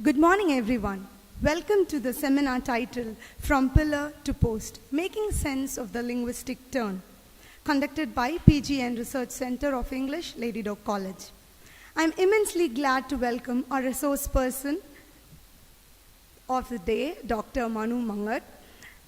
Good morning, everyone. Welcome to the seminar titled From Pillar to Post, Making Sense of the Linguistic Turn, conducted by PGN Research Center of English, Lady Doak College. I'm immensely glad to welcome our resource person of the day, Dr. Manu Mangat,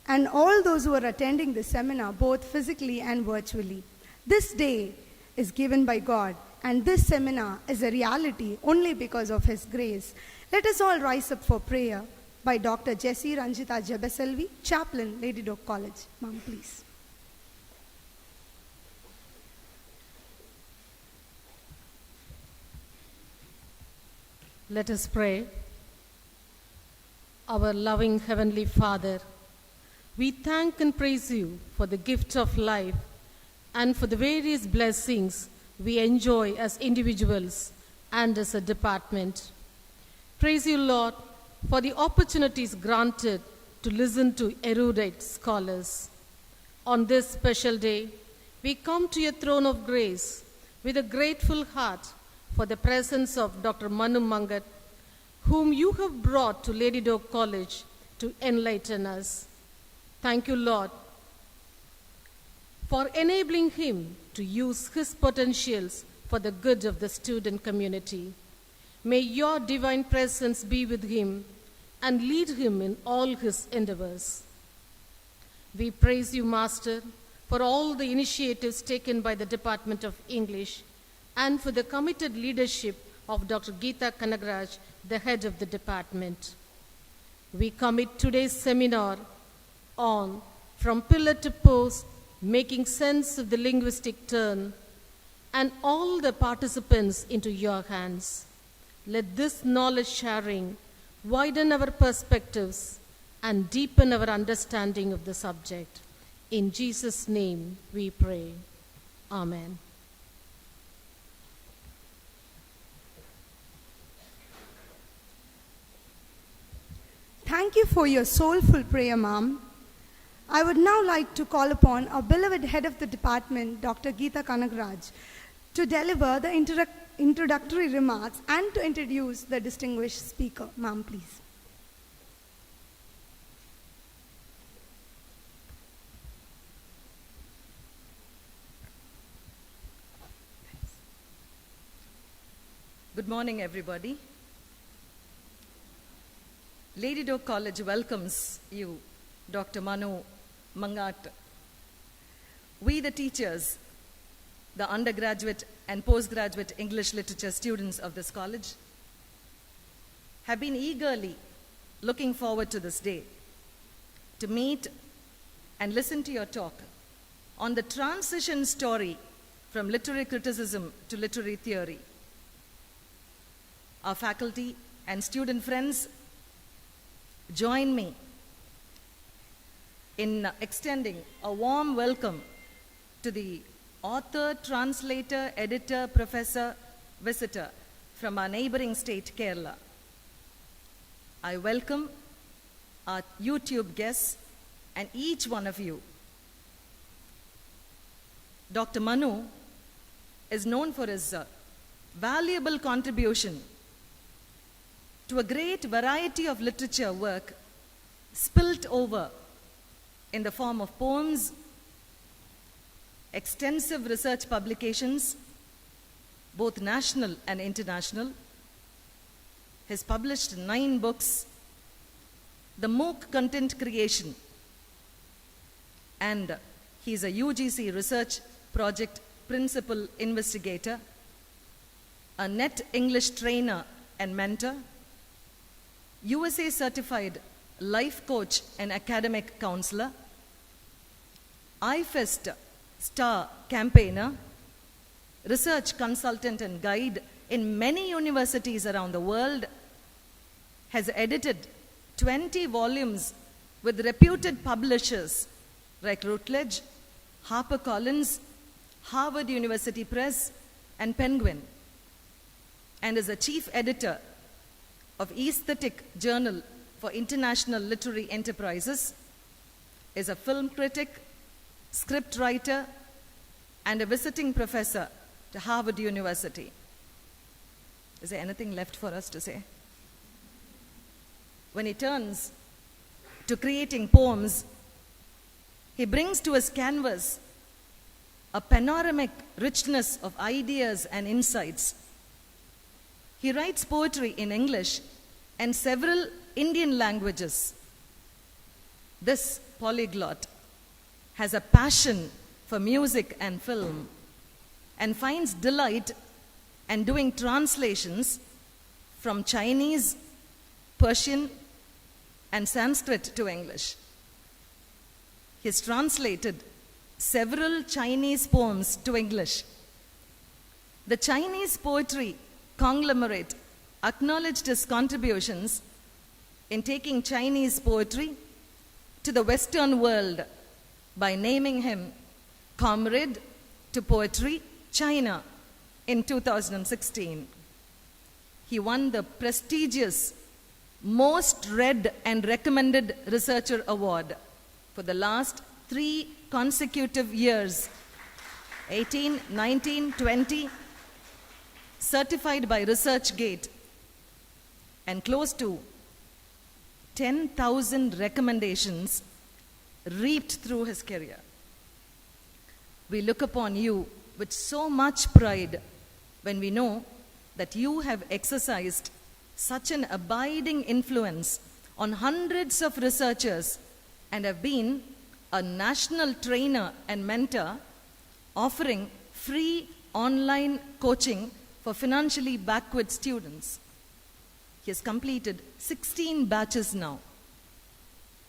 and all those who are attending the seminar, both physically and virtually. This day is given by God, and this seminar is a reality only because of His grace. Let us all rise up for prayer by Dr. Jessie Ranjita Jebeselvi, Chaplain, Lady Doak College. Ma'am, please. Let us pray. Our loving Heavenly Father, we thank and praise you for the gift of life and for the various blessings we enjoy as individuals and as a department. Praise you, Lord, for the opportunities granted to listen to erudite scholars. On this special day, we come to your throne of grace with a grateful heart for the presence of Dr. Manu Mangat, whom you have brought to Lady Doak College to enlighten us. Thank you, Lord, for enabling him to use his potentials for the good of the student community. May your divine presence be with him and lead him in all his endeavors. We praise you, Master, for all the initiatives taken by the Department of English and for the committed leadership of Dr. Geeta Kanagraj, the head of the department. We commit today's seminar on From Pillar to Post, Making Sense of the Linguistic Turn, and all the participants into your hands. Let this knowledge sharing widen our perspectives and deepen our understanding of the subject. In Jesus' name we pray. Amen. Thank you for your soulful prayer, ma'am. I would now like to call upon our beloved head of the department, Dr. Geeta Kanagraj, to deliver the introductory remarks and to introduce the distinguished speaker. Ma'am, please. Good morning, everybody. Lady Doak College welcomes you, Dr. Manu Mangat. We, the teachers, the undergraduate and postgraduate English literature students of this college, have been eagerly looking forward to this day to meet and listen to your talk on the transition story from literary criticism to literary theory. Our faculty and student friends join me in extending a warm welcome to the author, translator, editor, professor, visitor from our neighboring state, Kerala. I welcome our YouTube guests and each one of you. Dr. Manu is known for his valuable contribution to a great variety of literature work spilt over in the form of poems, extensive research publications, both national and international. He's published 9 books, the MOOC content creation, and he's a UGC research project principal investigator, a NET English trainer and mentor, USA certified life coach and academic counselor, IFEST star campaigner, research consultant and guide in many universities around the world, has edited 20 volumes with reputed publishers like Routledge, HarperCollins, Harvard University Press, and Penguin, and is a chief editor of Aesthetic Journal for International Literary Enterprises, is a film critic, script writer, and a visiting professor to Harvard University. Is there anything left for us to say? when he turns to creating poems, he brings to his canvas a panoramic richness of ideas and insights. He writes poetry in English and several Indian languages. This polyglot has a passion for music and film and finds delight in doing translations from Chinese, Persian, and Sanskrit to English. He has translated several Chinese poems to English. The Chinese poetry conglomerate acknowledged his contributions in taking Chinese poetry to the Western world by naming him Comrade to Poetry China in 2016. He won the prestigious Most Read and Recommended Researcher Award for the last 3 consecutive years, 18, 19, 20, certified by ResearchGate, and close to 10,000 recommendations reaped through his career. We look upon you with so much pride when we know that you have exercised such an abiding influence on hundreds of researchers and have been a national trainer and mentor, offering free online coaching for financially backward students. He has completed 16 batches now.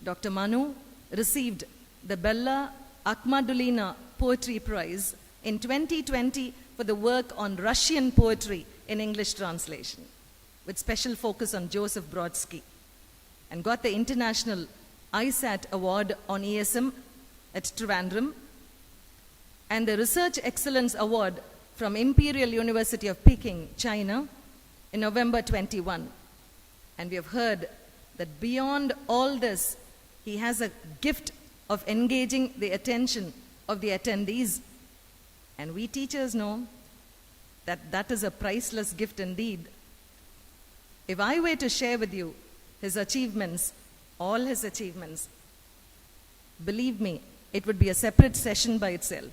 Dr. Manu received the Bella Akhmadulina Poetry Prize in 2020 for the work on Russian poetry in English translation, with special focus on Joseph Brodsky, and got the International ISAT Award on ESM at Trivandrum, and the Research Excellence Award from Imperial University of Peking, China, in November 21. And we have heard that beyond all this, he has a gift of engaging the attention of the attendees. And we teachers know that that is a priceless gift indeed. If I were to share with you his achievements, all his achievements, believe me, it would be a separate session by itself.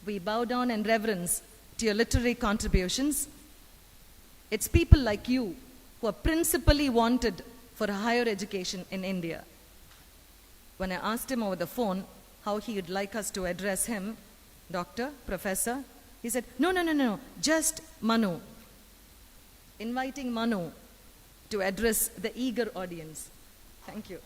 We bow down in reverence to your literary contributions. It's people like you who are principally wanted for higher education in India. When I asked him over the phone how he would like us to address him, doctor, professor, he said, no, just Manu. Inviting Manu to address the eager audience. Thank you.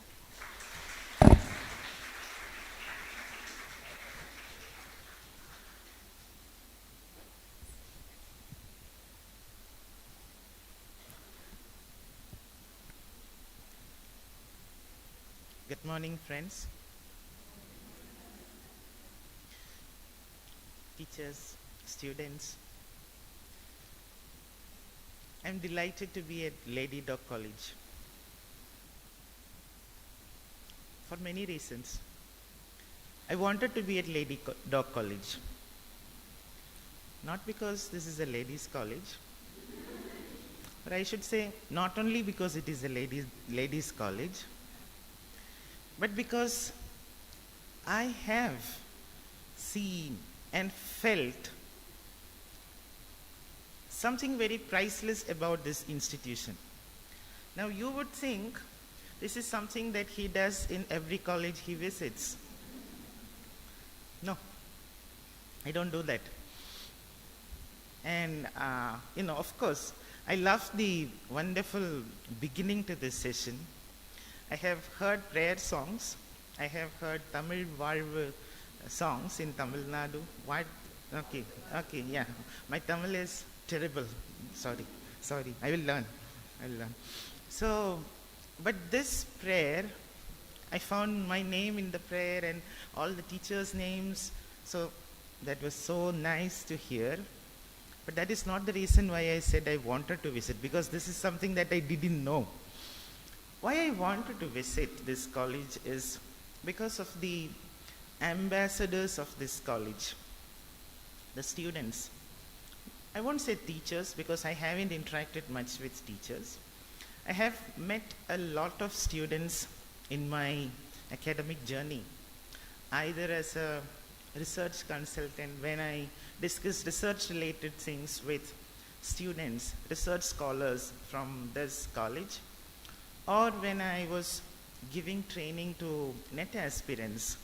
Good morning, friends, teachers, students. I'm delighted to be at Lady Dog College for many reasons. I wanted to be at Lady Dog College, not because this is a ladies' college, but I should say not only because it is a ladies' college, but because I have seen and felt something very priceless about this institution. Now you would think this is something that he does in every college he visits. No, I don't do that. And of course, I love the wonderful beginning to this session. I have heard prayer songs. I have heard Tamil Valvu songs in Tamil Nadu. What? Okay, yeah. My Tamil is terrible. Sorry. I will learn. So, but this prayer, I found my name in the prayer and all the teachers' names. So that was so nice to hear. But that is not the reason why I said I wanted to visit, because this is something that I didn't know. Why I wanted to visit this college is because of the ambassadors of this college, the students. I won't say teachers because I haven't interacted much with teachers, I have met a lot of students in my academic journey, either as a research consultant when I discuss research related things with students, research scholars from this college, or when I was giving training to net aspirants.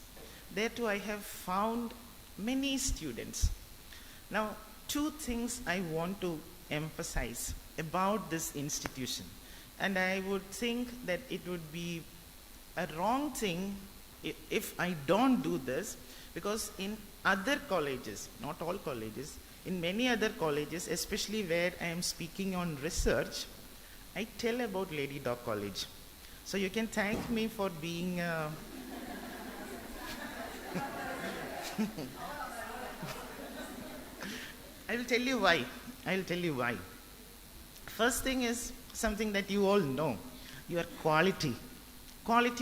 There too I have found many students. Now, two things I want to emphasize about this institution, and I would think that it would be a wrong thing if I don't do this, because in other colleges, not all colleges, in many other colleges, especially where I am speaking on research, I tell about Lady Dock College. So you can thank me for being I will tell you why. I will tell you why. First thing is something that you all know, your quality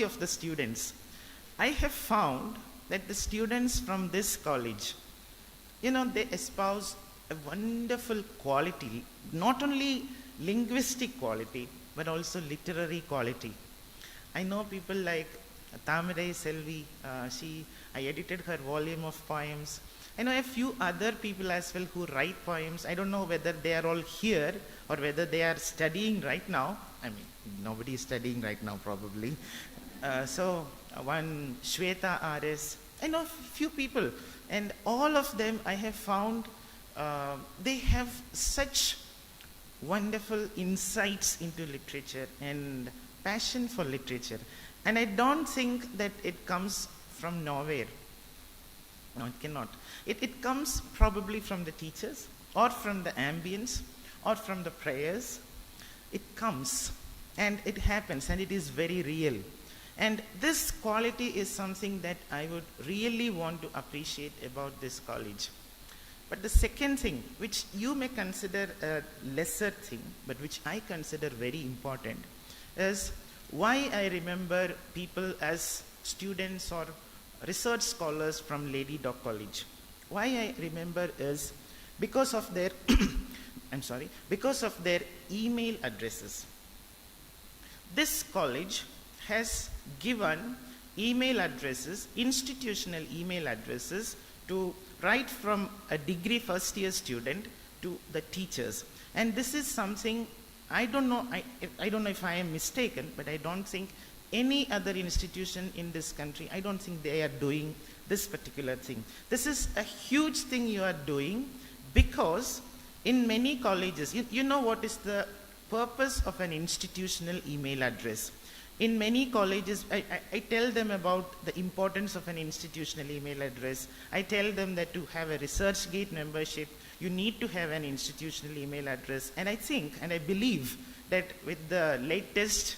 of the students. I have found that the students from this college, they espouse a wonderful quality, not only linguistic quality, but also literary quality. I know people like Tamirai Selvi, I edited her volume of poems. I know a few other people as well who write poems. I don't know whether they are all here or whether they are studying right now. I mean, nobody is studying right now probably. One Shweta RS. I know a few people, and all of them I have found they have such wonderful insights into literature and passion for literature. And I don't think that it comes from nowhere. No, it cannot. It comes probably from the teachers, or from the ambience, or from the prayers. It comes, and it happens, and it is very real. And this quality is something that I would really want to appreciate about this college. But the second thing, which you may consider a lesser thing, but which I consider very important, is why I remember people as students or research scholars from Lady Dock College. Why I remember is because of their because of their email addresses. This college has given email addresses, institutional email addresses, to right from a degree first year student to the teachers. And this is something, I don't know if I am mistaken, but I don't think any other institution in this country, I don't think they are doing this particular thing. This is a huge thing you are doing, because in many colleges, you know what is the purpose of an institutional email address. In many colleges, I tell them about the importance of an institutional email address. I tell them that to have a ResearchGate membership, you need to have an institutional email address. And I think, and I believe, that with the latest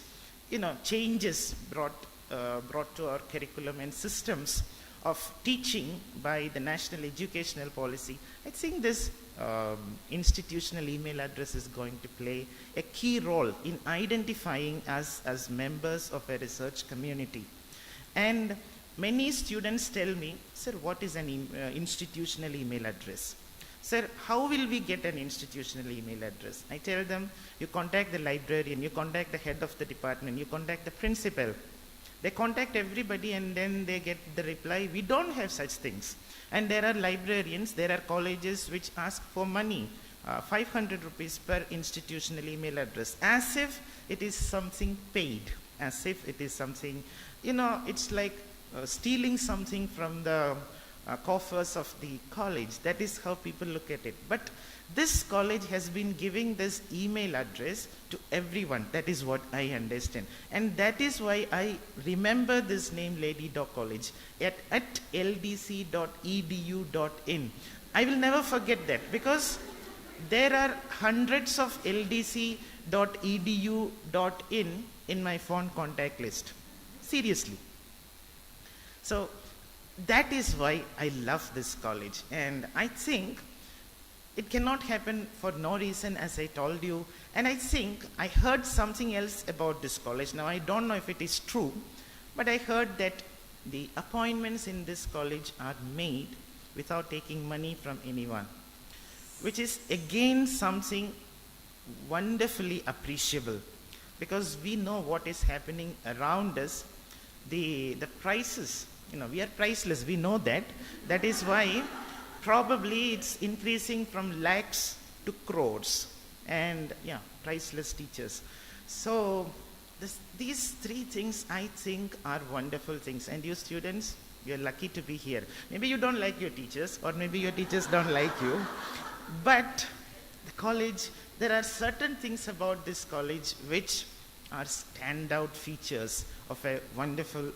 changes brought to our curriculum and systems of teaching by the National Educational Policy, I think this institutional email address is going to play a key role in identifying us as members of a research community. And many students tell me, sir, what is an institutional email address? Sir, how will we get an institutional email address? I tell them, you contact the librarian, you contact the head of the department, you contact the principal. They contact everybody, and then they get the reply, we don't have such things. And there are librarians, there are colleges which ask for money, 500 rupees per institutional email address, as if it is something paid, as if it is something, it's like stealing something from the coffers of the college. That is how people look at it. But this college has been giving this email address to everyone. That is what I understand. And that is why I remember this name, Lady Dock College, at ldc.edu.in. I will never forget that, because there are hundreds of ldc.edu.in in my phone contact list. Seriously. So that is why I love this college. And I think it cannot happen for no reason, as I told you. And I think I heard something else about this college. Now, I don't know if it is true, but I heard that the appointments in this college are made without taking money from anyone, which is again something wonderfully appreciable. because we know what is happening around us. The prices, we are priceless, we know that. That is why probably it's increasing from lakhs to crores, and priceless teachers. So these three things I think are wonderful things, and you students, you're lucky to be here. Maybe you don't like your teachers, or maybe your teachers don't like you, but the college, there are certain things about this college which are standout features of a wonderful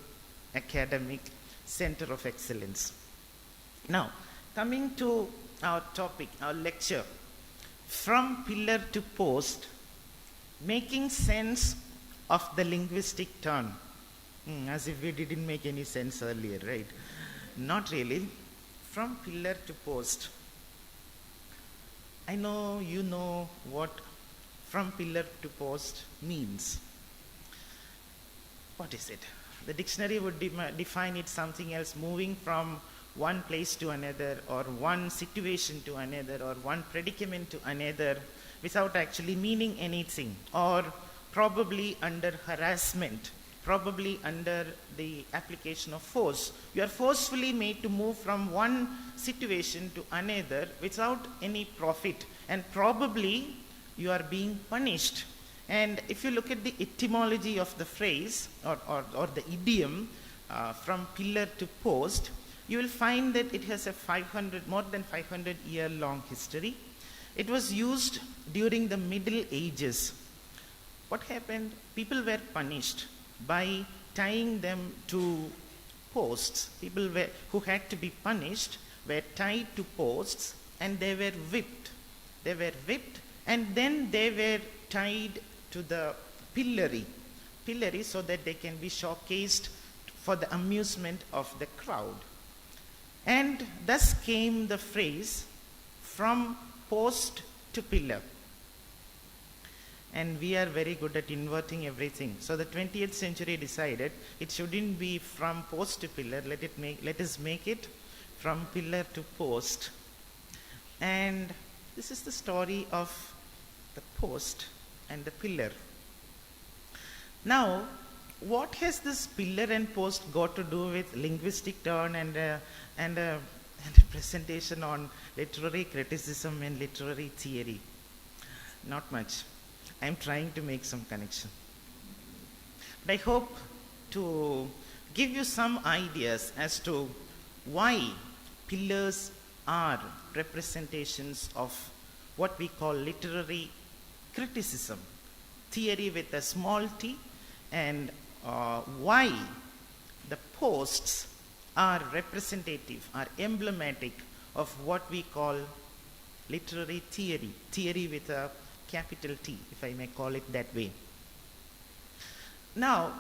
academic center of excellence. Now, coming to our topic, our lecture, from pillar to post, making sense of the linguistic turn. As if we didn't make any sense earlier, right? Not really. From pillar to post. I know you know what from pillar to post means. What is it? The dictionary would define it something else, moving from one place to another, or one situation to another, or one predicament to another, without actually meaning anything, or probably under harassment, probably under the application of force. You are forcefully made to move from one situation to another without any profit, and probably you are being punished. And if you look at the etymology of the phrase or the idiom, from pillar to post, you will find that it has a more than 500 year long history. It was used during the Middle Ages. What happened? People were punished by tying them to posts. People who had to be punished were tied to posts, and they were whipped. They were whipped, and then they were tied to the pillory, so that they can be showcased for the amusement of the crowd. And thus came the phrase, from post to pillar. And we are very good at inverting everything. So the 20th century decided it shouldn't be from post to pillar, let us make it from pillar to post. And this is the story of the post and the pillar. Now, what has this pillar and post got to do with linguistic turn and a presentation on literary criticism and literary theory? Not much. I'm trying to make some connection. But I hope to give you some ideas as to why pillars are representations of what we call literary criticism, theory with a small t, and why the posts are representative, are emblematic of what we call literary theory, theory with a capital T, if I may call it that way. Now,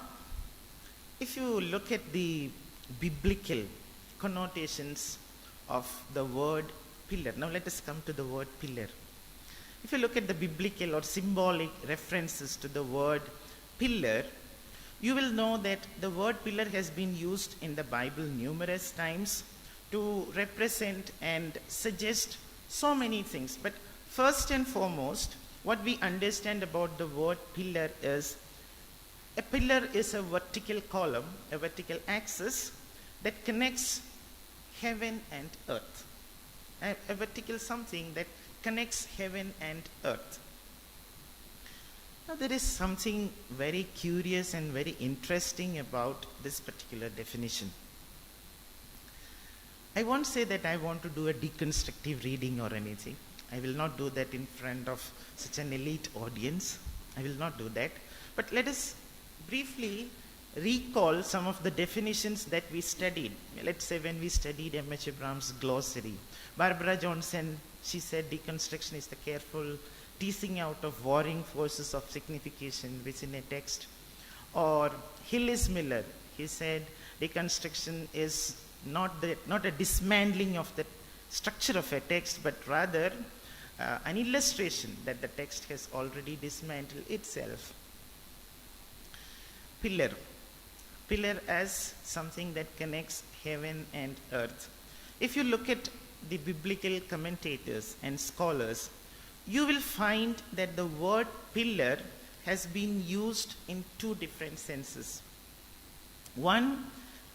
if you look at the biblical connotations of the word pillar, now let us come to the word pillar. If you look at the biblical or symbolic references to the word pillar, you will know that the word pillar has been used in the Bible numerous times to represent and suggest so many things. But first and foremost, what we understand about the word pillar is a pillar is a vertical column, a vertical axis that connects heaven and earth. A vertical something that connects heaven and earth. Now, there is something very curious and very interesting about this particular definition. I won't say that I want to do a deconstructive reading or anything. I will not do that in front of such an elite audience. I will not do that. But let us briefly recall some of the definitions that we studied. Let's say when we studied M.H. Abraham's glossary. Barbara Johnson, she said deconstruction is the careful teasing out of warring forces of signification within a text. Or Hillis Miller, he said deconstruction is not a dismantling of the structure of a text, but rather an illustration that the text has already dismantled itself. Pillar. Pillar as something that connects heaven and earth. If you look at the biblical commentators and scholars, you will find that the word pillar has been used in two different senses. One,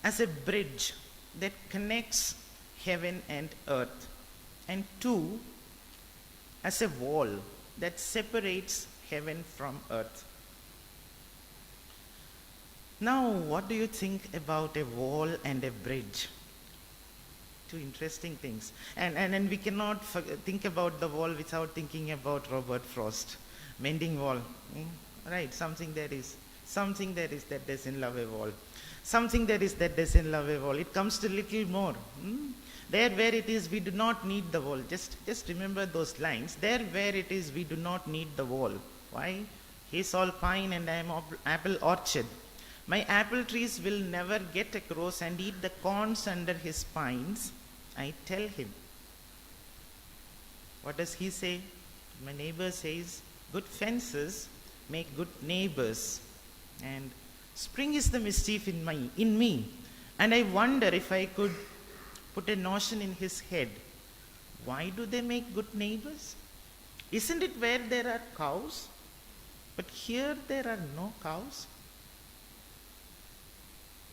as a bridge that connects heaven and earth, and two, as a wall that separates heaven from earth. Now, what do you think about a wall and a bridge? Two interesting things. And we cannot think about the wall without thinking about Robert Frost. Mending wall. Right, something that doesn't love a wall. Something that doesn't love a wall. It comes to little more. There where it is, we do not need the wall. Just remember those lines. There where it is, we do not need the wall. Why? He's all pine and I am apple orchard. My apple trees will never get across and eat the corns under his pines. I tell him. What does he say? My neighbor says, good fences make good neighbors. And spring is the mischief in me. And I wonder if I could put a notion in his head. Why do they make good neighbors? Isn't it where there are cows? But here there are no cows.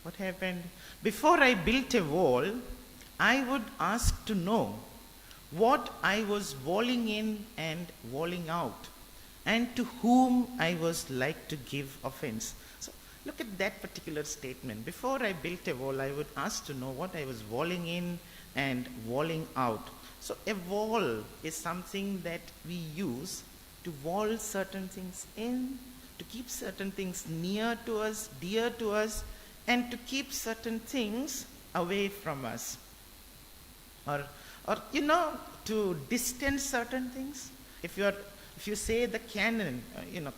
What happened? Before I built a wall, I would ask to know what I was walling in and walling out, and to whom I was like to give offense. So look at that particular statement. Before I built a wall, I would ask to know what I was walling in and walling out. So a wall is something that we use to wall certain things in, to keep certain things near to us, dear to us, and to keep certain things away from us. Or to distance certain things. If you say the canon,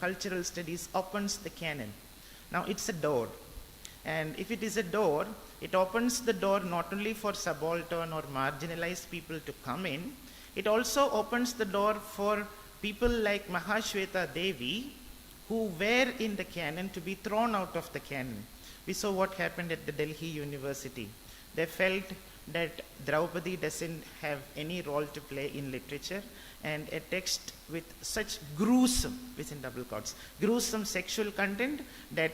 cultural studies opens the canon. Now it's a door. And if it is a door, it opens the door not only for subaltern or marginalized people to come in, it also opens the door for people like Mahashweta Devi, who were in the canon, to be thrown out of the canon. We saw what happened at the Delhi University. They felt that Draupadi doesn't have any role to play in literature, and a text with such gruesome, within double quotes, gruesome sexual content that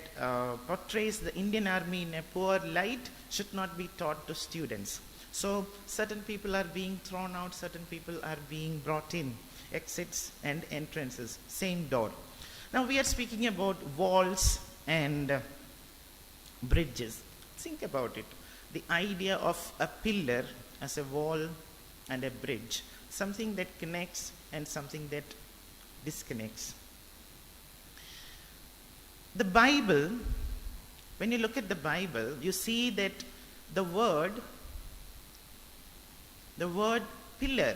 portrays the Indian army in a poor light should not be taught to students. So certain people are being thrown out, certain people are being brought in, exits and entrances, same door. Now we are speaking about walls and bridges. Think about it. The idea of a pillar as a wall and a bridge, something that connects and something that disconnects. The Bible, when you look at the Bible, you see that the word pillar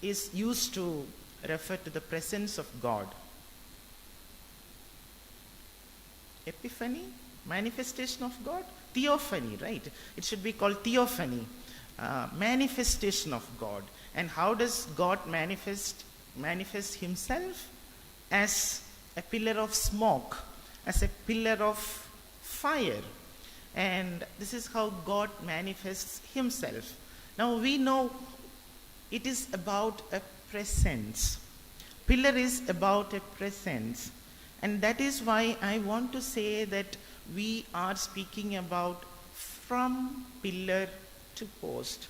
is used to refer to the presence of God. Epiphany, manifestation of God. Theophany, right? It should be called theophany, manifestation of God. And how does God manifest himself? As a pillar of smoke, as a pillar of fire. And this is how God manifests himself. Now we know it is about a presence. Pillar is about a presence. And that is why I want to say that we are speaking about from pillar to post,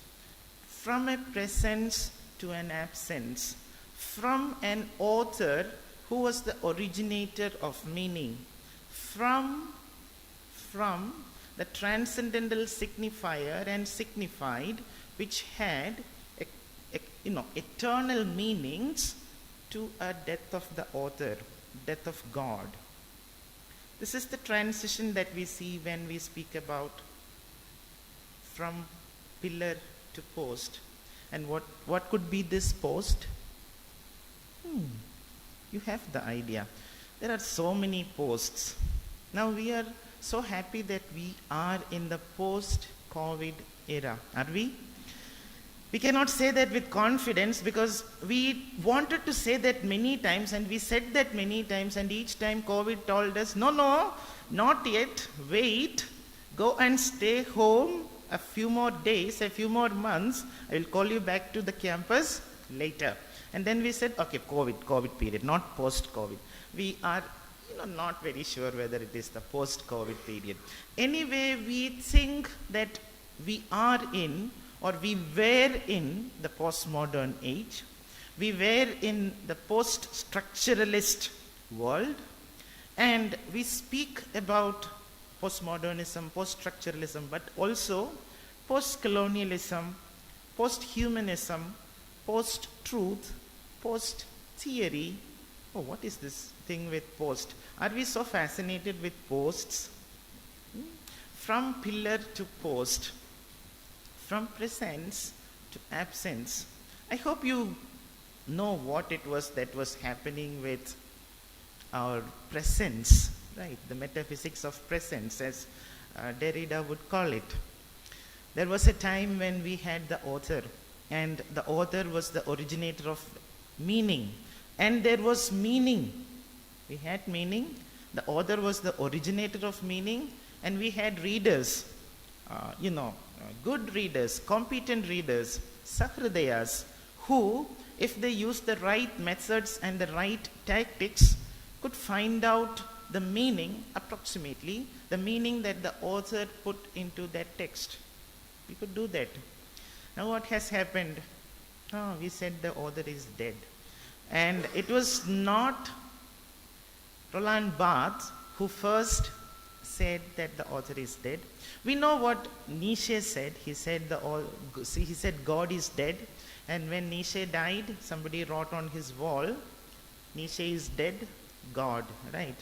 from a presence to an absence, from an author who was the originator of meaning, from the transcendental signifier and signified, which had eternal meanings, to a death of the author, death of God. This is the transition that we see when we speak about from pillar to post. And what could be this post? You have the idea. There are so many posts. Now we are so happy that we are in the post-COVID era. Are we? We cannot say that with confidence because we wanted to say that many times and we said that many times, and each time COVID told us, no, not yet, wait, go and stay home a few more days, a few more months, I will call you back to the campus later. And then we said, okay, COVID period, not post-COVID. We are not very sure whether it is the post-COVID period. Anyway, we think that we are in, or we were in, the postmodern age. We were in the post-structuralist world, and we speak about postmodernism, post-structuralism, but also post-colonialism, post-humanism, post-truth, post-theory. Oh, what is this thing with post? Are we so fascinated with posts? From pillar to post, from presence to absence. I hope you know what it was that was happening with our presence, right? The metaphysics of presence, as Derrida would call it. There was a time when we had the author, and the author was the originator of meaning. And there was meaning. We had meaning. The author was the originator of meaning, and we had readers, good readers, competent readers, sahridayas, who, if they used the right methods and the right tactics, could find out the meaning, approximately, the meaning that the author put into that text. We could do that. Now what has happened? We said the author is dead. And it was not Roland Barthes who first said that the author is dead. We know what Nietzsche said. He said God is dead. And when Nietzsche died, somebody wrote on his wall, Nietzsche is dead, God, right?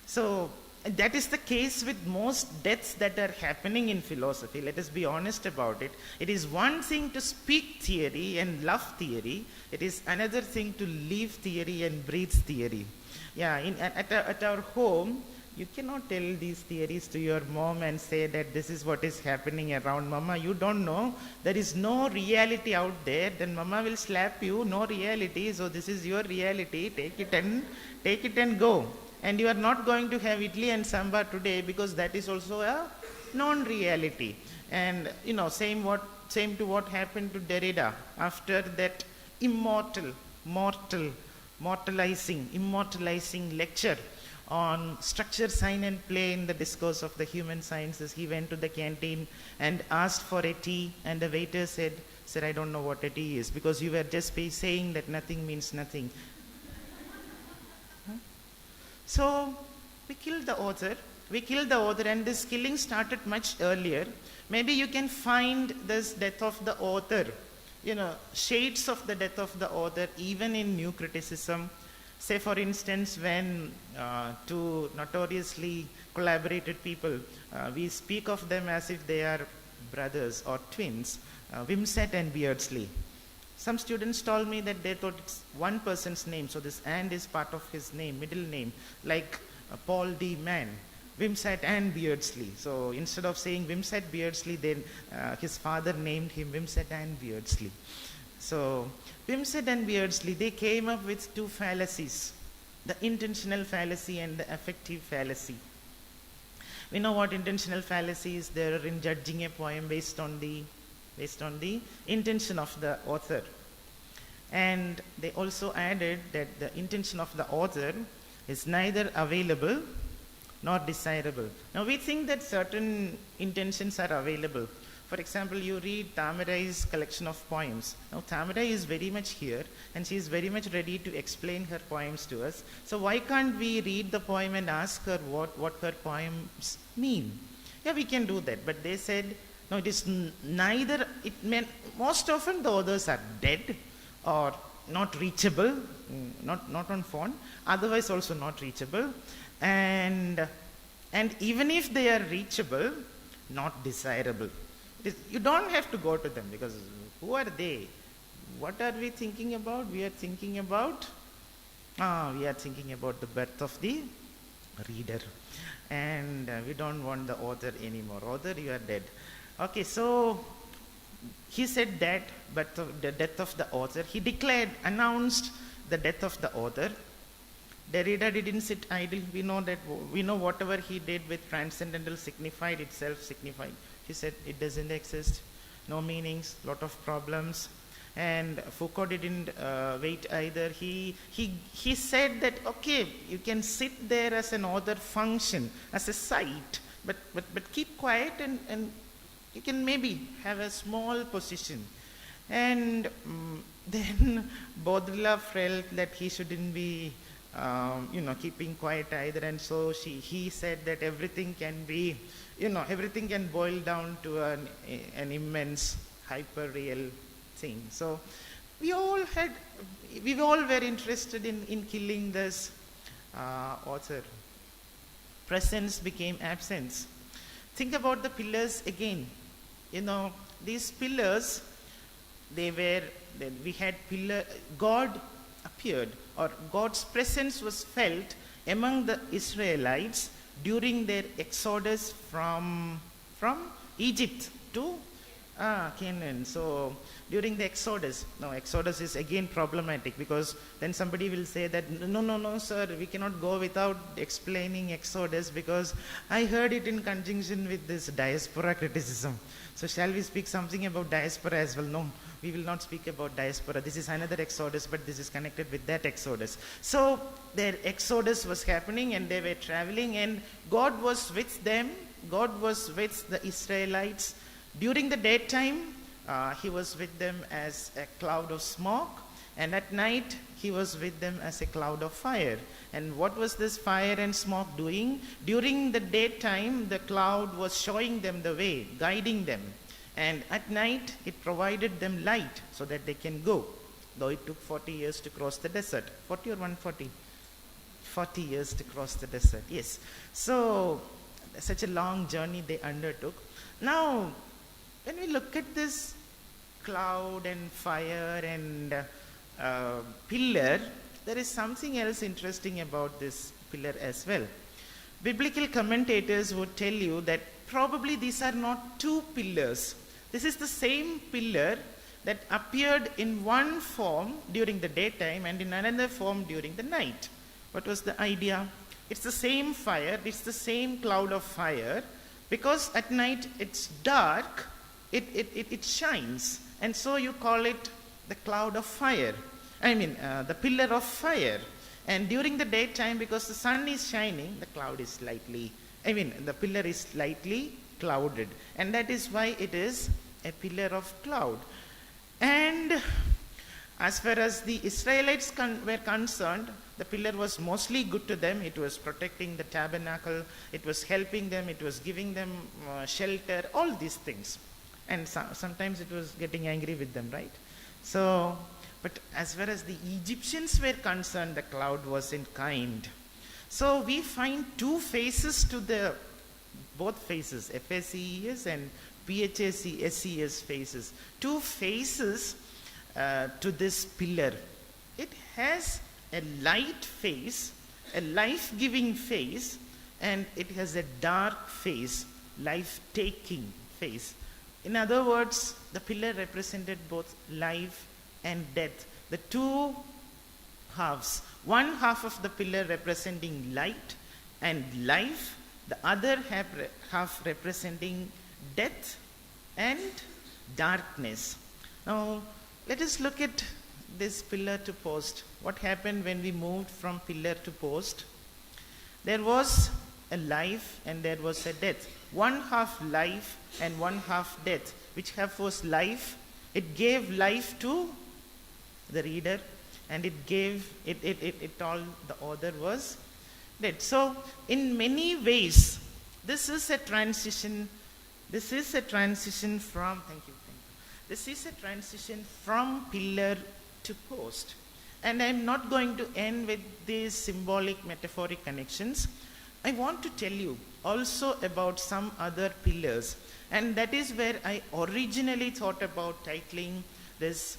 So that is the case with most deaths that are happening in philosophy. Let us be honest about it. It is one thing to speak theory and love theory. It is another thing to live theory and breathe theory. Yeah, at our home, you cannot tell these theories to your mom and say that this is what is happening around. Mama, you don't know. There is no reality out there. Then Mama will slap you. No reality. So this is your reality. Take it and go. And you are not going to have idli and sambar today because that is also a non-reality. And same to what happened to Derrida after that immortalizing lecture on structure, sign and play in the discourse of the human sciences. He went to the canteen and asked for a tea, and the waiter said, "Sir, I don't know what a tea is, because you were just saying that nothing means nothing." So we killed the author, and this killing started much earlier. Maybe you can find this death of the author, shades of the death of the author, even in New Criticism. Say, for instance, when two notoriously collaborated people, we speak of them as if they are brothers or twins, Wimsatt and Beardsley. Some students told me that they thought it's one person's name, so this and is part of his name, middle name, like Paul D. Mann, Wimsatt and Beardsley. So instead of saying Wimsatt Beardsley, then his father named him Wimsatt and Beardsley. So Wimsatt and Beardsley, they came up with two fallacies, the intentional fallacy and the affective fallacy. We know what intentional fallacy is there in judging a poem based on the intention of the author. And they also added that the intention of the author is neither available nor desirable. Now we think that certain intentions are available. For example, you read Tamarai's collection of poems. Now Tamarai is very much here, and she is very much ready to explain her poems to us. So why can't we read the poem and ask her what her poems mean? Yeah, we can do that. But they said, no, it is neither. It meant most often the authors are dead or not reachable, not on phone, otherwise also not reachable. And even if they are reachable, not desirable. You don't have to go to them, because who are they? What are we thinking about? We are thinking about the birth of the reader. And we don't want the author anymore. Author, you are dead. Okay, so he said that, but the death of the author, he announced the death of the author. Derrida didn't sit idle. We know whatever he did with transcendental signified itself signified. He said it doesn't exist, no meanings, lot of problems. and Foucault didn't wait either. He said that, okay, you can sit there as an author function, as a site, but keep quiet and you can maybe have a small position. And then Baudrillard felt that he shouldn't be keeping quiet either, and so he said that everything can be, everything can boil down to an immense hyper-real thing. So we all were interested in killing this author. Presence became absence. Think about the pillars again. These pillars, we had God appeared, or God's presence was felt among the Israelites during their exodus from Egypt to Canaan. So during the Exodus, now Exodus is again problematic, because then somebody will say that no sir, we cannot go without explaining Exodus, because I heard it in conjunction with this diaspora criticism. So shall we speak something about diaspora as well? No, we will not speak about diaspora. This is another Exodus, but this is connected with that Exodus. So their Exodus was happening and they were traveling, and God was with them. God was with the Israelites. During the daytime, he was with them as a cloud of smoke, and at night he was with them as a cloud of fire. And what was this fire and smoke doing? During the daytime, the cloud was showing them the way, guiding them. And at night, it provided them light so that they can go. Though it took 40 years to cross the desert. 40 or 140? 40 years to cross the desert, yes. So, such a long journey they undertook. Now, when we look at this cloud and fire and pillar, there is something else interesting about this pillar as well. Biblical commentators would tell you that probably these are not two pillars. This is the same pillar that appeared in one form during the daytime and in another form during the night. What was the idea? It's the same fire, it's the same cloud of fire, because at night it's dark, it shines, and so you call it the cloud of fire. The pillar of fire. And during the daytime, because the sun is shining, the pillar is slightly clouded, and that is why it is a pillar of cloud. And as far as the Israelites were concerned, the pillar was mostly good to them. It was protecting the tabernacle, it was helping them, it was giving them shelter, all these things. And sometimes it was getting angry with them, right? So, but as far as the Egyptians were concerned, the cloud wasn't kind. So we find two faces to both faces, FACES and PHACES faces. Two faces to this pillar. It has a light face, a life-giving face, and it has a dark face, life-taking face. In other words, the pillar represented both life and death. The two halves. One half of the pillar representing light and life, the other half representing death and darkness. Now, let us look at this pillar to post. What happened when we moved from pillar to post? There was a life and there was a death. One half life and one half death. Which half was life? It gave life to the reader, and it all the author was dead. So in many ways, this is a transition from pillar to post. And I'm not going to end with these symbolic metaphoric connections. I want to tell you also about some other pillars, and that is where I originally thought about titling this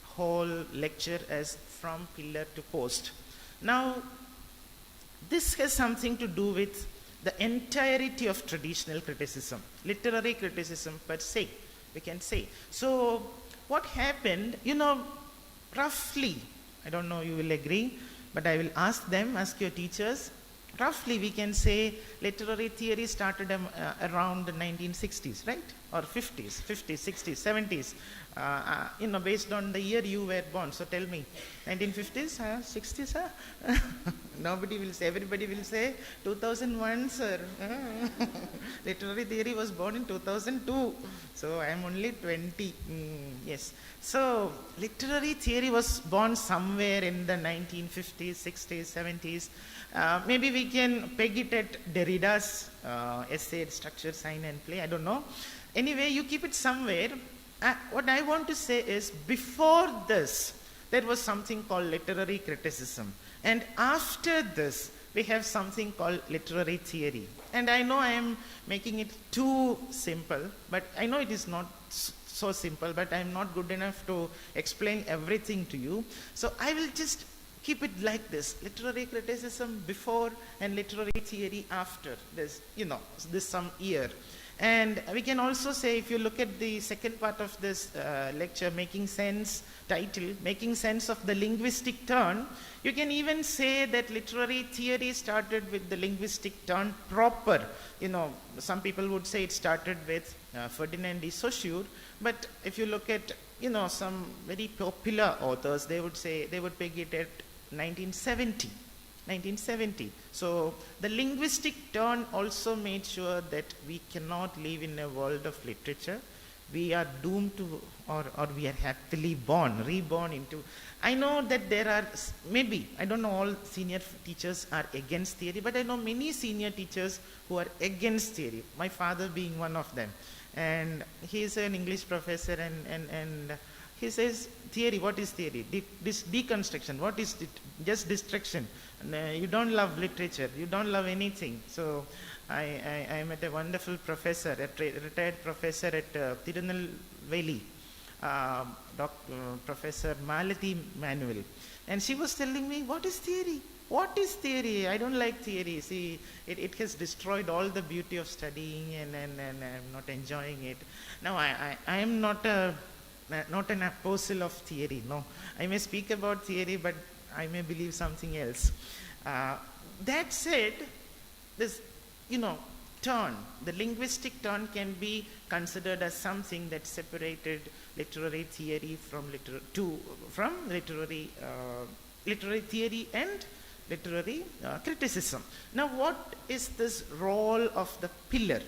whole lecture as From Pillar to Post. Now, this has something to do with the entirety of traditional criticism, literary criticism per se, we can say. So, what happened, roughly, I don't know you will agree, but I will ask your teachers, roughly we can say literary theory started around the 1960s, right? or 50s, 50s, 60s, 70s, based on the year you were born. So tell me, 1950s, 60s, Nobody will say, everybody will say 2001, sir. Literary theory was born in 2002. So I am only 20. Yes. So literary theory was born somewhere in the 1950s, 60s, 70s. Maybe we can peg it at Derrida's essay, Structure, Sign and Play. I don't know. Anyway, you keep it somewhere. What I want to say is, before this, there was something called literary criticism. And after this, we have something called literary theory. And I know I am making it too simple, but I know it is not so simple, but I am not good enough to explain everything to you. So I will just keep it like this: literary criticism before and literary theory after. There's, this some year. And we can also say, if you look at the second part of this lecture, Making Sense, title, Making Sense of the Linguistic Turn, you can even say that literary theory started with the linguistic turn proper. Some people would say it started with Ferdinand de Saussure, but if you look at, some very popular authors, they would peg it at 1970. So the linguistic turn also made sure that we cannot live in a world of literature. We are doomed to, or we are happily reborn into. I know that there are, maybe, I don't know all senior teachers are against theory, but I know many senior teachers who are against theory, my father being one of them. And he is an English professor, and he says, theory, what is theory? This deconstruction, what is it? Just distraction. You don't love literature, you don't love anything. So I met a wonderful professor, a retired professor at Tirunelveli, Professor Malati Manuel. And she was telling me, what is theory? What is theory? I don't like theory. See, it has destroyed all the beauty of studying, and I'm not enjoying it. Now, I am not an apostle of theory. No, I may speak about theory, but I may believe something else. That said, this, turn, the linguistic turn can be considered as something that separated literary theory from literary theory and literary criticism. Now, what is this role of the pillar?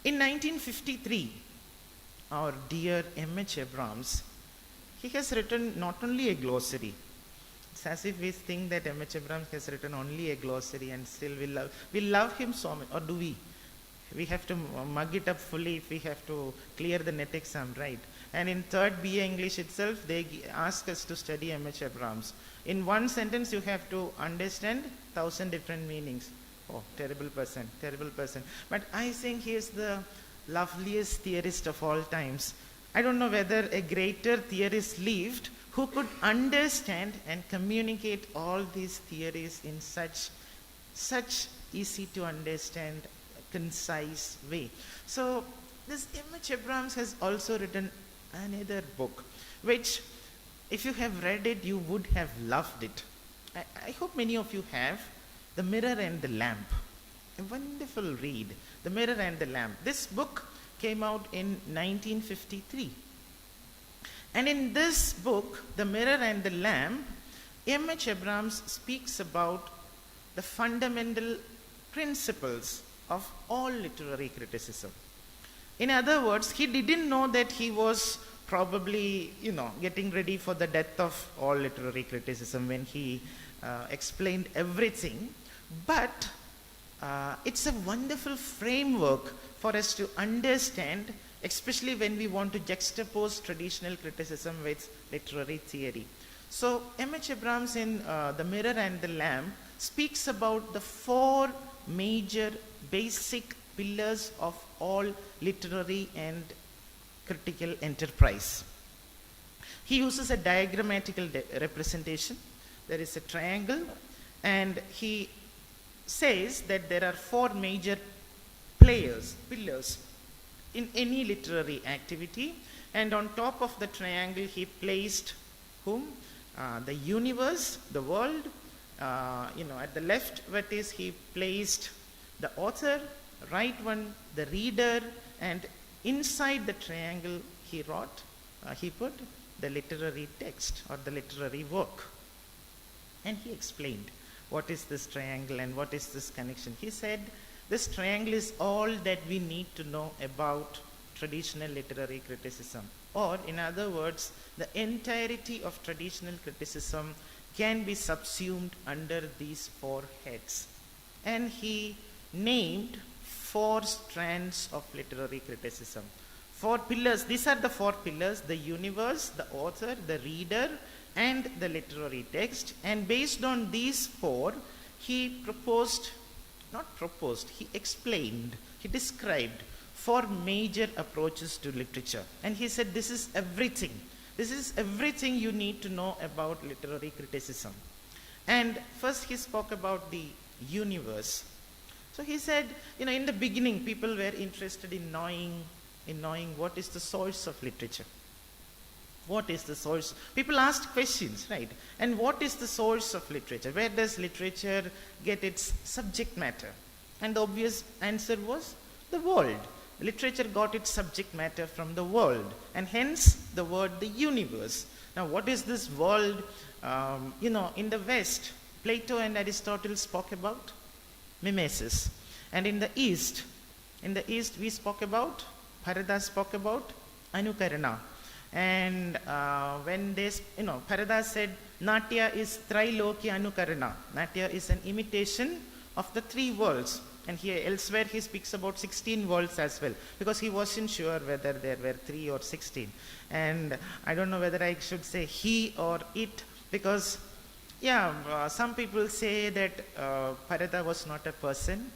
In 1953, our dear M.H. Abrams, he has written not only a glossary. It's as if we think that M.H. Abrams has written only a glossary and still we love him so much. Or do we? We have to mug it up fully if we have to clear the net exam, right? And in third BA English itself, they ask us to study M.H. Abrams. In one sentence, you have to understand 1,000 different meanings. Oh, terrible person. But I think he is the loveliest theorist of all times. I don't know whether a greater theorist lived who could understand and communicate all these theories in such easy to understand, concise way. So this M.H. Abrams has also written another book, which if you have read it, you would have loved it. I hope many of you have. The Mirror and the Lamp. A wonderful read. The Mirror and the Lamp. This book came out in 1953. And in this book, The Mirror and the Lamp, M.H. Abrams speaks about the fundamental principles of all literary criticism. In other words, he didn't know that he was probably, getting ready for the death of all literary criticism when he explained everything. But it's a wonderful framework for us to understand, especially when we want to juxtapose traditional criticism with literary theory. So M.H. Abrams in The Mirror and the Lamp speaks about the four major basic pillars of all literary and critical enterprise. He uses a diagrammatical representation. There is a triangle, and he says that there are four major pillars in any literary activity, and on top of the triangle he placed whom? The universe, the world. At the left vertex he placed the author, right one the reader, and inside the triangle he put the literary text or the literary work. And he explained what is this triangle and what is this connection. He said this triangle is all that we need to know about traditional literary criticism. Or in other words, the entirety of traditional criticism can be subsumed under these four heads. And he named 4 strands of literary criticism. 4 pillars. These are the 4 pillars: the universe, the author, the reader, and the literary text. And based on these 4, he explained, he described 4 major approaches to literature. And he said this is everything. This is everything you need to know about literary criticism. And first he spoke about the universe. So he said, in the beginning people were interested in knowing what is the source of literature. What is the source? People asked questions, right? And what is the source of literature? Where does literature get its subject matter? And the obvious answer was the world. Literature got its subject matter from the world, and hence the word the universe. Now what is this world? In the West, Plato and Aristotle spoke about mimesis. And in the East we spoke about, Parada spoke about anukarana. And when Parada said Natya is Triloki Anukarana. Natya is an imitation of the 3 worlds. And here elsewhere he speaks about 16 worlds as well, because he wasn't sure whether there were 3 or 16. And I don't know whether I should say he or it, because some people say that Parada was not a person.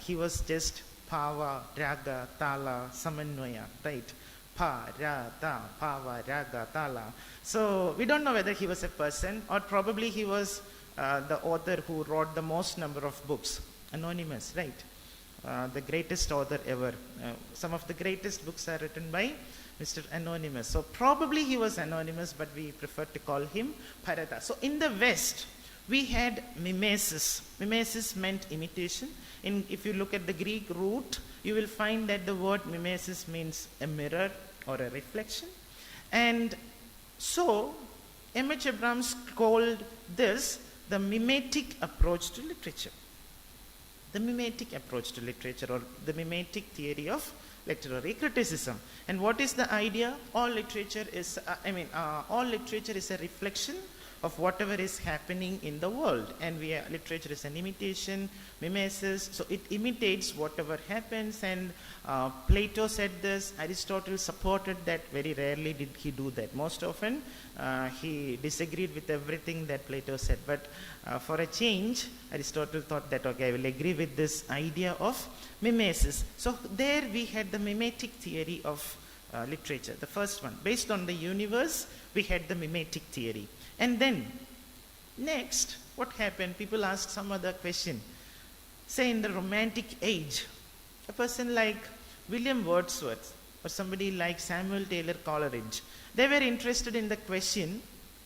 He was just Pava, Raga, Tala, Samanvaya, right? Pa, Ra, Ta, Pava, Raga, Tala. So we don't know whether he was a person, or probably he was the author who wrote the most number of books. Anonymous, right? The greatest author ever. Some of the greatest books are written by Mr. Anonymous. So probably he was anonymous, but we prefer to call him Parada. So in the West, we had mimesis. Mimesis meant imitation. If you look at the Greek root, you will find that the word mimesis means a mirror or a reflection. And so M.H. Abrams called this the mimetic approach to literature. The mimetic approach to literature, or the mimetic theory of literary criticism. And what is the idea? All literature is a reflection of whatever is happening in the world. And literature is an imitation, mimesis, so it imitates whatever happens. And Plato said this, Aristotle supported that. Very rarely did he do that. Most often he disagreed with everything that Plato said. But for a change, Aristotle thought that, okay, I will agree with this idea of mimesis. So there we had the mimetic theory of literature, the first one. Based on the universe, we had the mimetic theory. And then, next, what happened? People asked some other question. Say in the Romantic age, a person like William Wordsworth or somebody like Samuel Taylor Coleridge, they were interested in the question,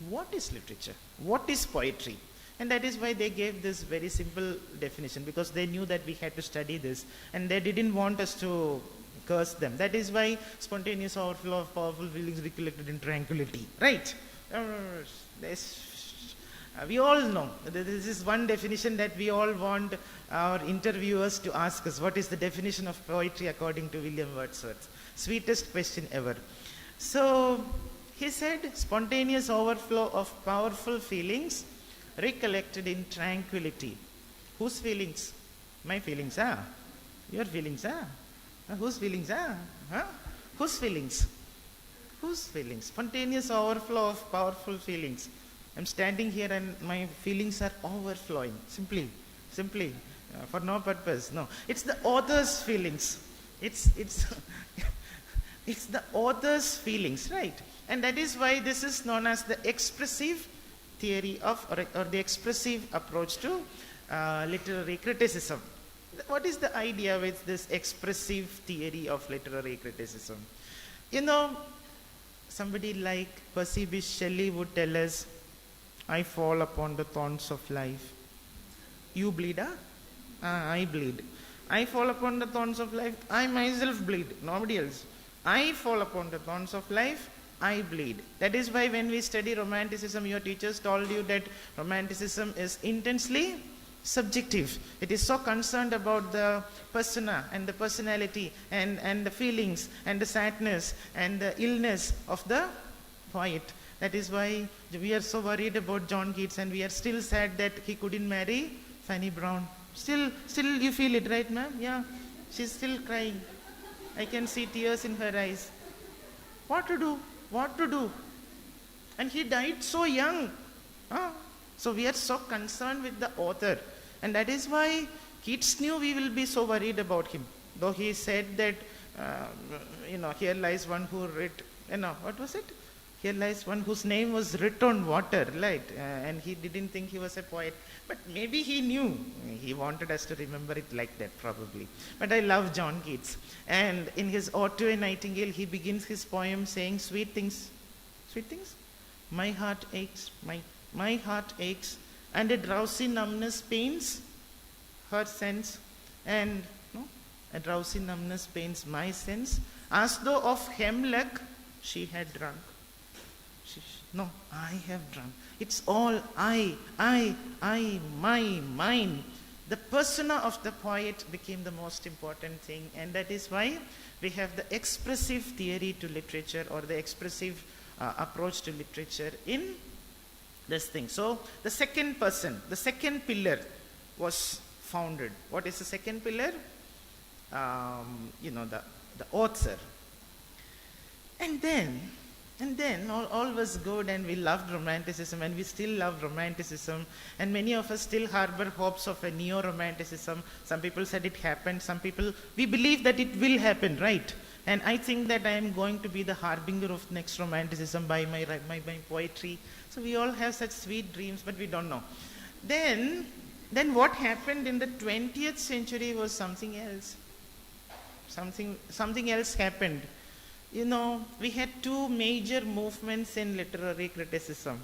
what is literature? What is poetry? And that is why they gave this very simple definition, because they knew that we had to study this, and they didn't want us to curse them. That is why spontaneous overflow of powerful feelings recollected in tranquility. Right? We all know. This is one definition that we all want our interviewers to ask us. What is the definition of poetry according to William Wordsworth? Sweetest question ever. So he said, spontaneous overflow of powerful feelings recollected in tranquility. Whose feelings? My feelings, Your feelings, Whose feelings, Whose feelings? Whose feelings? Spontaneous overflow of powerful feelings. I'm standing here and my feelings are overflowing. Simply, for no purpose. No, it's the author's feelings. It's it's the author's feelings, right? And that is why this is known as the expressive theory of, or the expressive approach to literary criticism. What is the idea with this expressive theory of literary criticism? Somebody like Percy Bysshe Shelley would tell us, I fall upon the thorns of life. You bleed, I bleed. I fall upon the thorns of life, I myself bleed, nobody else. I fall upon the thorns of life, I bleed. That is why when we study romanticism, your teachers told you that romanticism is intensely subjective. It is so concerned about the persona and the personality and the feelings and the sadness and the illness of the poet. That is why we are so worried about John Keats, and we are still sad that he couldn't marry Fanny Brown. Still you feel it, right, ma'am? Yeah, she's still crying. I can see tears in her eyes. What to do? What to do? And he died so young. So we are so concerned with the author. And that is why Keats knew we will be so worried about him. Though he said that, here lies one who what was it? Here lies one whose name was writ on water, right? And he didn't think he was a poet. But maybe he knew. He wanted us to remember it like that, probably. But I love John Keats. And in his Ode to a Nightingale, he begins his poem saying, sweet things. Sweet things? My heart aches, my heart aches, and a drowsy numbness pains her sense, and a drowsy numbness pains my sense, as though of hemlock she had drunk. I have drunk. It's all I, mine. The persona of the poet became the most important thing, and that is why we have the expressive theory to literature, or the expressive approach to literature in this thing. So the second person, the second pillar was founded. What is the second pillar? The author. And then all was good, and we loved romanticism, and we still love romanticism, and many of us still harbor hopes of a neo-romanticism. Some people said it happened, some people, we believe that it will happen, right? And I think that I am going to be the harbinger of next romanticism by my poetry. So we all have such sweet dreams, but we don't know. Then what happened in the 20th century was something else. Something else happened. We had two major movements in literary criticism.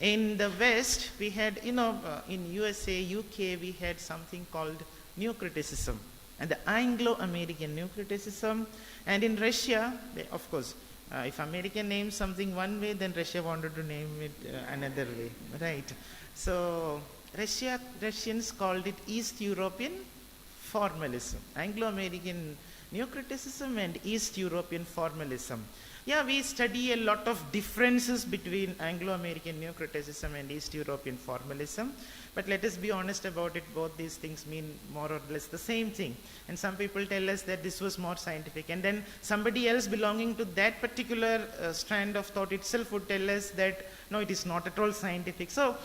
In the West, we had, in USA, UK, we had something called New Criticism, and the Anglo-American New Criticism. And in Russia, of course, if American names something one way, then Russia wanted to name it another way, right? So Russians called it East European Formalism, Anglo-American New Criticism and East European Formalism. Yeah, we study a lot of differences between Anglo-American New Criticism and East European Formalism. But let us be honest about it, both these things mean more or less the same thing. And some people tell us that this was more scientific. And then somebody else belonging to that particular strand of thought itself would tell us that, no, it is not at all scientific. So,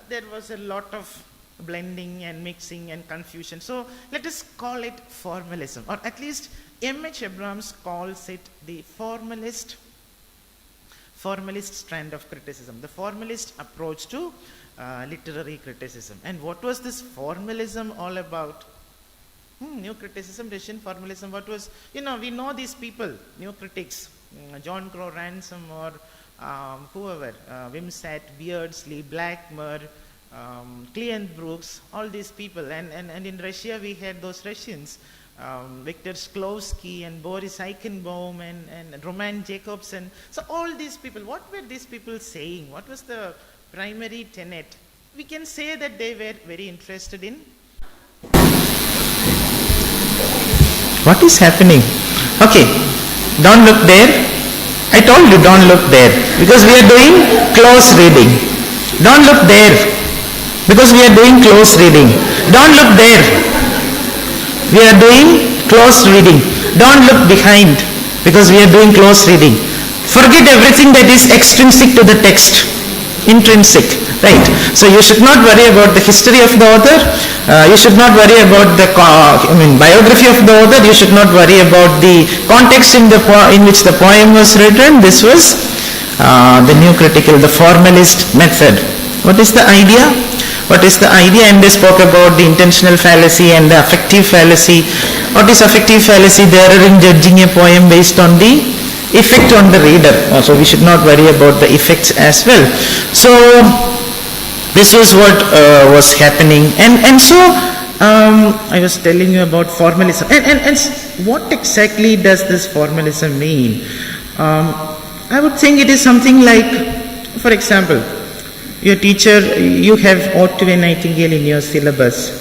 there was a lot of blending and mixing and confusion. So let us call it formalism, or at least M.H. Abrams calls it the formalist strand of criticism, the formalist approach to literary criticism. And what was this formalism all about? New criticism, Russian formalism, what was, we know these people, new critics, John Crow Ransom or whoever, Wimsatt, Beardsley, Blackmer, Cleant Brooks, all these people. And in Russia we had those Russians, Viktor Shklovsky and Boris Eichenbaum and Roman Jacobson. So all these people, what were these people saying? What was the primary tenet? We can say that they were very interested in. What is happening? Okay, don't look there. I told you don't look there, because we are doing close reading. Don't look there, because we are doing close reading. Don't look there. We are doing close reading. Don't look behind, because we are doing close reading. Forget everything that is extrinsic to the text. Intrinsic, right? So you should not worry about the history of the author. You should not worry about the biography of the author. You should not worry about the context in which the poem was written. This was the new critical, the formalist method. What is the idea? What is the idea? And they spoke about the intentional fallacy and the affective fallacy. What is affective fallacy? The error in judging a poem based on the effect on the reader. So we should not worry about the effects as well. So this was what was happening. And so I was telling you about formalism. And what exactly does this formalism mean? I would think it is something like, for example, your teacher, you have Ode to a Nightingale in your syllabus.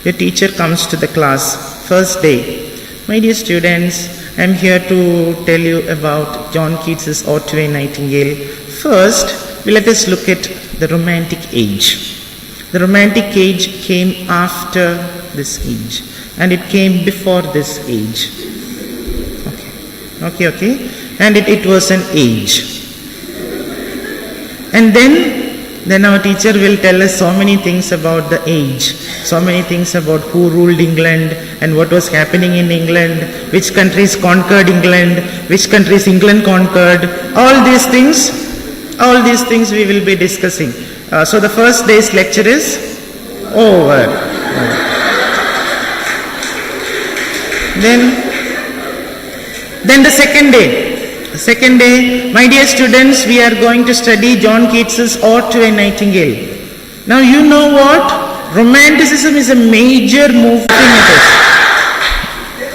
Your teacher comes to the class, first day. My dear students, I am here to tell you about John Keats's Ode to a Nightingale. First, let us look at the Romantic age. The Romantic age came after this age, and it came before this age. Okay. And it was an age. And then our teacher will tell us so many things about the age, so many things about who ruled England and what was happening in England, which countries conquered England, which countries England conquered, all these things we will be discussing. So the first day's lecture is over. Then the second day. Second day, my dear students, we are going to study John Keats's Ode to a Nightingale. Now you know what? Romanticism is a major movement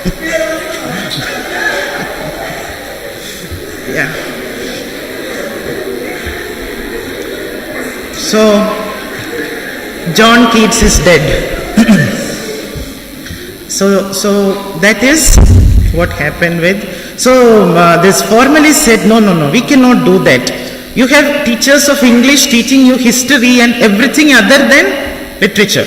in it. Yeah. So, John Keats is dead. So that is what happened with. So this formalist said, no, we cannot do that. You have teachers of English teaching you history and everything other than literature.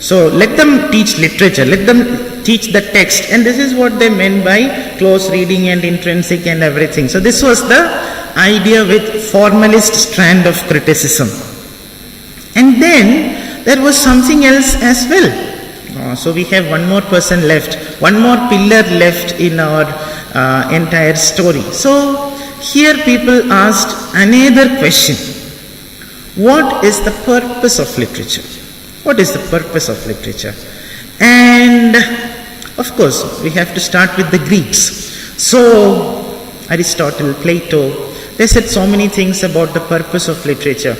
So let them teach literature, let them teach the text. And this is what they meant by close reading and intrinsic and everything. So this was the idea with formalist strand of criticism. And then there was something else as well. So we have one more person left, one more pillar left in our entire story. So here people asked another question. What is the purpose of literature? What is the purpose of literature? And of course we have to start with the Greeks. So Aristotle, Plato, they said so many things about the purpose of literature.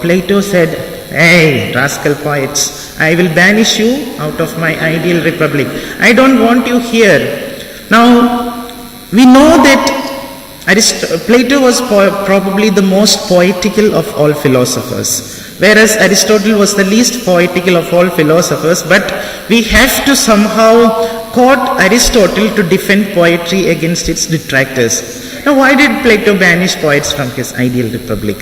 Plato said, "Hey, rascal poets, I will banish you out of my ideal republic. I don't want you here." Now, we know that Plato was probably the most poetical of all philosophers, whereas Aristotle was the least poetical of all philosophers, but we have to somehow quote Aristotle to defend poetry against its detractors. Now, why did Plato banish poets from his ideal republic?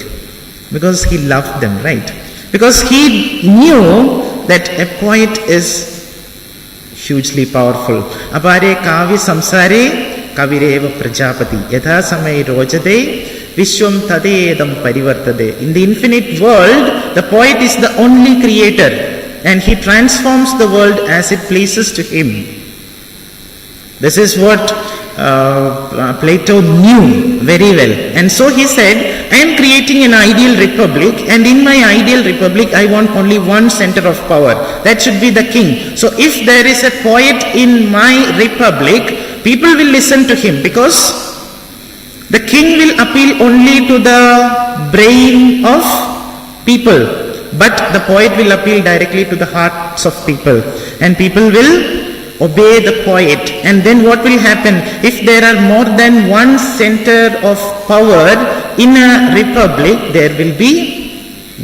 Because he loved them, right? Because he knew that a poet is hugely powerful. Apare kavi samsare kavireva prajapati yatha samay rojade vishwam tadedam parivartade. In the infinite world, the poet is the only creator and he transforms the world as it pleases to him. This is what Plato knew very well. And so he said, I am creating an ideal republic, and in my ideal republic I want only one center of power. That should be the king. So if there is a poet in my republic, people will listen to him, because the king will appeal only to the brain of people, but the poet will appeal directly to the hearts of people, and people will obey the poet. And then what will happen? If there are more than one center of power in a republic, there will be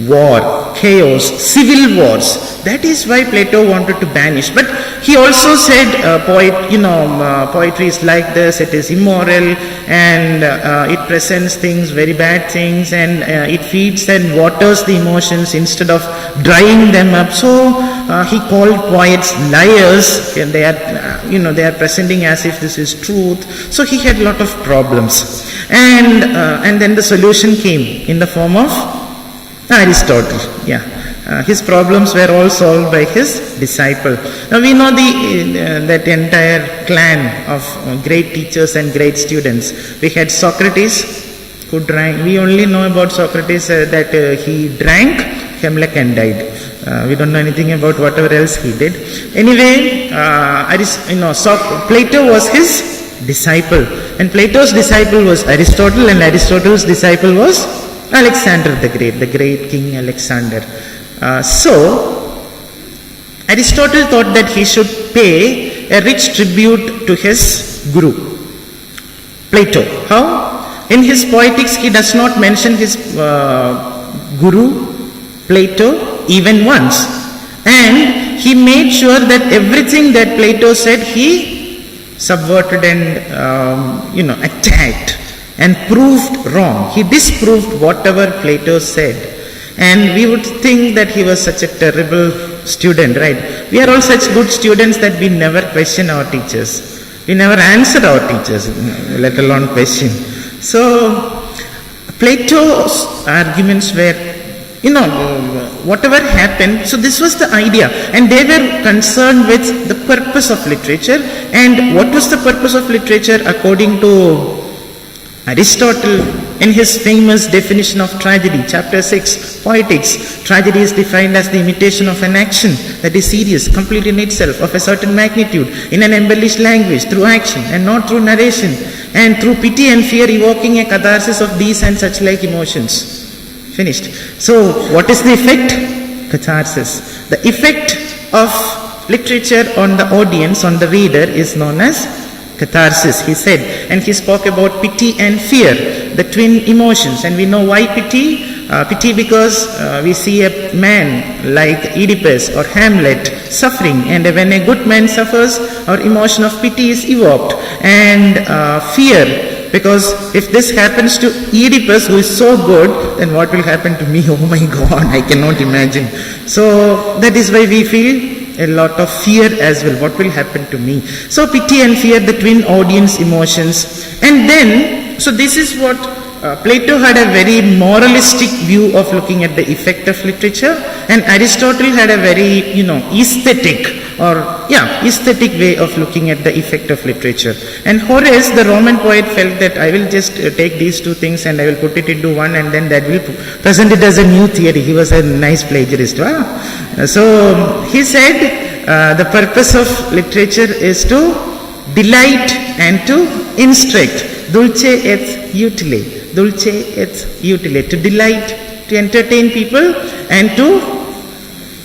war, chaos, civil wars. That is why Plato wanted to banish. But he also said poetry is like this, it is immoral, and it presents things, very bad things, and it feeds and waters the emotions instead of drying them up. So he called poets liars, and they are presenting as if this is truth. So he had a lot of problems. And then the solution came in the form of Aristotle. His problems were all solved by his disciple. Now we know that entire clan of great teachers and great students. We had Socrates, who drank. We only know about Socrates that he drank hemlock and died. We don't know anything about whatever else he did. Anyway, Plato was his disciple, and Plato's disciple was Aristotle, and Aristotle's disciple was Alexander the Great King Alexander. So Aristotle thought that he should pay a rich tribute to his guru, Plato. How? In his Poetics, he does not mention his guru, Plato, even once. And he made sure that everything that Plato said, he subverted and, attacked and proved wrong. He disproved whatever Plato said. And we would think that he was such a terrible student, right? We are all such good students that we never question our teachers. We never answer our teachers, let alone question. So, Plato's arguments were, whatever happened, so this was the idea. And they were concerned with the purpose of literature. And what was the purpose of literature according to Aristotle in his famous definition of tragedy, chapter 6, Poetics? Tragedy is defined as the imitation of an action that is serious, complete in itself, of a certain magnitude, in an embellished language, through action and not through narration, and through pity and fear evoking a catharsis of these and such like emotions. Finished. So, what is the effect? Catharsis. The effect of literature on the audience, on the reader, is known as catharsis, he said. And he spoke about pity and fear, the twin emotions. And we know why pity. Pity because we see a man like Oedipus or Hamlet suffering, and when a good man suffers, our emotion of pity is evoked. And fear, because if this happens to Oedipus, who is so good, then what will happen to me? Oh my God, I cannot imagine. So that is why we feel a lot of fear as well. What will happen to me? So pity and fear, the twin audience emotions. And then, so this is what Plato had a very moralistic view of looking at the effect of literature, and Aristotle had a very, aesthetic way of looking at the effect of literature. And Horace, the Roman poet, felt that I will just take these two things and I will put it into one, and then that will present it as a new theory. He was a nice plagiarist. So he said the purpose of literature is to delight and to instruct. Dulce et utile. Dulce et utile. To delight, to entertain people, and to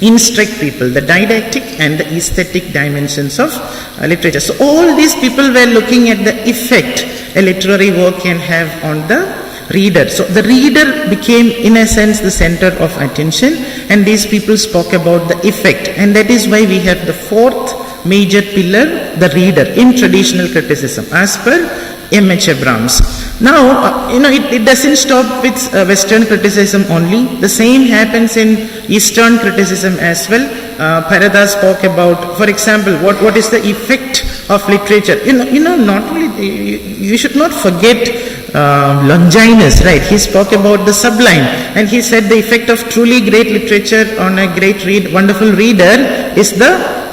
instruct people, the didactic and the aesthetic dimensions of literature. So all these people were looking at the effect a literary work can have on the reader. So the reader became, in a sense, the center of attention, and these people spoke about the effect. And that is why we have the fourth major pillar, the reader, in traditional criticism, as per M.H. Abrams. Now, it doesn't stop with Western criticism only. The same happens in Eastern criticism as well. Parada spoke about, for example, what is the effect of literature. Not only, you should not forget Longinus, right? He spoke about the sublime, and he said the effect of truly great literature on a great wonderful reader is the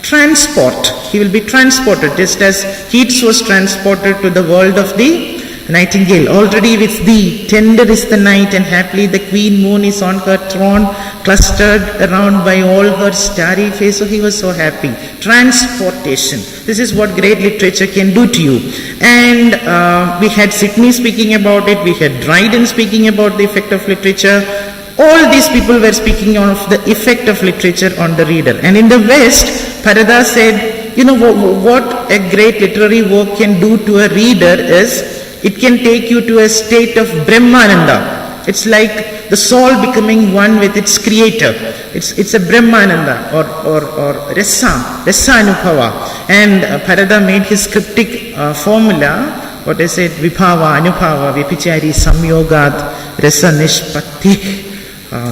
transport. He will be transported, just as Keats was transported to the world of the nightingale. Already with thee, tender is the night, and happily the queen moon is on her throne, clustered around by all her starry face. So he was so happy. Transportation. This is what great literature can do to you. And we had Sidney speaking about it. We had Dryden speaking about the effect of literature. All these people were speaking of the effect of literature on the reader. And in the West, Parada said, what a great literary work can do to a reader is, it can take you to a state of Brahmananda. It's like the soul becoming one with its creator. It's a Brahmananda or Rasa Anubhava. And Parada made his cryptic formula, what is it? Vibhava, Anubhava, Vipichari, Samyogat, Rasa Nishpatti.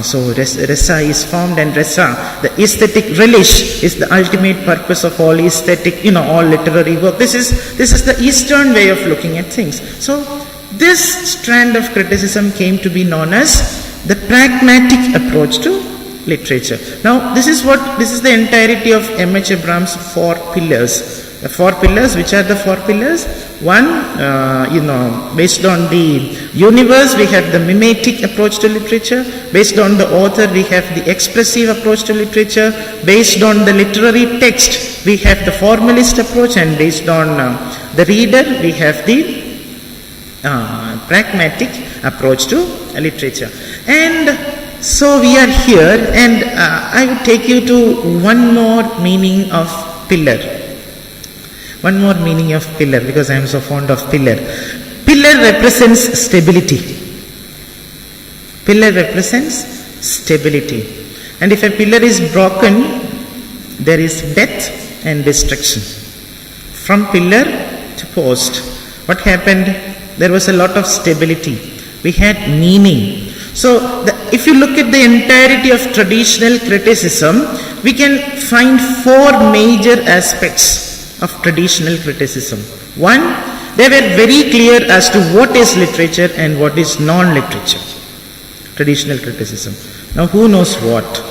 So rasa is formed, and rasa, the aesthetic relish, is the ultimate purpose of all aesthetic, all literary work. This is the Eastern way of looking at things. So this strand of criticism came to be known as the pragmatic approach to literature. Now this is the entirety of M.H. Abrams' four pillars. The four pillars, which are the four pillars? One, based on the universe, we have the mimetic approach to literature. Based on the author, we have the expressive approach to literature. Based on the literary text, we have the formalist approach. And based on the reader, we have the pragmatic approach to literature. And so we are here, and I would take you to one more meaning of pillar. One more meaning of pillar, because I am so fond of pillar. Pillar represents stability. Pillar represents stability. And if a pillar is broken, there is death and destruction. From pillar to post, what happened? There was a lot of stability. We had meaning. So, if you look at the entirety of traditional criticism, we can find four major aspects of traditional criticism. One, they were very clear as to what is literature and what is non-literature. Traditional criticism. Now, who knows what?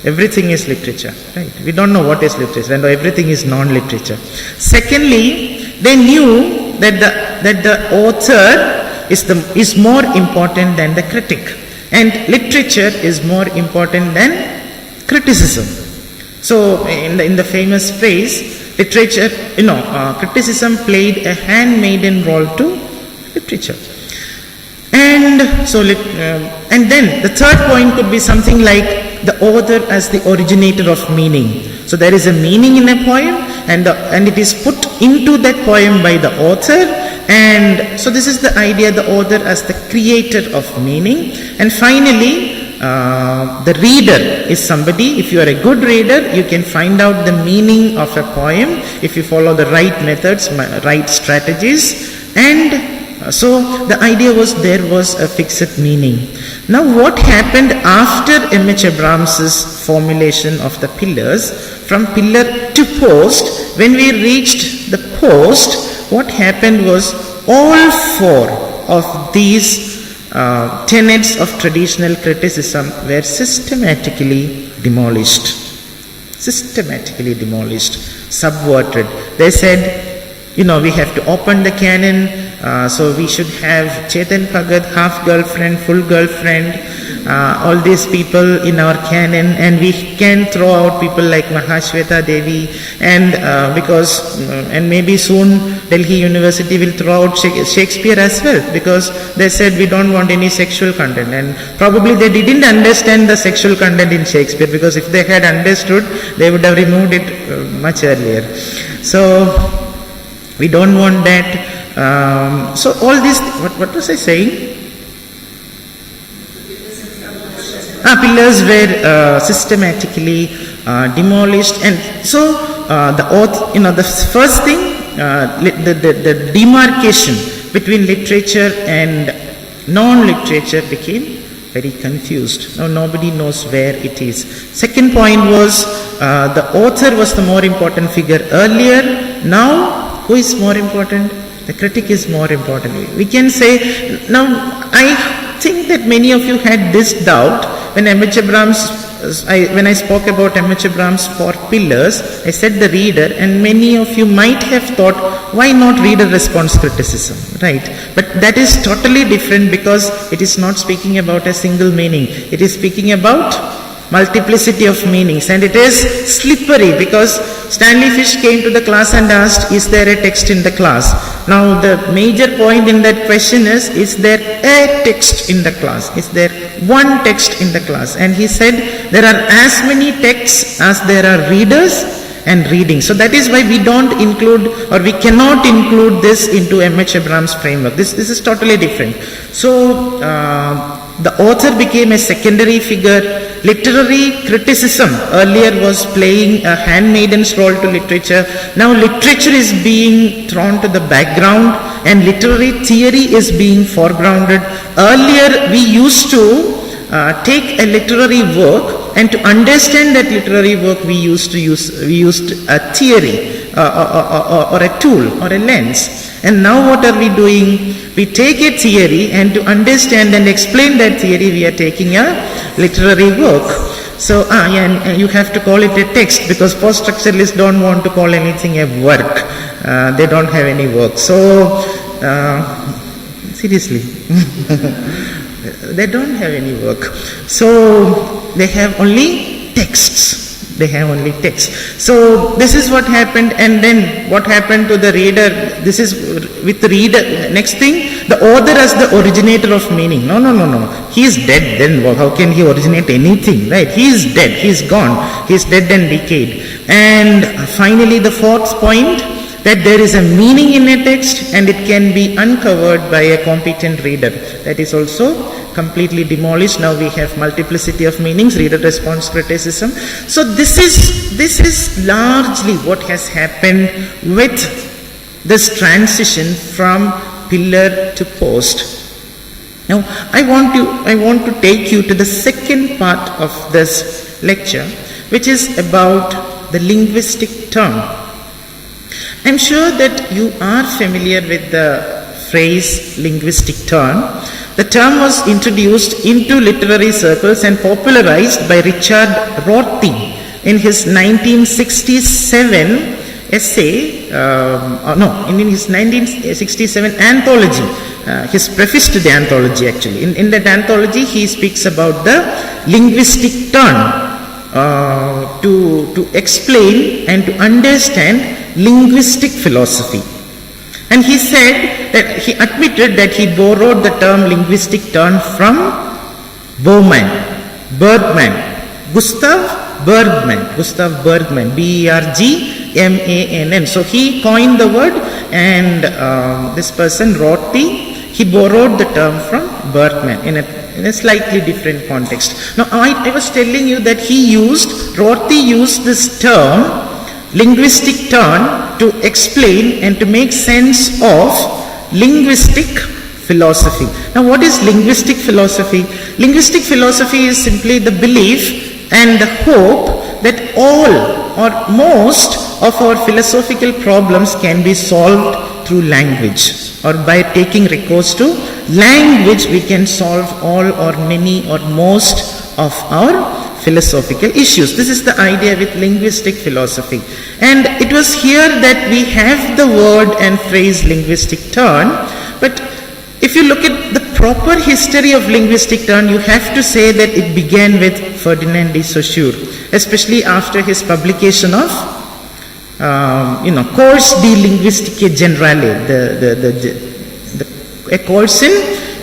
Everything is literature, right? We don't know what is literature, and everything is non-literature. Secondly, they knew that the author is more important than the critic, and literature is more important than criticism. So, in the famous phrase, literature, criticism played a handmaiden role to literature. And so, and then the third point could be something like the author as the originator of meaning. So there is a meaning in a poem, and it is put into that poem by the author. And so this is the idea, the author as the creator of meaning. And finally, the reader is somebody. If you are a good reader, you can find out the meaning of a poem if you follow the right methods, right strategies. And so the idea was there was a fixed meaning. Now what happened after M.H. Abrahams's formulation of the pillars, from pillar to post, when we reached the post, what happened was all four of these tenets of traditional criticism were systematically demolished. Systematically demolished, subverted. They said, we have to open the canon. So we should have Chetan Bhagat, half girlfriend, full girlfriend, all these people in our canon, and we can throw out people like Mahashweta Devi, and and maybe soon Delhi University will throw out Shakespeare as well, because they said we don't want any sexual content, and probably they didn't understand the sexual content in Shakespeare, because if they had understood, they would have removed it much earlier. So we don't want that. So all this, what was I saying? Pillars were systematically demolished, and so the first thing, the demarcation between literature and non-literature became very confused. Now nobody knows where it is. Second point was the author was the more important figure earlier. Now who is more important? The critic is more important. We can say, now I think that many of you had this doubt when when I spoke about M.H. Abraham's four pillars. I said the reader, and many of you might have thought, why not reader response criticism, right? But that is totally different, because it is not speaking about a single meaning. It is speaking about multiplicity of meanings, and it is slippery, because Stanley Fish came to the class and asked, is there a text in the class? Now the major point in that question is there a text in the class? Is there one text in the class? And he said there are as many texts as there are readers and reading. So that is why we don't include, or we cannot include this into M.H. Abraham's framework. This is totally different. So the author became a secondary figure. Literary criticism earlier was playing a handmaiden's role to literature. Now literature is being thrown to the background, and literary theory is being foregrounded. Earlier we used to take a literary work, and to understand that literary work we used a theory or a tool or a lens. And now what are we doing? We take a theory, and to understand and explain that theory we are taking a literary work. So and you have to call it a text, because post-structuralists don't want to call anything a work. They don't have any work. So seriously, they don't have any work. So they have only texts. They have only text. So this is what happened, and then what happened to the reader? This is with the reader. Next thing, the author as the originator of meaning. No. He is dead, then how can he originate anything, right? He is dead, he is gone, he is dead and decayed. And finally the fourth point, that there is a meaning in a text and it can be uncovered by a competent reader. That is also completely demolished. Now we have multiplicity of meanings, reader response criticism. So this is largely what has happened with this transition from pillar to post. Now I want to take you to the second part of this lecture, which is about the linguistic turn. I'm sure that you are familiar with the phrase linguistic turn. The term was introduced into literary circles and popularized by Richard Rorty in his 1967 essay, in his 1967 anthology, his preface to the anthology actually. In that anthology he speaks about the linguistic turn to explain and to understand linguistic philosophy. And he said that he admitted that he borrowed the term linguistic turn from Gustav Bergman, Bergman. So he coined the word, and this person, Rorty, he borrowed the term from Bergman in a slightly different context. Now I was telling you that Rorty used this term, linguistic turn, to explain and to make sense of linguistic philosophy. Now what is linguistic philosophy? Linguistic philosophy is simply the belief and the hope that all or most of our philosophical problems can be solved through language, or by taking recourse to language we can solve all or many or most of our philosophical issues. This is the idea with linguistic philosophy. And it was here that we have the word and phrase linguistic turn. But if you look at the proper history of linguistic turn, you have to say that it began with Ferdinand de Saussure, especially after his publication of Cours de Linguistique Generale, a course in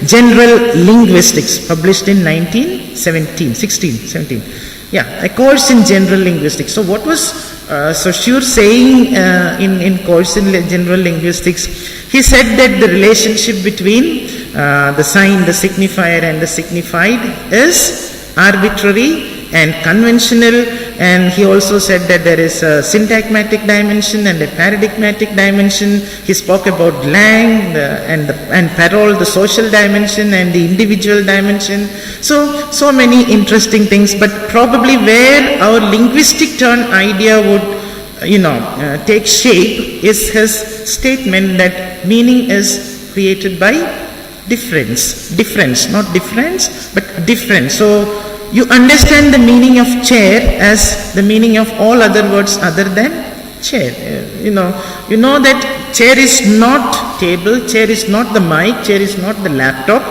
general linguistics, published in 1617. Yeah, a course in general linguistics. So what was Saussure saying in course in general linguistics? He said that the relationship between the sign, the signifier and the signified is arbitrary and conventional, and he also said that there is a syntagmatic dimension and a paradigmatic dimension. He spoke about Lang and Parole, the social dimension and the individual dimension. So many interesting things, but probably where our linguistic turn idea would take shape is his statement that meaning is created by difference, not difference, but difference. So you understand the meaning of chair as the meaning of all other words other than chair. You know that chair is not table, chair is not the mic, chair is not the laptop.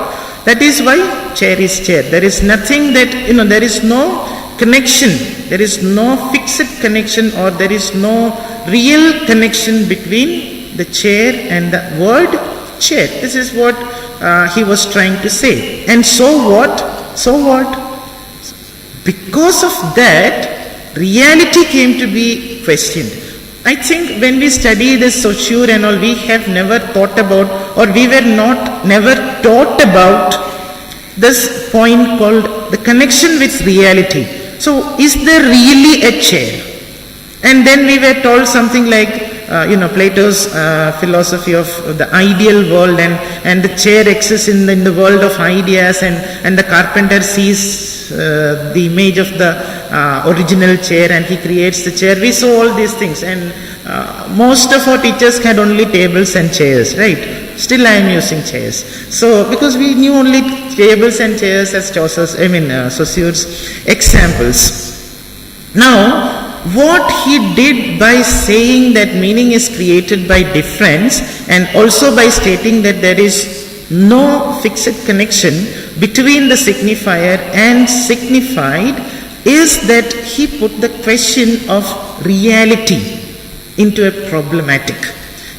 That is why chair is chair. There is nothing that, there is no connection, there is no fixed connection, or there is no real connection between the chair and the word chair. This is what he was trying to say. And so what? Because of that, reality came to be questioned. I think when we study this Saussure and all, we have never thought about, or we were never taught about this point called the connection with reality. So, is there really a chair? And then we were told something like, Plato's philosophy of the ideal world, and the chair exists in the world of ideas, and the carpenter sees the image of the original chair and he creates the chair. We saw all these things, and most of our teachers had only tables and chairs, right? Still I am using chairs. So, because we knew only tables and chairs as Saussure's examples. Now, what he did by saying that meaning is created by difference, and also by stating that there is no fixed connection between the signifier and signified, is that he put the question of reality into a problematic.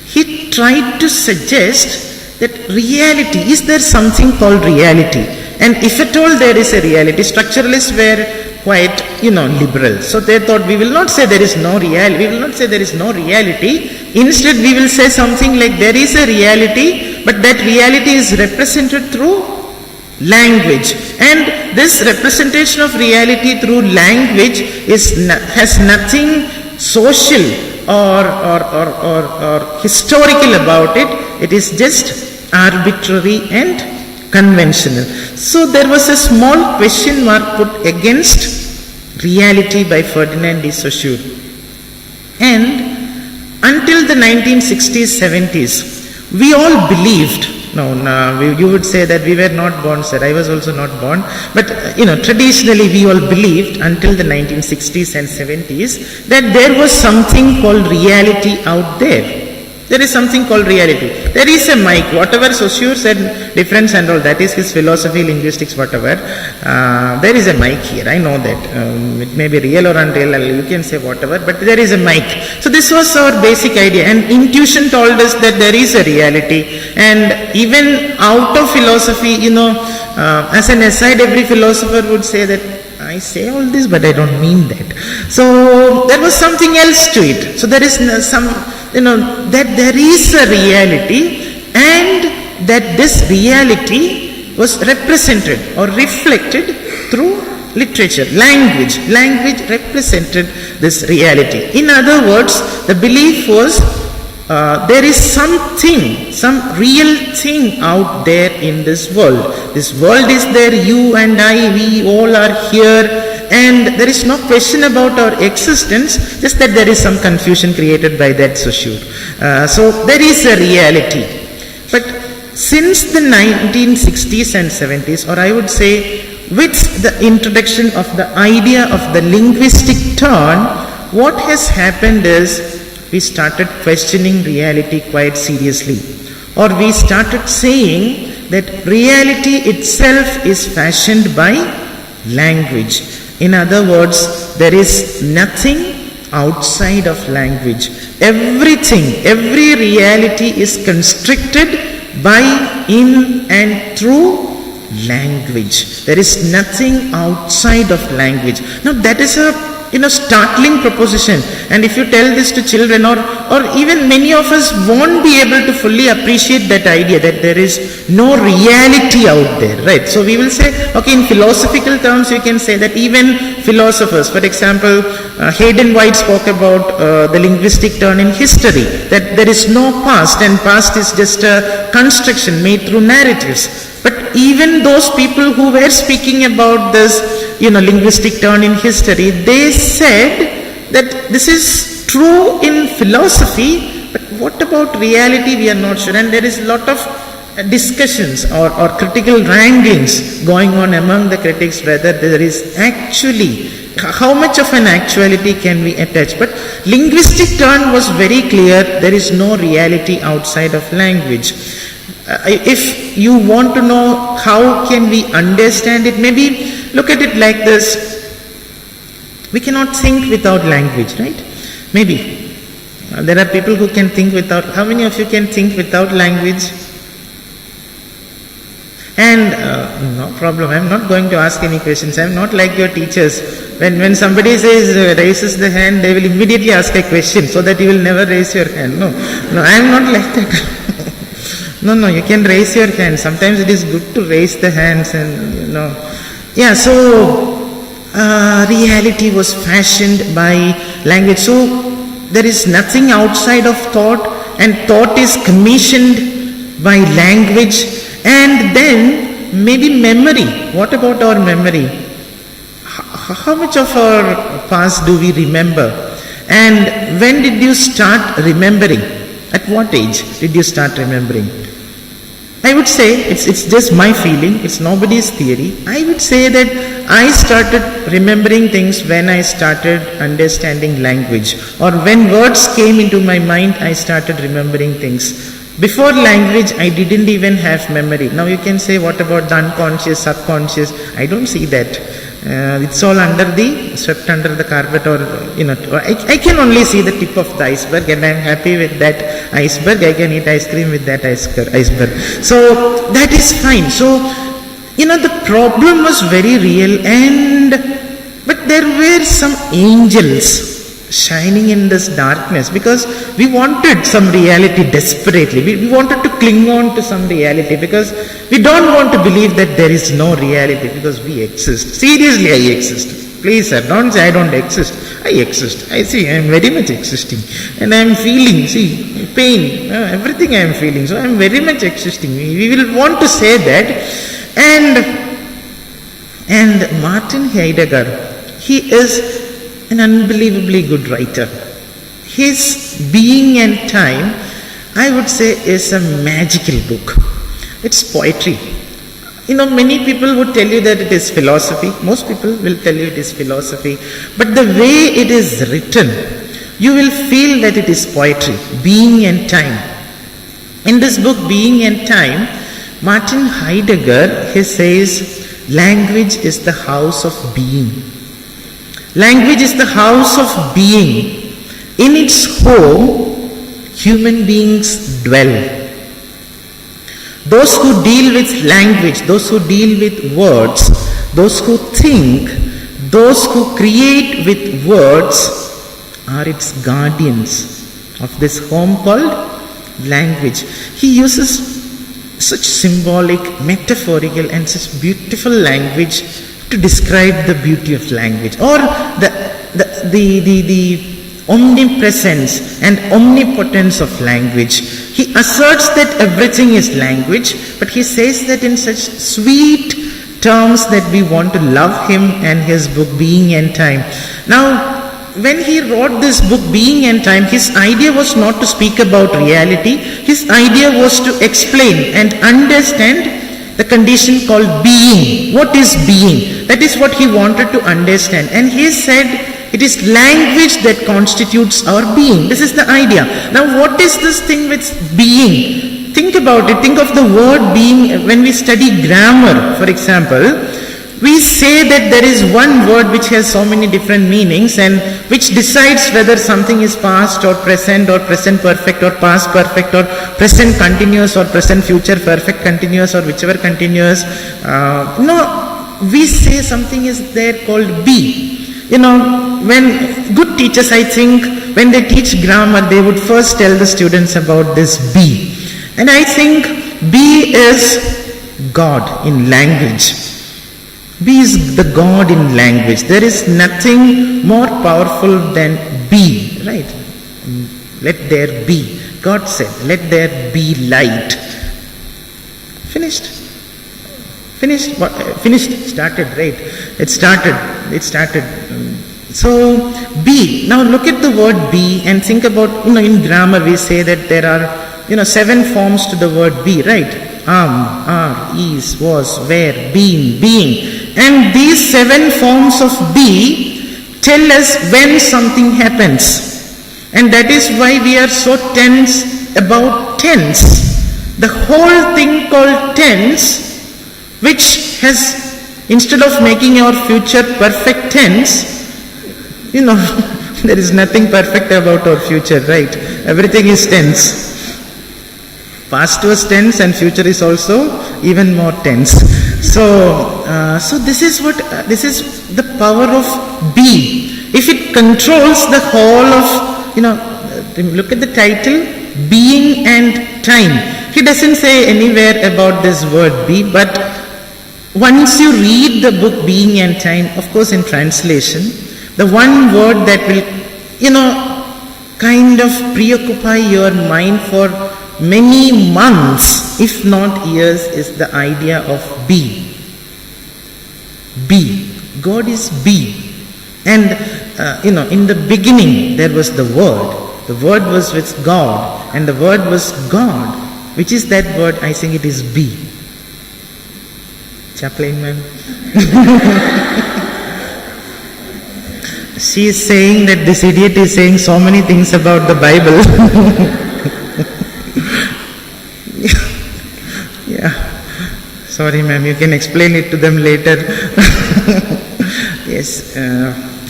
He tried to suggest that reality, is there something called reality? And if at all there is a reality, structuralists were quite, liberal. So they thought, we will not say there is no reality, we will not say there is no reality. Instead, we will say something like there is a reality, but that reality is represented through language. And this representation of reality through language has nothing social or historical about it. It is just arbitrary and conventional. So there was a small question mark put against reality by Ferdinand de Saussure. And until the 1960s, 70s, we all believed, you would say that we were not born, sir. I was also not born. But, traditionally we all believed until the 1960s and 70s that there was something called reality out there. There is something called reality. There is a mic, whatever Saussure said, difference and all, that is his philosophy, linguistics, whatever. There is a mic here, I know that. It may be real or unreal, you can say whatever, but there is a mic. So this was our basic idea, and intuition told us that there is a reality. And even out of philosophy, as an aside, every philosopher would say that, I say all this, but I don't mean that. So there was something else to it. So there is that there is a reality, and that this reality was represented or reflected through literature, language. Language represented this reality. In other words, the belief was there is something, some real thing out there in this world. This world is there, you and I, we all are here, and there is no question about our existence, just that there is some confusion created by that Saussure. So there is a reality. But since the 1960s and 70s, or I would say with the introduction of the idea of the linguistic turn, what has happened is we started questioning reality quite seriously. Or we started saying that reality itself is fashioned by language. In other words, there is nothing outside of language. Everything, every reality is constricted by, in and through language. There is nothing outside of language. Now that is a startling proposition, and if you tell this to children, or even many of us won't be able to fully appreciate that idea that there is no reality out there, right? So we will say, okay, in philosophical terms, you can say that even philosophers, for example, Hayden White spoke about the linguistic turn in history, that there is no past, and past is just a construction made through narratives. But even those people who were speaking about this, linguistic turn in history, they said that this is true in philosophy, but what about reality, we are not sure. And there is a lot of discussions or critical wranglings going on among the critics whether there is actually, how much of an actuality can we attach. But linguistic turn was very clear, there is no reality outside of language. If you want to know how can we understand it, maybe look at it like this. We cannot think without language, right? Maybe. There are people who can think without. How many of you can think without language? And no problem, I am not going to ask any questions. I am not like your teachers. When somebody raises the hand, they will immediately ask a question so that you will never raise your hand. No, I am not like that. No, you can raise your hand. Sometimes it is good to raise the hands and, Yeah, so reality was fashioned by language. So there is nothing outside of thought, and thought is commissioned by language. And then maybe memory. What about our memory? How much of our past do we remember? And when did you start remembering? At what age did you start remembering? I would say, it's just my feeling, it's nobody's theory. I would say that I started remembering things when I started understanding language, or when words came into my mind, I started remembering things. Before language, I didn't even have memory. Now you can say, what about the unconscious, subconscious? I don't see that. It's all swept under the carpet, or I can only see the tip of the iceberg, and I'm happy with that iceberg. I can eat ice cream with that iceberg. So that is fine. So the problem was very real, but there were some angels shining in this darkness, because we wanted some reality desperately. We wanted to cling on to some reality, because we don't want to believe that there is no reality, because we exist. Seriously, I exist. Please, sir, don't say I don't exist. I exist. I am very much existing. And I am feeling, pain, everything I am feeling. So I am very much existing. We will want to say that. And Martin Heidegger, he is an unbelievably good writer. His Being and Time, I would say, is a magical book. It's poetry. Many people would tell you that it is philosophy. Most people will tell you it is philosophy. But the way it is written, you will feel that it is poetry. Being and Time. In this book, Being and Time, Martin Heidegger, he says, language is the house of being. Language is the house of being. In its home, human beings dwell. Those who deal with language, those who deal with words, those who think, those who create with words are its guardians of this home called language. He uses such symbolic, metaphorical, and such beautiful language to describe the beauty of language, or the omnipresence and omnipotence of language. He asserts that everything is language, but he says that in such sweet terms that we want to love him and his book Being and Time. Now, when he wrote this book Being and Time, his idea was not to speak about reality. His idea was to explain and understand the condition called being. What is being? That is what he wanted to understand. And he said it is language that constitutes our being. This is the idea. Now, what is this thing with being? Think about it. Think of the word being. When we study grammar, for example, we say that there is one word which has so many different meanings and which decides whether something is past or present perfect or past perfect or present continuous or present future perfect continuous or whichever continuous. No, we say something is there called be. When good teachers, I think, when they teach grammar, they would first tell the students about this be. And I think be is God in language. Be is the God in language. There is nothing more powerful than be, right? Let there be. God said, let there be light. Finished. Started, right? It started. So, be. Now look at the word be and think about, in grammar we say that there are, 7 forms to the word be, right? Are, is, was, were, being. And these 7 forms of be tell us when something happens. And that is why we are so tense about tense. The whole thing called tense, which has, instead of making our future perfect tense, there is nothing perfect about our future, right? Everything is tense. Past was tense and future is also even more tense. So this is the power of be. If it controls the whole of, look at the title, Being and Time. He doesn't say anywhere about this word be, but once you read the book Being and Time, of course in translation, the one word that will, kind of preoccupy your mind for many months, if not years, is the idea of be. Be. God is be. And, in the beginning there was the Word. The Word was with God, and the Word was God. Which is that word? I think it is be. Chaplain man. She is saying that this idiot is saying so many things about the Bible. Yeah. Sorry ma'am, you can explain it to them later. Yes.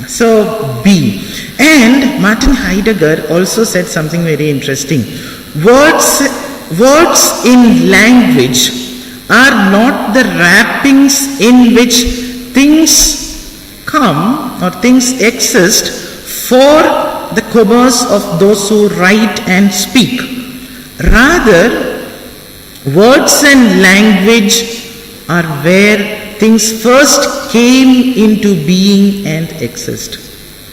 So B. And Martin Heidegger also said something very interesting. Words in language are not the wrappings in which things come or things exist for the commerce of those who write and speak. Rather, words and language are where things first came into being and exist.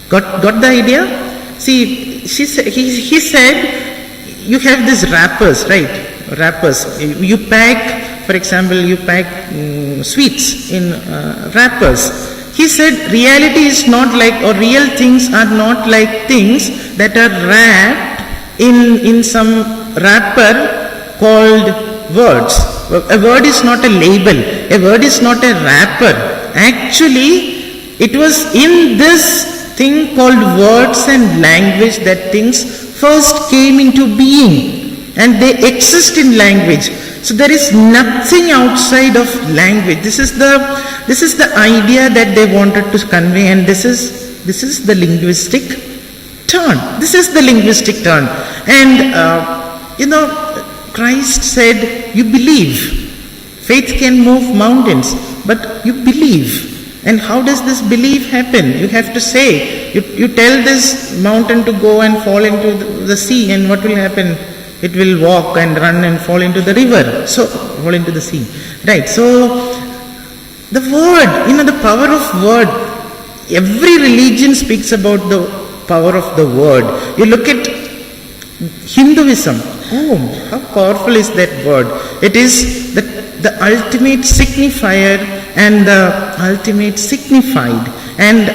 Got the idea? See, he said, you have these wrappers, right? Wrappers. You pack, for example, sweets in wrappers. He said, reality is not like, or real things are not like things that are wrapped in some wrapper called words. A word is not a label. A word is not a wrapper. Actually, it was in this thing called words and language that things first came into being, and they exist in language. So there is nothing outside of language. This is the idea that they wanted to convey, and this is the linguistic turn. This is the linguistic turn. And Christ said, you believe. Faith can move mountains, but you believe. And how does this belief happen? You have to say, you tell this mountain to go and fall into the sea, and what will happen? It will walk and run and fall into the river. So, fall into the sea. Right. So, the word, the power of word. Every religion speaks about the power of the word. You look at Hinduism. Oh, how powerful is that word? It is the ultimate signifier and the ultimate signified. And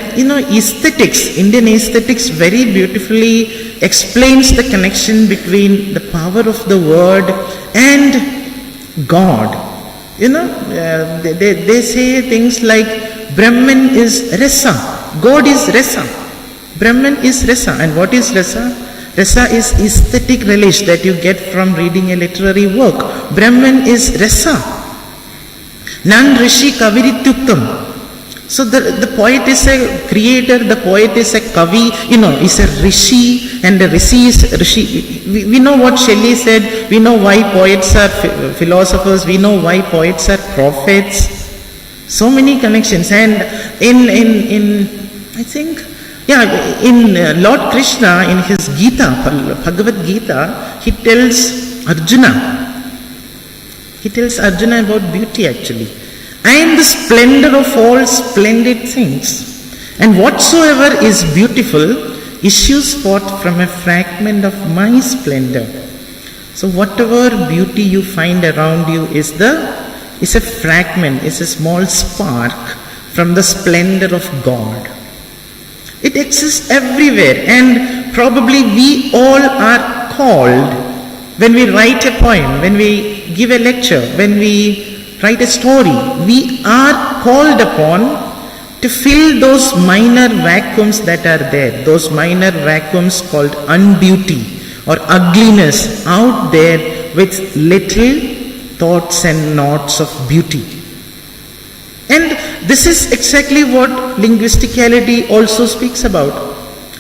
aesthetics, Indian aesthetics very beautifully explains the connection between the power of the word and God. They say things like Brahman is Rasa, God is Rasa, Brahman is Rasa. And what is Rasa? Rasa is aesthetic relish that you get from reading a literary work. Brahman is Rasa. Nan Rishi Kavirityuktam. So the poet is a creator, the poet is a kavi, is a rishi, and the rishi is rishi. We know what Shelley said, we know why poets are philosophers, we know why poets are prophets. So many connections. And in Lord Krishna, in his Gita, Bhagavad Gita, he tells Arjuna about beauty actually. I am the splendor of all splendid things, and whatsoever is beautiful issues forth from a fragment of my splendor. So whatever beauty you find around you is a fragment, is a small spark from the splendor of God. It exists everywhere, and probably we all are called when we write a poem, when we give a lecture, when we write a story, we are called upon to fill those minor vacuums that are there, those minor vacuums called unbeauty or ugliness out there with little thoughts and knots of beauty. And this is exactly what linguisticality also speaks about.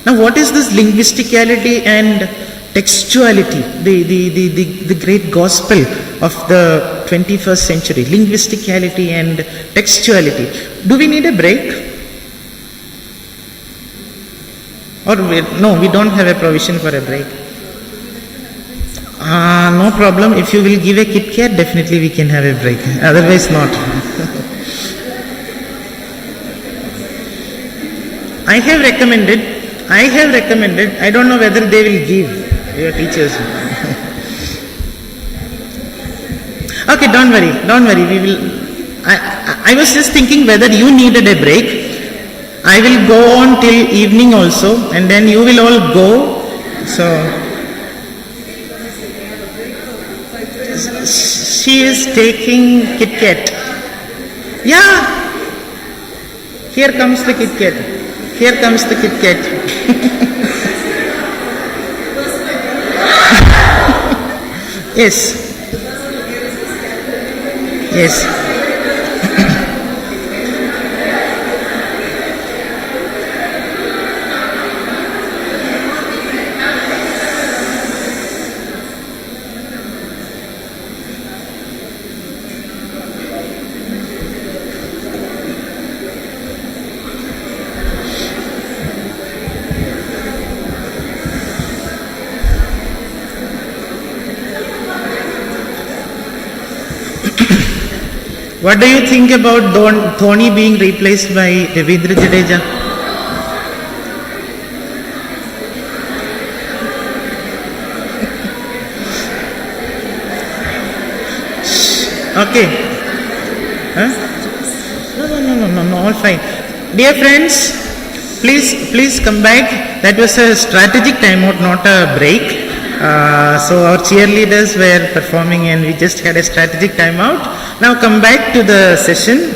Now what is this linguisticality and textuality, the great gospel of the 21st century, linguisticality and textuality? Do we need a break? Or no, we don't have a provision for a break. No problem. If you will give a Kit Kat, definitely we can have a break. Otherwise not. I have recommended, I don't know whether they will give. Your teachers. Okay, don't worry, we will. I was just thinking whether you needed a break. I will go on till evening also, and then you will all go. So, she is taking Kit Kat. Yeah. Here comes the Kit Kat. Here comes the Kit Kat. Yes. Yes. What do you think about Dhoni being replaced by Ravindra Jadeja? Okay. Huh? No, all fine. Dear friends, please come back. That was a strategic timeout, not a break. So our cheerleaders were performing and we just had a strategic timeout. Now come back to the session.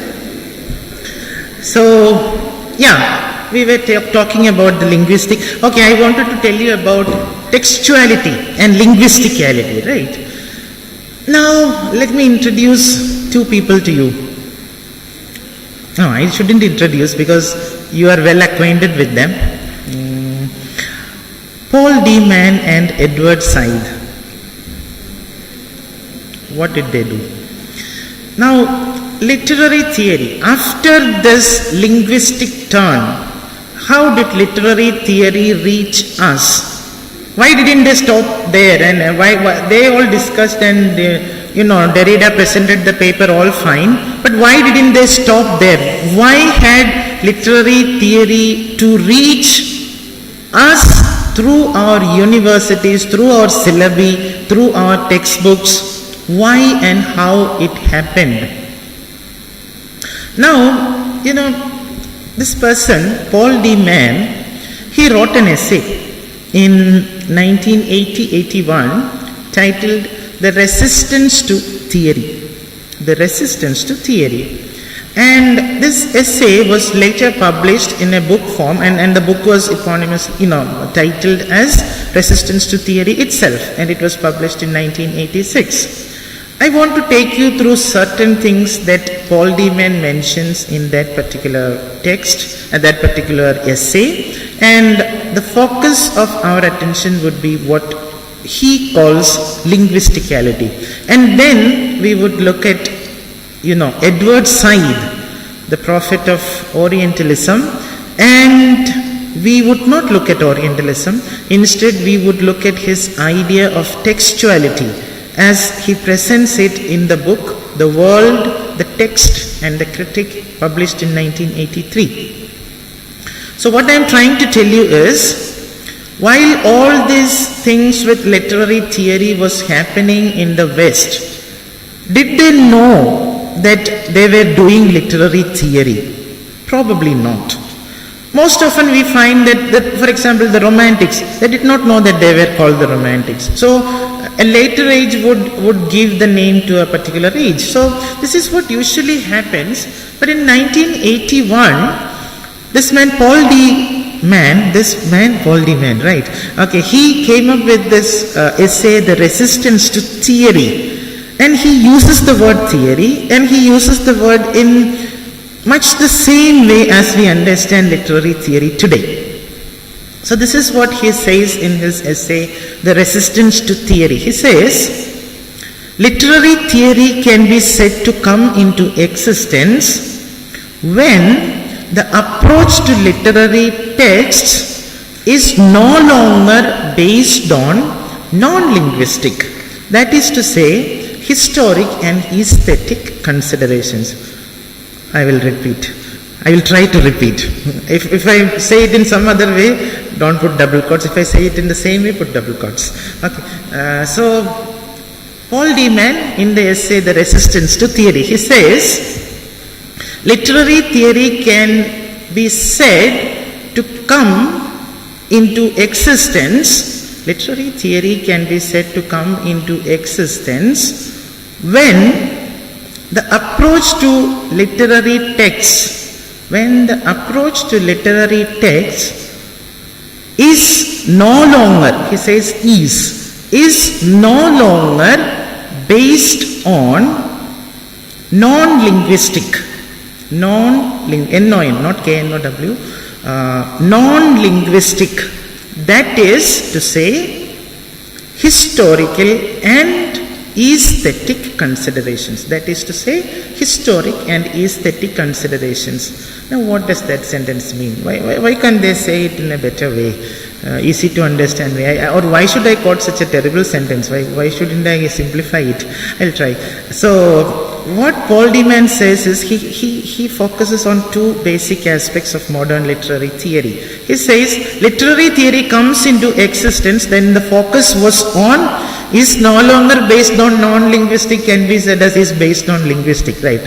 So, yeah, we were talking about the linguistic. Okay, I wanted to tell you about textuality and linguisticality, right? Now, let me introduce two people to you. No, I shouldn't introduce because you are well acquainted with them. Paul D. Mann and Edward Said. What did they do? Now, literary theory. After this linguistic turn, how did literary theory reach us? Why didn't they stop there? And why they all discussed and Derrida presented the paper all fine. But why didn't they stop there? Why had literary theory to reach us through our universities, through our syllabi, through our textbooks? Why and how it happened? Now, this person, Paul D. Mann, he wrote an essay in 1980-81 titled The Resistance to Theory. The Resistance to Theory. And this essay was later published in a book form, and the book was eponymous, titled as Resistance to Theory itself, and it was published in 1986. I want to take you through certain things that Paul D. Mann mentions in that particular text, and that particular essay, and the focus of our attention would be what he calls linguisticality. And then we would look at Edward Said, the prophet of Orientalism, and we would not look at Orientalism. Instead, we would look at his idea of textuality as he presents it in the book The World, the Text and the Critic, published in 1983. So what I am trying to tell you is, while all these things with literary theory was happening in the West, did they know that they were doing literary theory? Probably not. Most often we find that, for example, the Romantics, they did not know that they were called the Romantics. So a later age would give the name to a particular age. So this is what usually happens. But in 1981, this man Paul D. Mann, right? Okay, he came up with this essay, The Resistance to Theory. And he uses the word theory, and he uses the word in much the same way as we understand literary theory today. So this is what he says in his essay, The Resistance to Theory. He says, literary theory can be said to come into existence when the approach to literary texts is no longer based on non-linguistic, that is to say, historic and aesthetic considerations. I will try to repeat. If I say it in some other way, don't put double quotes. If I say it in the same way, put double quotes. Okay. So, Paul D. Mann, in the essay The Resistance to Theory, he says, literary theory can be said to come into existence. Literary theory can be said to come into existence when the approach to literary texts, is no longer, he says is no longer based on non-linguistic, N-O-N, not K-N-O-W, non-linguistic, that is to say, historical and aesthetic considerations. That is to say, historic and aesthetic considerations. Now, what does that sentence mean? Why can't they say it in a better way? Easy to understand way. Or why should I quote such a terrible sentence? Why shouldn't I simplify it? I'll try. So, what Paul Deman says is he focuses on two basic aspects of modern literary theory. He says literary theory comes into existence then the focus was on is no longer based on non-linguistic, can be said as is based on linguistic, right?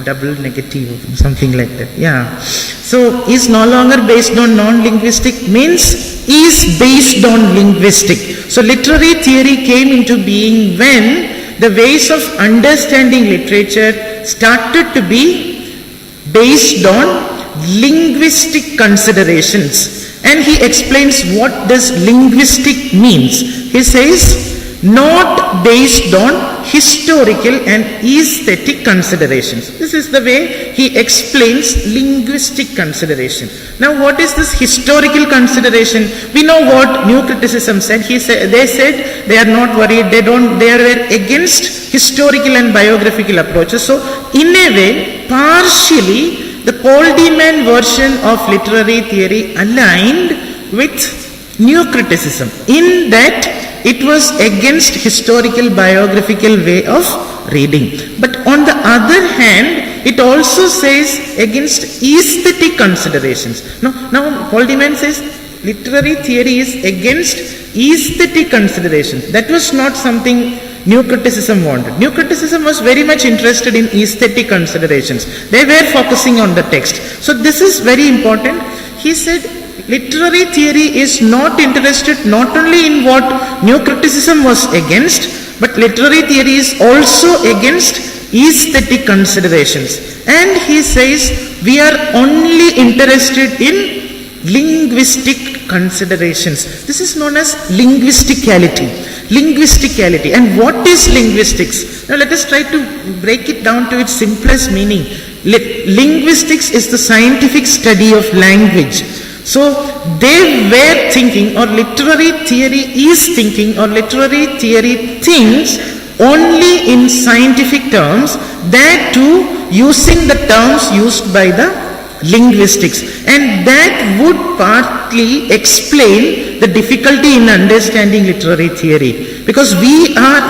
Double negative, something like that. Yeah. So is no longer based on non-linguistic means is based on linguistic. So literary theory came into being when the ways of understanding literature started to be based on linguistic considerations. And he explains what does linguistic means. He says, not based on historical and aesthetic considerations. This is the way he explains linguistic consideration. Now, what is this historical consideration? We know what New Criticism said. They said they are not worried. They are against historical and biographical approaches. So, in a way, partially, the Paul Deman version of literary theory aligned with New Criticism in that it was against historical biographical way of reading. But on the other hand, it also says against aesthetic considerations. Now Paul Deman says literary theory is against aesthetic considerations. That was not something New Criticism wanted. New Criticism was very much interested in aesthetic considerations. They were focusing on the text. So this is very important. He said literary theory is not interested not only in what New Criticism was against, but literary theory is also against aesthetic considerations. And he says we are only interested in linguistic considerations. This is known as linguisticality. Linguisticality. And what is linguistics? Now let us try to break it down to its simplest meaning. Linguistics is the scientific study of language. So they were thinking, or literary theory is thinking, or literary theory thinks only in scientific terms, that too using the terms used by the linguistics, and that would partly explain the difficulty in understanding literary theory, because we are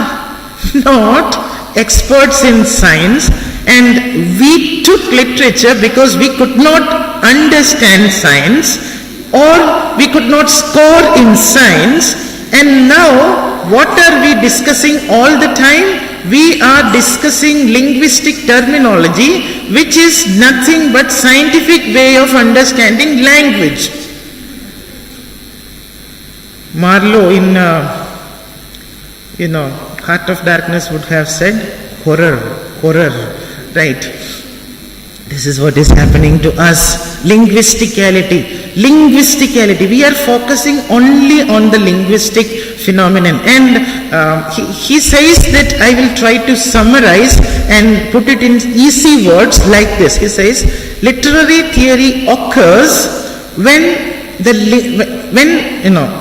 not experts in science and we took literature because we could not understand science or we could not score in science, and now what are we discussing all the time? We are discussing linguistic terminology, which is nothing but scientific way of understanding language. Marlowe in Heart of Darkness would have said horror, right? This is what is happening to us. Linguisticality. We are focusing only on the linguistic phenomenon. And he says that I will try to summarize and put it in easy words like this. He says, literary theory occurs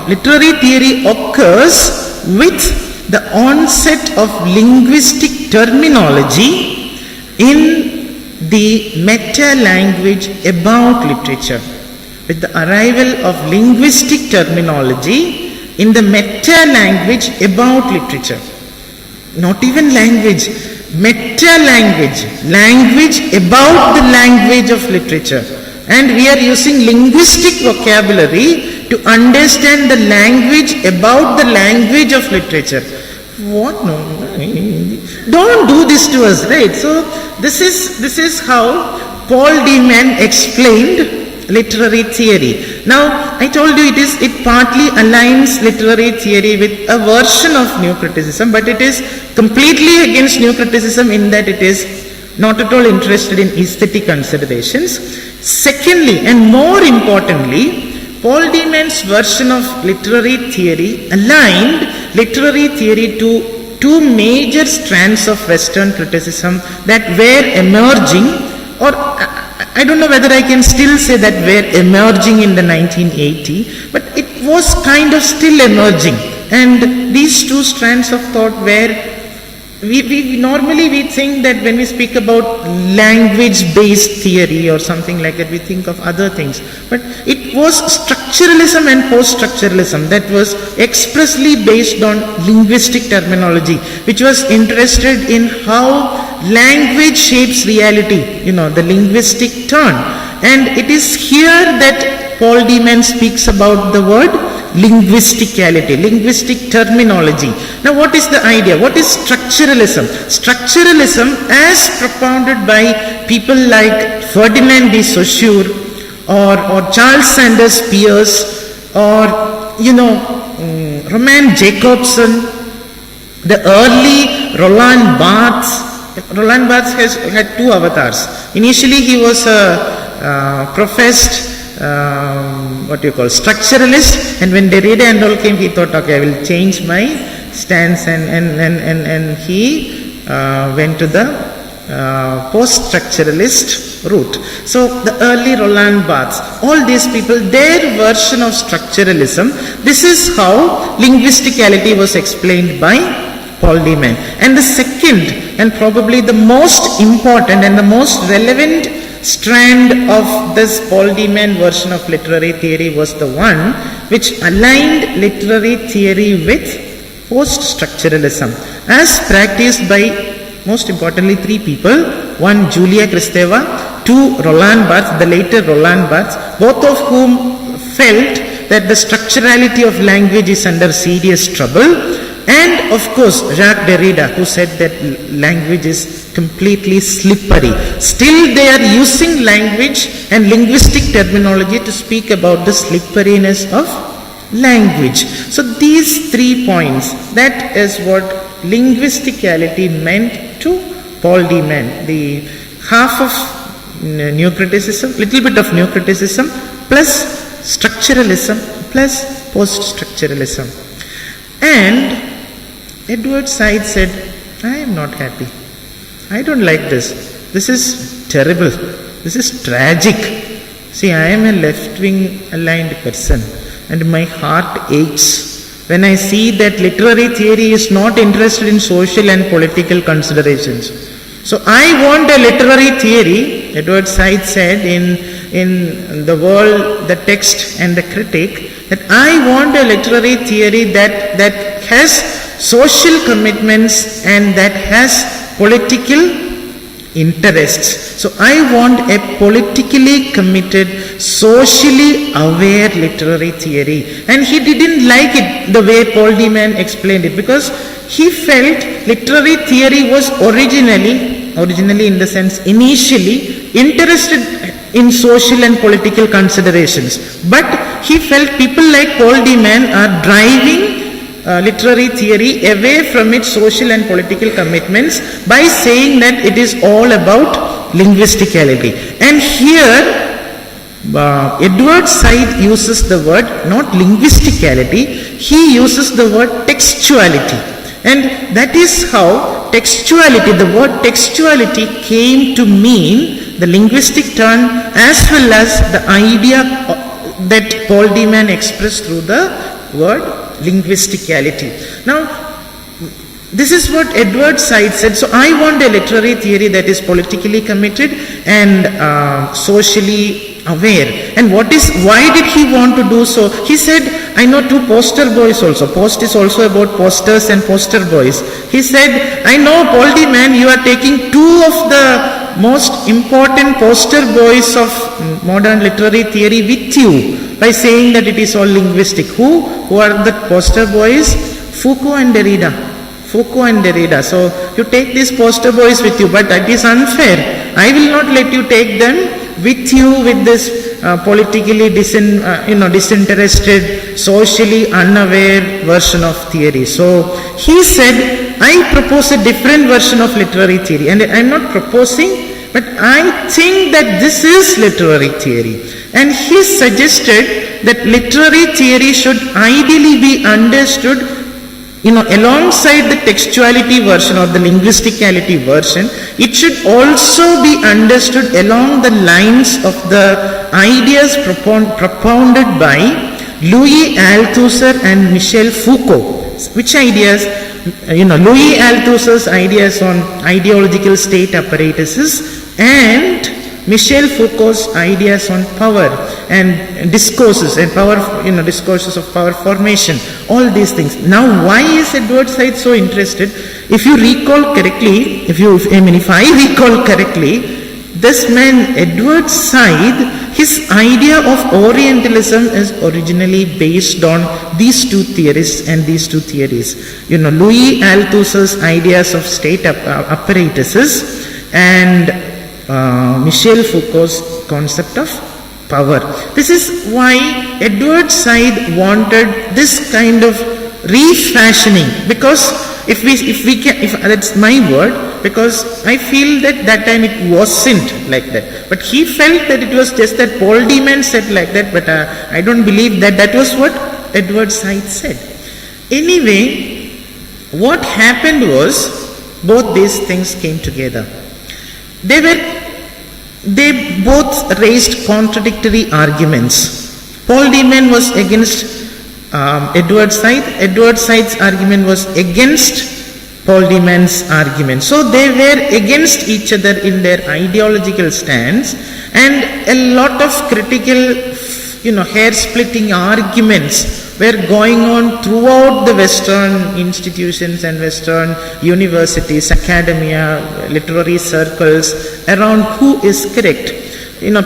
literary theory occurs with the onset of linguistic terminology in the meta-language about literature. With the arrival of linguistic terminology in the meta-language about literature. Not even language, meta-language, language about the language of literature. And we are using linguistic vocabulary to understand the language about the language of literature. What? No, don't do this to us, right? So this is how Paul Deman explained literary theory. Now, I told you it partly aligns literary theory with a version of New Criticism, but it is completely against New Criticism in that it is not at all interested in aesthetic considerations. Secondly, and more importantly, Paul Deman's version of literary theory aligned literary theory to two major strands of Western criticism that were emerging, or I don't know whether I can still say that were emerging in the 1980, but it was kind of still emerging. And these two strands of thought were we normally we think that when we speak about language-based theory or something like that, we think of other things. But it was structuralism and post-structuralism that was expressly based on linguistic terminology, which was interested in how language shapes reality, the linguistic turn. And it is here that Paul Deman speaks about the word linguisticality, linguistic terminology. Now what is the idea? What is structuralism? Structuralism, as propounded by people like Ferdinand de Saussure or Charles Sanders Peirce or Roman Jacobson, the early Roland Barthes. Roland Barthes had two avatars. Initially he was a professed structuralist, and when Derrida and all came, he thought, okay, I will change my stance, and he went to the post-structuralist route. So the early Roland Barthes, all these people, their version of structuralism, this is how linguisticality was explained by Paul Deman. And the second, and probably the most important and the most relevant strand of this Paul Deman version of literary theory was the one which aligned literary theory with post-structuralism, as practiced by, most importantly, three people. One, Julia Kristeva. Two, Roland Barthes, the later Roland Barthes, both of whom felt that the structurality of language is under serious trouble. And of course, Jacques Derrida, who said that language is completely slippery. Still they are using language and linguistic terminology to speak about the slipperiness of language. So these 3 points, that is what linguisticality meant to Paul Deman. The half of neocriticism, little bit of neocriticism, plus structuralism, plus post-structuralism. And Edward Said said, I am not happy. I don't like this. This is terrible. This is tragic. See, I am a left-wing aligned person and my heart aches when I see that literary theory is not interested in social and political considerations. So I want a literary theory, Edward Said said in The World, the Text and the Critic, that I want a literary theory that has social commitments and that has political interests. So I want a politically committed, socially aware literary theory. And he didn't like it the way Paul Deman explained it, because he felt literary theory was originally in the sense initially interested in social and political considerations. But he felt people like Paul Deman are driving literary theory away from its social and political commitments by saying that it is all about linguisticality. And here Edward Said uses the word not linguisticality, he uses the word textuality. And that is how textuality, the word textuality came to mean the linguistic turn as well as the idea that Paul Deman expressed through the word linguisticality. Now, this is what Edward Said said. So I want a literary theory that is politically committed and socially aware. And why did he want to do so? He said, I know two poster boys also. Post is also about posters and poster boys. He said, I know, Paul Deman, you are taking two of the most important poster boys of modern literary theory with you by saying that it is all linguistic. Who are the poster boys? Foucault and Derrida. So you take these poster boys with you, but that is unfair. I will not let you take them with you with this politically disinterested, socially unaware version of theory. So he said, I propose a different version of literary theory, and I am not proposing, but I think that this is literary theory. And he suggested that literary theory should ideally be understood alongside the textuality version or the linguisticality version. It should also be understood along the lines of the ideas propounded by Louis Althusser and Michel Foucault. Which ideas? Louis Althusser's ideas on ideological state apparatuses and Michel Foucault's ideas on power and discourses and power, discourses of power formation, all these things. Now, why is Edward Said so interested? If you recall correctly, if I recall correctly, this man, Edward Said, his idea of Orientalism is originally based on these two theorists and these two theories. Louis Althusser's ideas of state apparatuses and Michel Foucault's concept of power. This is why Edward Said wanted this kind of refashioning, because if that's my word, because I feel that time it wasn't like that. But he felt that it was just that Paul Deman said like that, but I don't believe that was what Edward Said said. Anyway, what happened was both these things came together. They both raised contradictory arguments. Paul Deman was against Edward Said. Edward Said's argument was against Paul Deman's argument. So they were against each other in their ideological stance, and a lot of critical, hair-splitting arguments were going on throughout the Western institutions and Western universities, academia, literary circles around who is correct.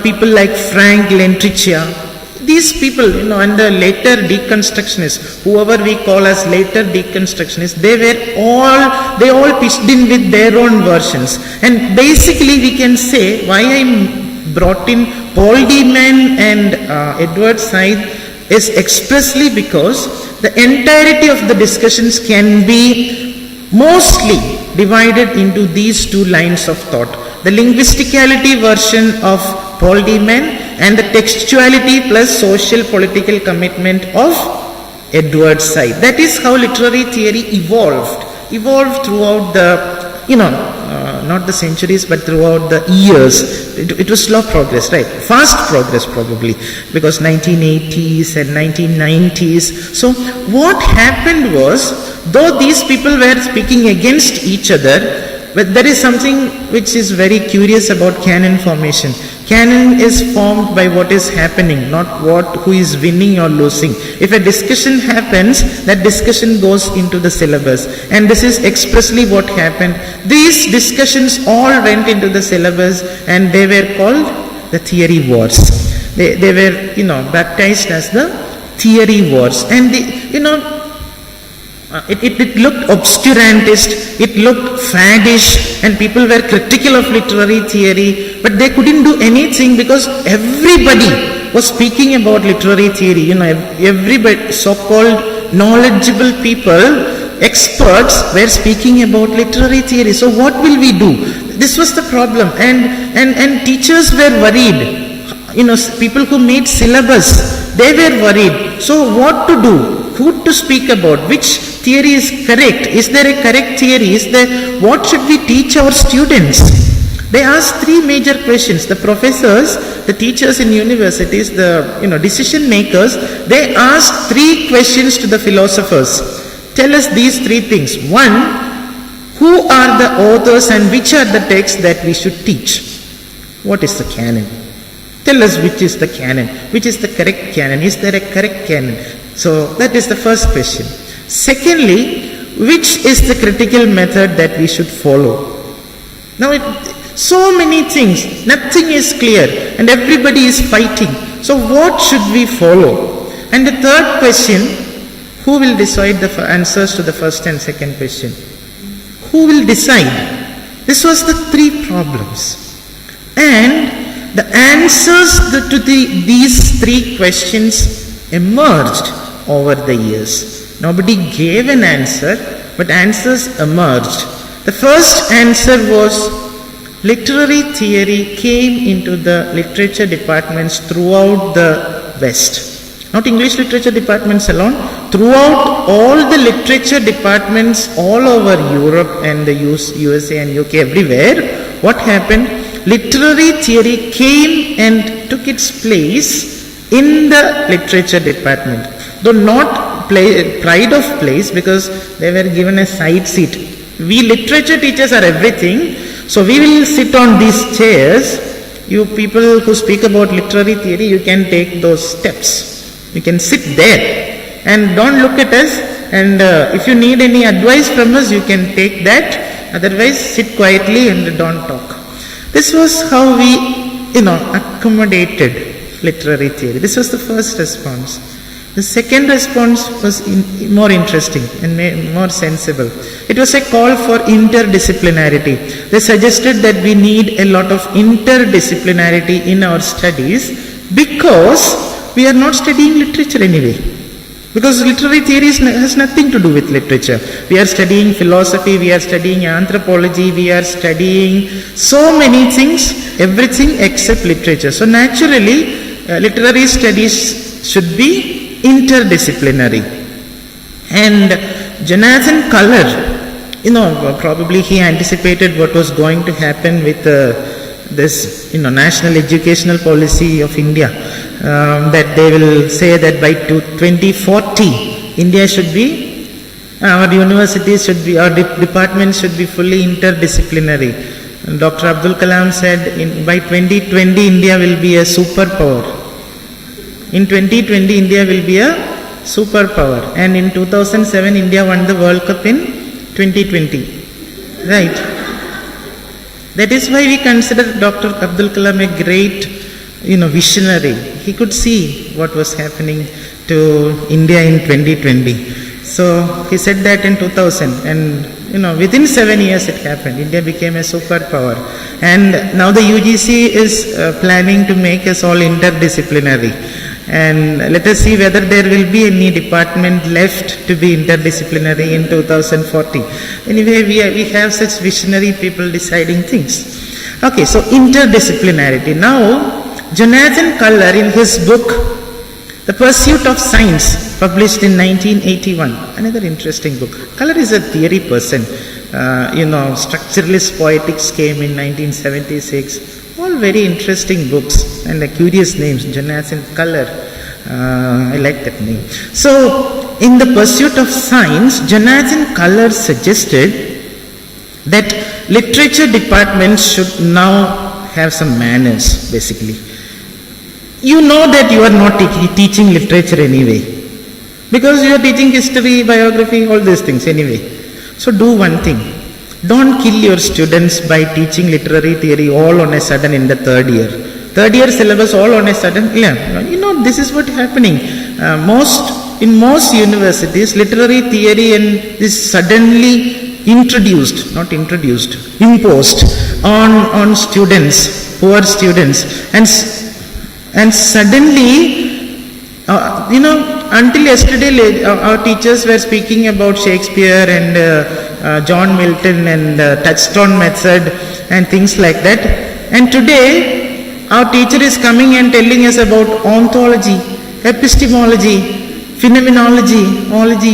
People like Frank Lentricia. These people, and the later deconstructionists, whoever we call as later deconstructionists, they all pitched in with their own versions. And basically we can say why I brought in Paul Deman and Edward Said is expressly because the entirety of the discussions can be mostly divided into these two lines of thought. The linguisticality version of Paul Deman and the textuality plus social political commitment of Edward Said. That is how literary theory evolved throughout the, not the centuries, but throughout the years. It was slow progress, right? Fast progress probably, because 1980s and 1990s. So what happened was, though these people were speaking against each other, but there is something which is very curious about canon formation. Canon is formed by what is happening, not who is winning or losing. If a discussion happens, that discussion goes into the syllabus. And this is expressly what happened. These discussions all went into the syllabus and they were called the theory wars. They were, baptized as the theory wars. And it looked obscurantist, it looked faddish, and people were critical of literary theory, but they couldn't do anything because everybody was speaking about literary theory. Everybody, so-called knowledgeable people, experts, were speaking about literary theory. So what will we do? This was the problem, and teachers were worried. People who made syllabus, they were worried. So what to do? Who to speak about? Which theory is correct? Is there a correct theory? What should we teach our students? They asked three major questions. The professors, the teachers in universities, the decision makers, they asked three questions to the philosophers. Tell us these three things. One, who are the authors and which are the texts that we should teach? What is the canon? Tell us which is the canon. Which is the correct canon? Is there a correct canon? So that is the first question. Secondly, which is the critical method that we should follow? Now, so many things, nothing is clear and everybody is fighting. So what should we follow? And the third question, who will decide the answers to the first and second question? Who will decide? This was the three problems. And the answers to these three questions emerged over the years. Nobody gave an answer, but answers emerged. The first answer was literary theory came into the literature departments throughout the West. Not English literature departments alone, throughout all the literature departments all over Europe and the USA and UK, everywhere. What happened? Literary theory came and took its place in the literature department. Though not pride of place because they were given a side seat. We literature teachers are everything, so we will sit on these chairs. You people who speak about literary theory, you can take those steps. You can sit there and don't look at us, and if you need any advice from us, you can take that. Otherwise, sit quietly and don't talk. This was how we, accommodated literary theory. This was the first response. The second response was more interesting and more sensible. It was a call for interdisciplinarity. They suggested that we need a lot of interdisciplinarity in our studies because we are not studying literature anyway. Because literary theory has nothing to do with literature. We are studying philosophy, we are studying anthropology, we are studying so many things, everything except literature. So naturally, literary studies should be interdisciplinary. And Jonathan Culler, probably he anticipated what was going to happen with this, national educational policy of India, that they will say that by 2040, India should be, our universities should be, our departments should be fully interdisciplinary. And Dr. Abdul Kalam said by 2020, India will be a superpower. In 2020, India will be a superpower. And in 2007, India won the World Cup in 2020. Right. That is why we consider Dr. Abdul Kalam a great, visionary. He could see what was happening to India in 2020. So he said that in 2000, and within 7 years it happened. India became a superpower. And now the UGC is planning to make us all interdisciplinary. And let us see whether there will be any department left to be interdisciplinary in 2040. Anyway, we have such visionary people deciding things. Okay, so interdisciplinarity. Now, Jonathan Culler in his book, The Pursuit of Science, published in 1981, another interesting book. Culler is a theory person. Structuralist Poetics came in 1976. All very interesting books and curious names. Jonathan Culler, I like that name. So, in The Pursuit of Science, Jonathan Culler suggested that literature departments should now have some manners, basically. You know that you are not teaching literature anyway, because you are teaching history, biography, all these things anyway. So do one thing. Don't kill your students by teaching literary theory all on a sudden in the third year. Third year syllabus all on a sudden. This is what is happening. In most universities, literary theory is suddenly imposed on students, poor students, and suddenly, until yesterday, our teachers were speaking about Shakespeare and John Milton and touchstone method and things like that. And today, our teacher is coming and telling us about ontology, epistemology, phenomenology,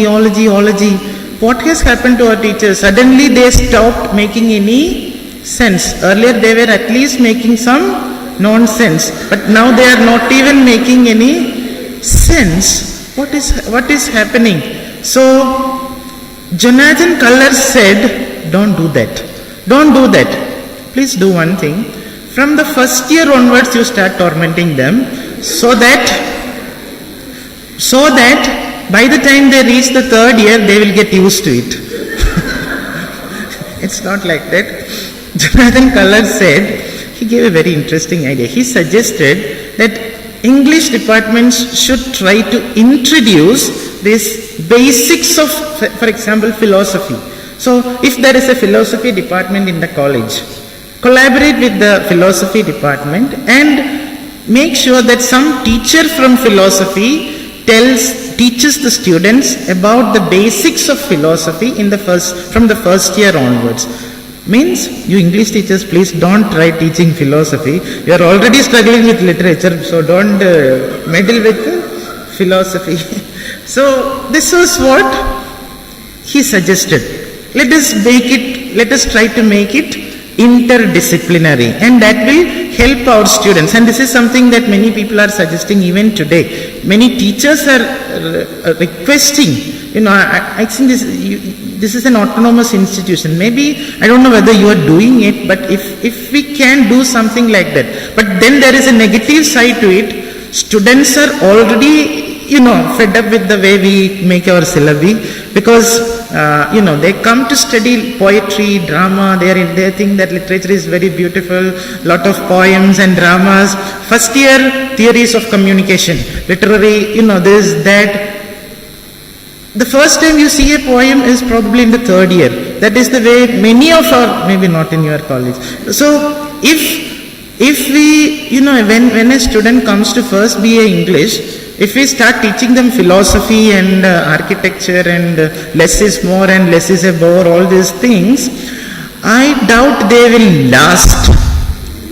ology. What has happened to our teachers? Suddenly they stopped making any sense. Earlier they were at least making some nonsense, but now they are not even making any sense. What is happening? So Jonathan Culler said, don't do that. Please do one thing. From the first year onwards, you start tormenting them so that by the time they reach the third year, they will get used to it. It's not like that. Jonathan Culler said, he gave a very interesting idea. He suggested that English departments should try to introduce these basics of, for example, philosophy. So, if there is a philosophy department in the college, collaborate with the philosophy department and make sure that some teacher from philosophy teaches the students about the basics of philosophy from the first year onwards. Means, you English teachers, please don't try teaching philosophy. You are already struggling with literature, so don't meddle with philosophy. So, this was what he suggested. Let us try to make it interdisciplinary, and that will help our students. And this is something that many people are suggesting even today. Many teachers are requesting, I think this is an autonomous institution. Maybe, I don't know whether you are doing it, but if we can do something like that. But then there is a negative side to it. Students are already fed up with the way we make our syllabi, because they come to study poetry, drama. They think that literature is very beautiful, lot of poems and dramas. First year, theories of communication, literary, this, that. The first time you see a poem is probably in the third year. That is the way many of our, maybe not in your college. So if we, when a student comes to first BA English, if we start teaching them philosophy and architecture and less is more and less is a bore, all these things, I doubt they will last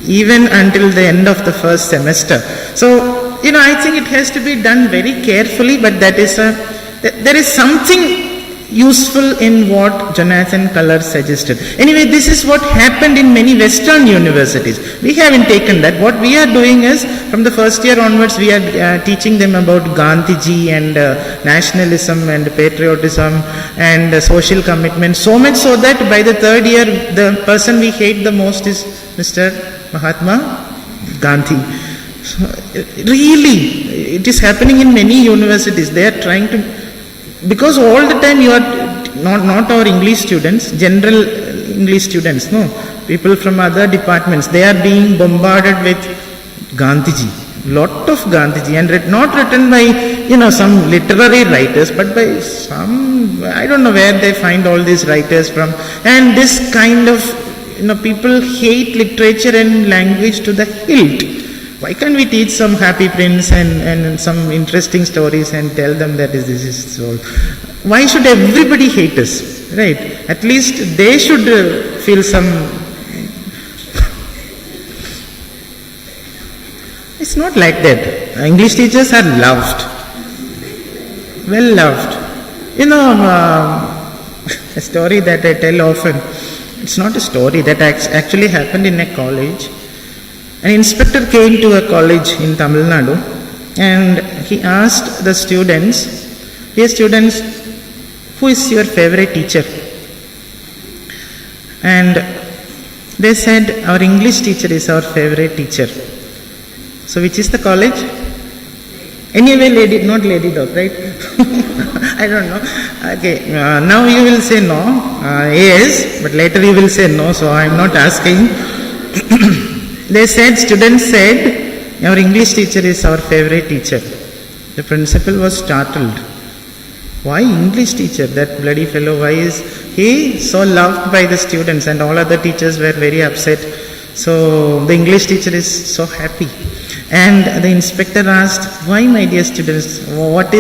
even until the end of the first semester. So, I think it has to be done very carefully, but there is something useful in what Jonathan Culler suggested. Anyway, this is what happened in many Western universities. We haven't taken that. What we are doing is, from the first year onwards, we are teaching them about Gandhiji and nationalism and patriotism and social commitment, so much so that by the third year, the person we hate the most is Mr. Mahatma Gandhi. So, really, it is happening in many universities. They are trying to, because all the time you are not our English students, general English students, no, people from other departments, they are being bombarded with Gandhiji, lot of Gandhiji, and not written by some literary writers, but by some, I don't know where they find all these writers from. And this kind of people hate literature and language to the hilt. Why can't we teach some Happy Prince and some interesting stories and tell them that this is so? Why should everybody hate us, right? At least they should feel some. It's not like that. English teachers are loved, well loved. A story that I tell often. It's not a story that actually happened in a college. An inspector came to a college in Tamil Nadu and he asked the students, "Dear students, who is your favorite teacher?" And they said, "Our English teacher is our favorite teacher." So which is the college? Anyway, not lady dog, right? I don't know. Okay, now you will say no, yes, but later you will say no, so I am not asking. Students said, "Our English teacher is our favorite teacher." The principal was startled. Why English teacher? That bloody fellow, why is he so loved by the students? And all other teachers were very upset. So the English teacher is so happy. And the inspector asked, "Why, my dear students, what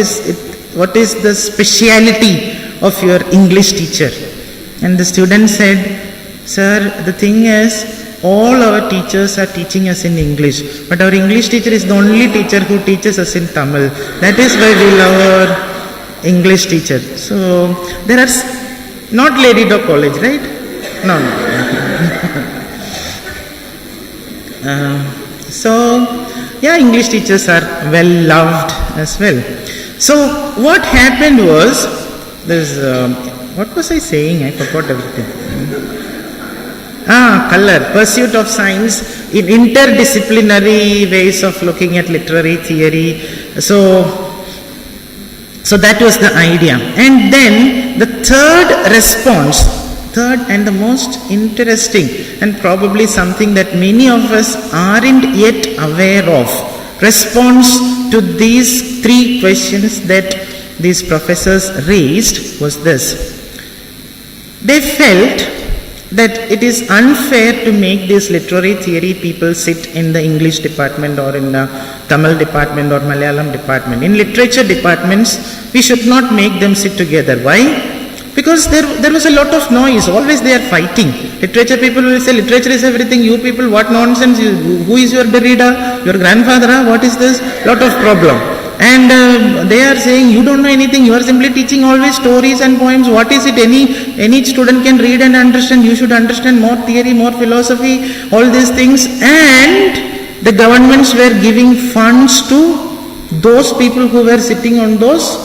is the speciality of your English teacher?" And the student said, "Sir, the thing is, all our teachers are teaching us in English, but our English teacher is the only teacher who teaches us in Tamil. That is why we love our English teacher." So there are not Lady Dog College, right? No. English teachers are well loved as well. So what happened was, what was I saying? I forgot everything. Color, pursuit of science in interdisciplinary ways of looking at literary theory. So that was the idea. And then the third and the most interesting, and probably something that many of us aren't yet aware of, response to these three questions that these professors raised was this. They felt that it is unfair to make these literary theory people sit in the English department or in the Tamil department or Malayalam department. In literature departments, we should not make them sit together. Why? Because there was a lot of noise. Always they are fighting. Literature people will say, literature is everything. You people, what nonsense. Who is your Derrida? Your grandfather? What is this? Lot of problem. And they are saying, you don't know anything, you are simply teaching always stories and poems. What is it? Any student can read and understand. You should understand more theory, more philosophy, all these things. And the governments were giving funds to those people who were sitting on those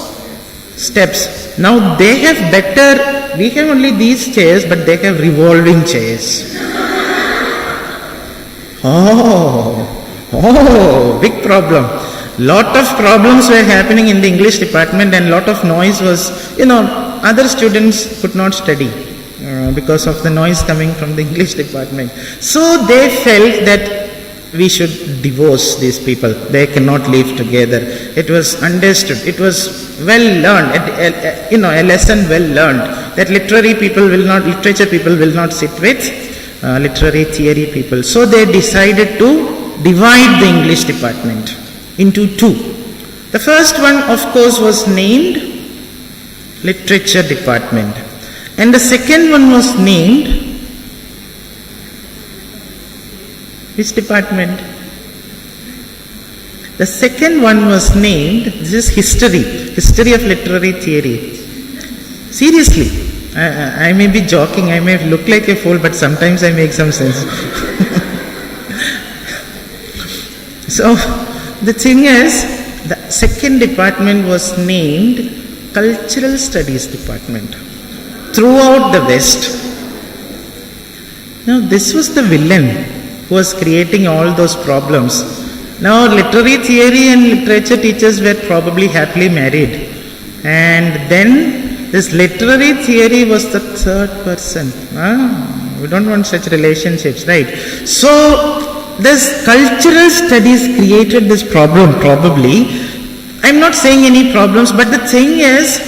steps. Now they have better, we have only these chairs, but they have revolving chairs. Oh, big problem. Lot of problems were happening in the English department, and lot of noise was, other students could not study because of the noise coming from the English department. So they felt that we should divorce these people. They cannot live together. It was understood. It was well learned, a lesson well learned, that literature people will not sit with literary theory people. So they decided to divide the English department into two. The first one, of course, was named Literature Department, and the second one was named, which department? The second one was named, this is History of Literary Theory. Seriously, I may be joking, I may look like a fool, but sometimes I make some sense. So, the thing is, the second department was named Cultural Studies Department throughout the West. Now, this was the villain who was creating all those problems. Now, literary theory and literature teachers were probably happily married. And then, this literary theory was the third person. We don't want such relationships, right? So, this cultural studies created this problem probably. I'm not saying any problems, but the thing is,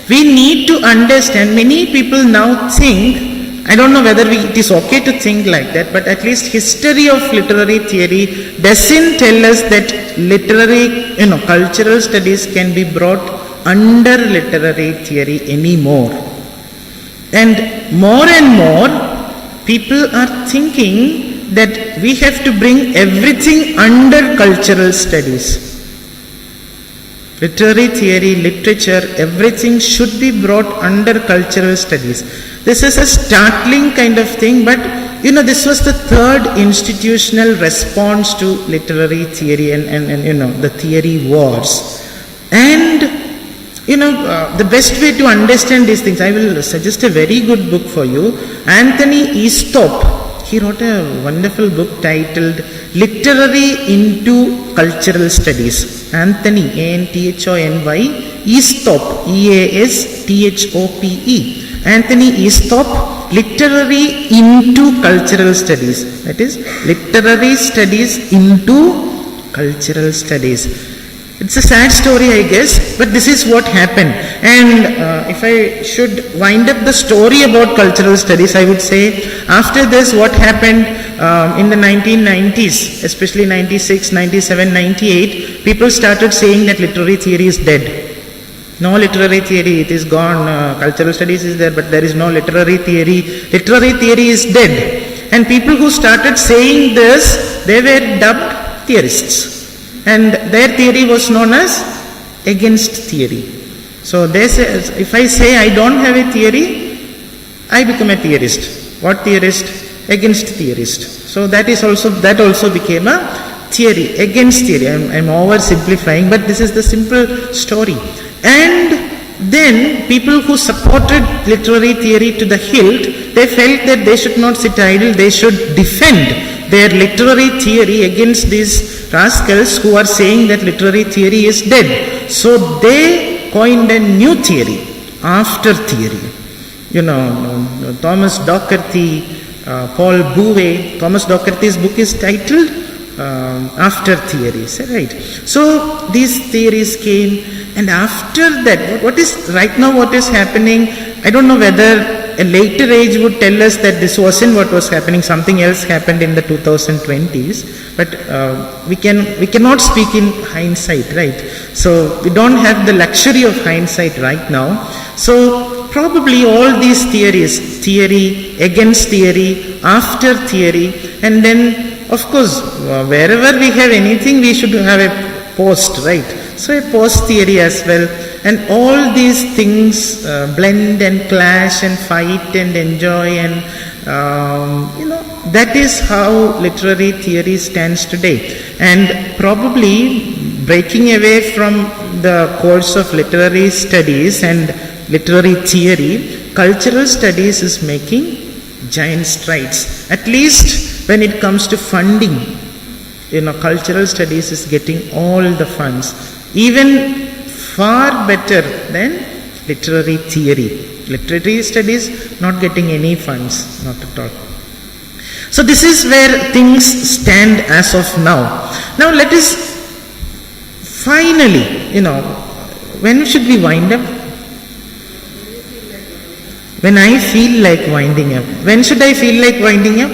we need to understand, many people now think, I don't know whether it is okay to think like that, but at least history of literary theory doesn't tell us that literary, cultural studies can be brought under literary theory anymore. And more people are thinking that we have to bring everything under cultural studies. Literary theory, literature, everything should be brought under cultural studies. This is a startling kind of thing, but this was the third institutional response to literary theory and the theory wars. And the best way to understand these things, I will suggest a very good book for you. Anthony Aesop, he wrote a wonderful book titled Literary into Cultural Studies. Anthony, Anthony, Aesop, Easthope. Anthony Aesop, Literary into Cultural Studies. That is, literary studies into cultural studies. It's a sad story, I guess, but this is what happened. And if I should wind up the story about cultural studies, I would say, after this, what happened in the 1990s, especially 96, 97, 98, people started saying that literary theory is dead. No literary theory, it is gone. Cultural studies is there, but there is no literary theory. Literary theory is dead. And people who started saying this, they were dubbed theorists. And their theory was known as against theory. So they say, if I say I don't have a theory, I become a theorist. What theorist? Against theorist. So that also became a theory, against theory. I'm oversimplifying, but this is the simple story. And then people who supported literary theory to the hilt, they felt that they should not sit idle, they should defend their literary theory against these rascals who are saying that literary theory is dead. So they coined a new theory, after theory. Thomas Docherty, Paul Bouvet. Thomas Docherty's book is titled After Theories, right? So these theories came, and after that, what is happening, I don't know whether a later age would tell us that this wasn't what was happening, something else happened in the 2020s, but we cannot speak in hindsight, right? So we don't have the luxury of hindsight right now. So probably all these theories, theory, against theory, after theory, and then of course wherever we have anything we should have a post, right? so a post theory as well. And all these things blend and clash and fight and enjoy, and that is how literary theory stands today. And probably breaking away from the course of literary studies and literary theory, cultural studies is making giant strides. At least when it comes to funding, cultural studies is getting all the funds, even far better than literary theory. Literary studies not getting any funds, not at all. So this is where things stand as of now. Now let us finally, when should we wind up? When I feel like winding up. When should I feel like winding up?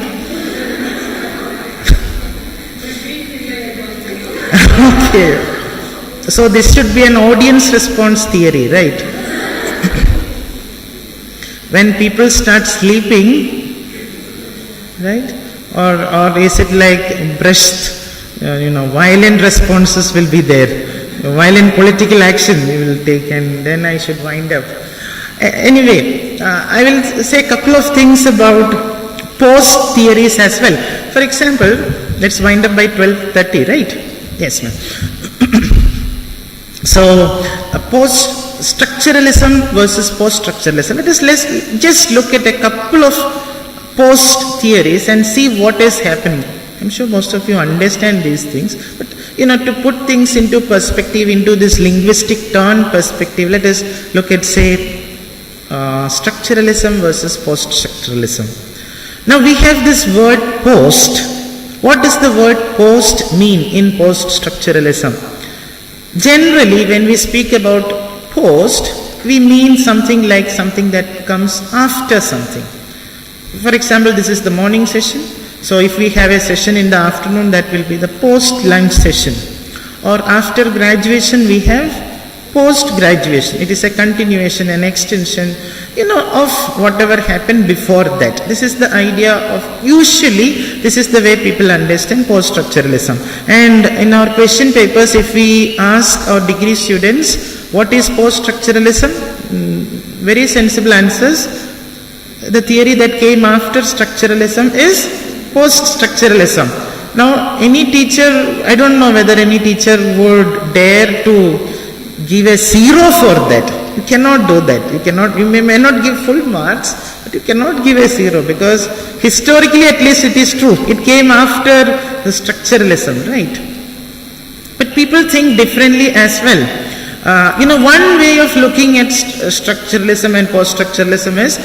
Okay. So this should be an audience response theory, right? When people start sleeping, right? Or is it like brushed, violent responses will be there. Violent political action we will take, and then I should wind up. Anyway, I will say a couple of things about post theories as well. For example, let's wind up by 12:30, right? Yes, ma'am. So, post-structuralism versus post-structuralism. Let's just look at a couple of post theories and see what is happening. I'm sure most of you understand these things, but to put things into perspective, into this linguistic turn perspective, let us look at, say, structuralism versus post-structuralism. Now we have this word post. What does the word post mean in post-structuralism? Generally, when we speak about post, we mean something like something that comes after something. For example, this is the morning session. So if we have a session in the afternoon, that will be the post-lunch session. Or after graduation, we have post-graduation. It is a continuation, an extension, of whatever happened before that. This is the idea of, usually, this is the way people understand post-structuralism. And in our question papers, if we ask our degree students, what is post-structuralism? Very sensible answers. The theory that came after structuralism is post-structuralism. Now, any teacher, I don't know whether any teacher would dare to give a 0 for that. You cannot do that. You may not give full marks, but you cannot give a 0, because historically at least it is true. It came after the structuralism, right? But people think differently as well. One way of looking at structuralism and post-structuralism is,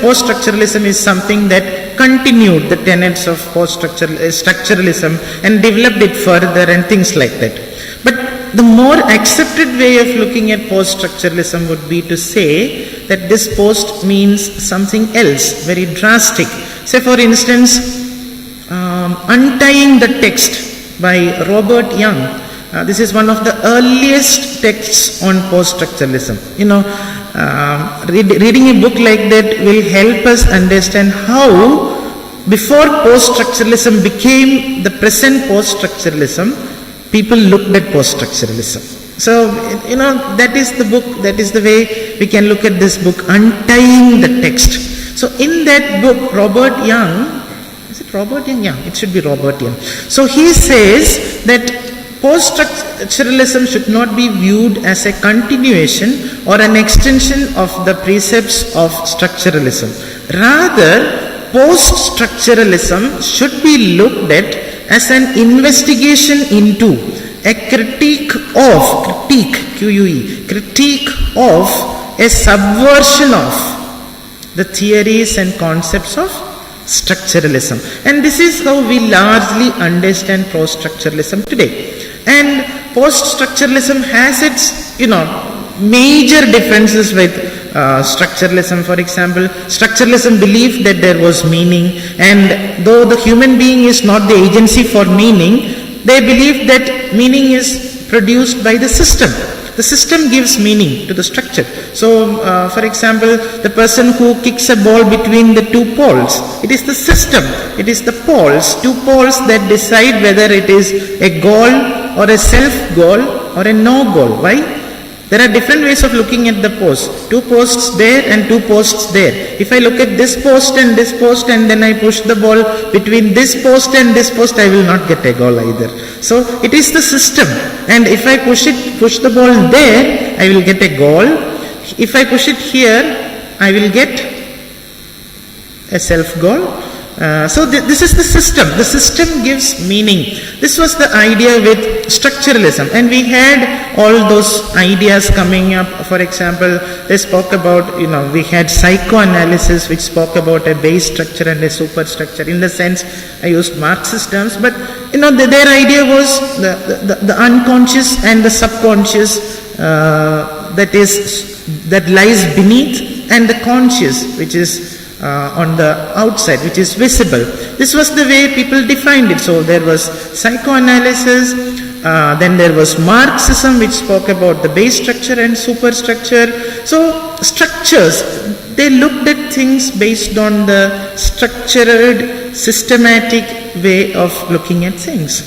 post-structuralism is something that continued the tenets of structuralism and developed it further and things like that. But the more accepted way of looking at post-structuralism would be to say that this post means something else, very drastic. Say for instance, Untying the Text by Robert Young. This is one of the earliest texts on post-structuralism. Reading a book like that will help us understand how, before post-structuralism became the present post-structuralism, people looked at post-structuralism. So, that is the book, that is the way we can look at this book, Untying the Text. So, in that book, Robert Young, is it Robert Young? Yeah, it should be Robert Young. So, he says that post-structuralism should not be viewed as a continuation or an extension of the precepts of structuralism. Rather, post-structuralism should be looked at as an investigation into, a critique of, critique of a subversion of the theories and concepts of structuralism. And this is how we largely understand post-structuralism today. And post-structuralism has its, major differences with structuralism. For example, structuralism believed that there was meaning, and though the human being is not the agency for meaning, they believe that meaning is produced by the system. The system gives meaning to the structure. So, for example, the person who kicks a ball between the two poles, it is the system, it is the poles, two poles that decide whether it is a goal or a self-goal or a no goal. Why? There are different ways of looking at the post. 2 posts there and 2 posts there. If I look at this post and then I push the ball between this post and this post, I will not get a goal either. So it is the system. And if I push the ball there, I will get a goal. If I push it here, I will get a self goal. So this is the system. The system gives meaning. This was the idea with structuralism, and we had all those ideas coming up. For example, they spoke about, we had psychoanalysis, which spoke about a base structure and a superstructure. In the sense, I used Marxist terms, but their idea was the unconscious and the subconscious that lies beneath, and the conscious, which is on the outside, which is visible. This was the way people defined it. So there was psychoanalysis, then there was Marxism, which spoke about the base structure and superstructure. So structures, they looked at things based on the structured, systematic way of looking at things.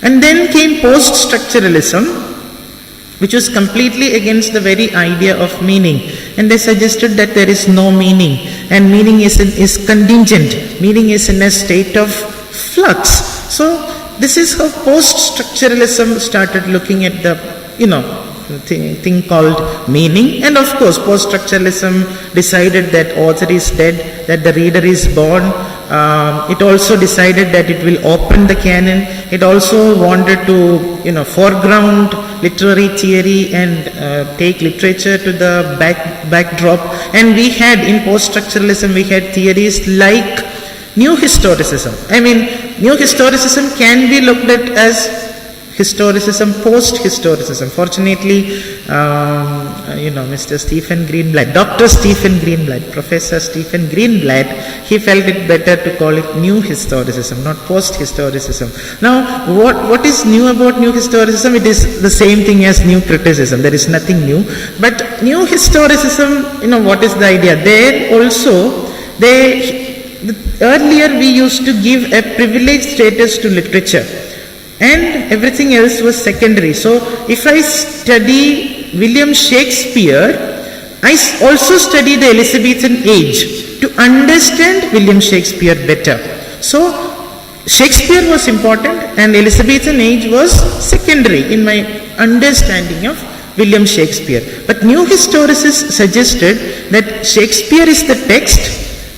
And then came post-structuralism, which was completely against the very idea of meaning. And they suggested that there is no meaning, and meaning is contingent. Meaning is in a state of flux. So this is how post-structuralism started looking at the, thing called meaning. And of course, post-structuralism decided that author is dead, that the reader is born. It also decided that it will open the canon. It also wanted to, foreground literary theory and take literature to the backdrop. And we had, in post-structuralism, we had theories like New Historicism. New Historicism can be looked at as historicism, post-historicism. Fortunately, Mr. Stephen Greenblatt, Dr. Stephen Greenblatt, Professor Stephen Greenblatt, he felt it better to call it New Historicism, not post-historicism. Now, what is new about New Historicism? It is the same thing as New Criticism. There is nothing new. But New Historicism, what is the idea? There also, earlier we used to give a privileged status to literature, and everything else was secondary. So if I study William Shakespeare, I also study the Elizabethan age to understand William Shakespeare better. So Shakespeare was important and Elizabethan age was secondary in my understanding of William Shakespeare. But New Historicists suggested that Shakespeare is the text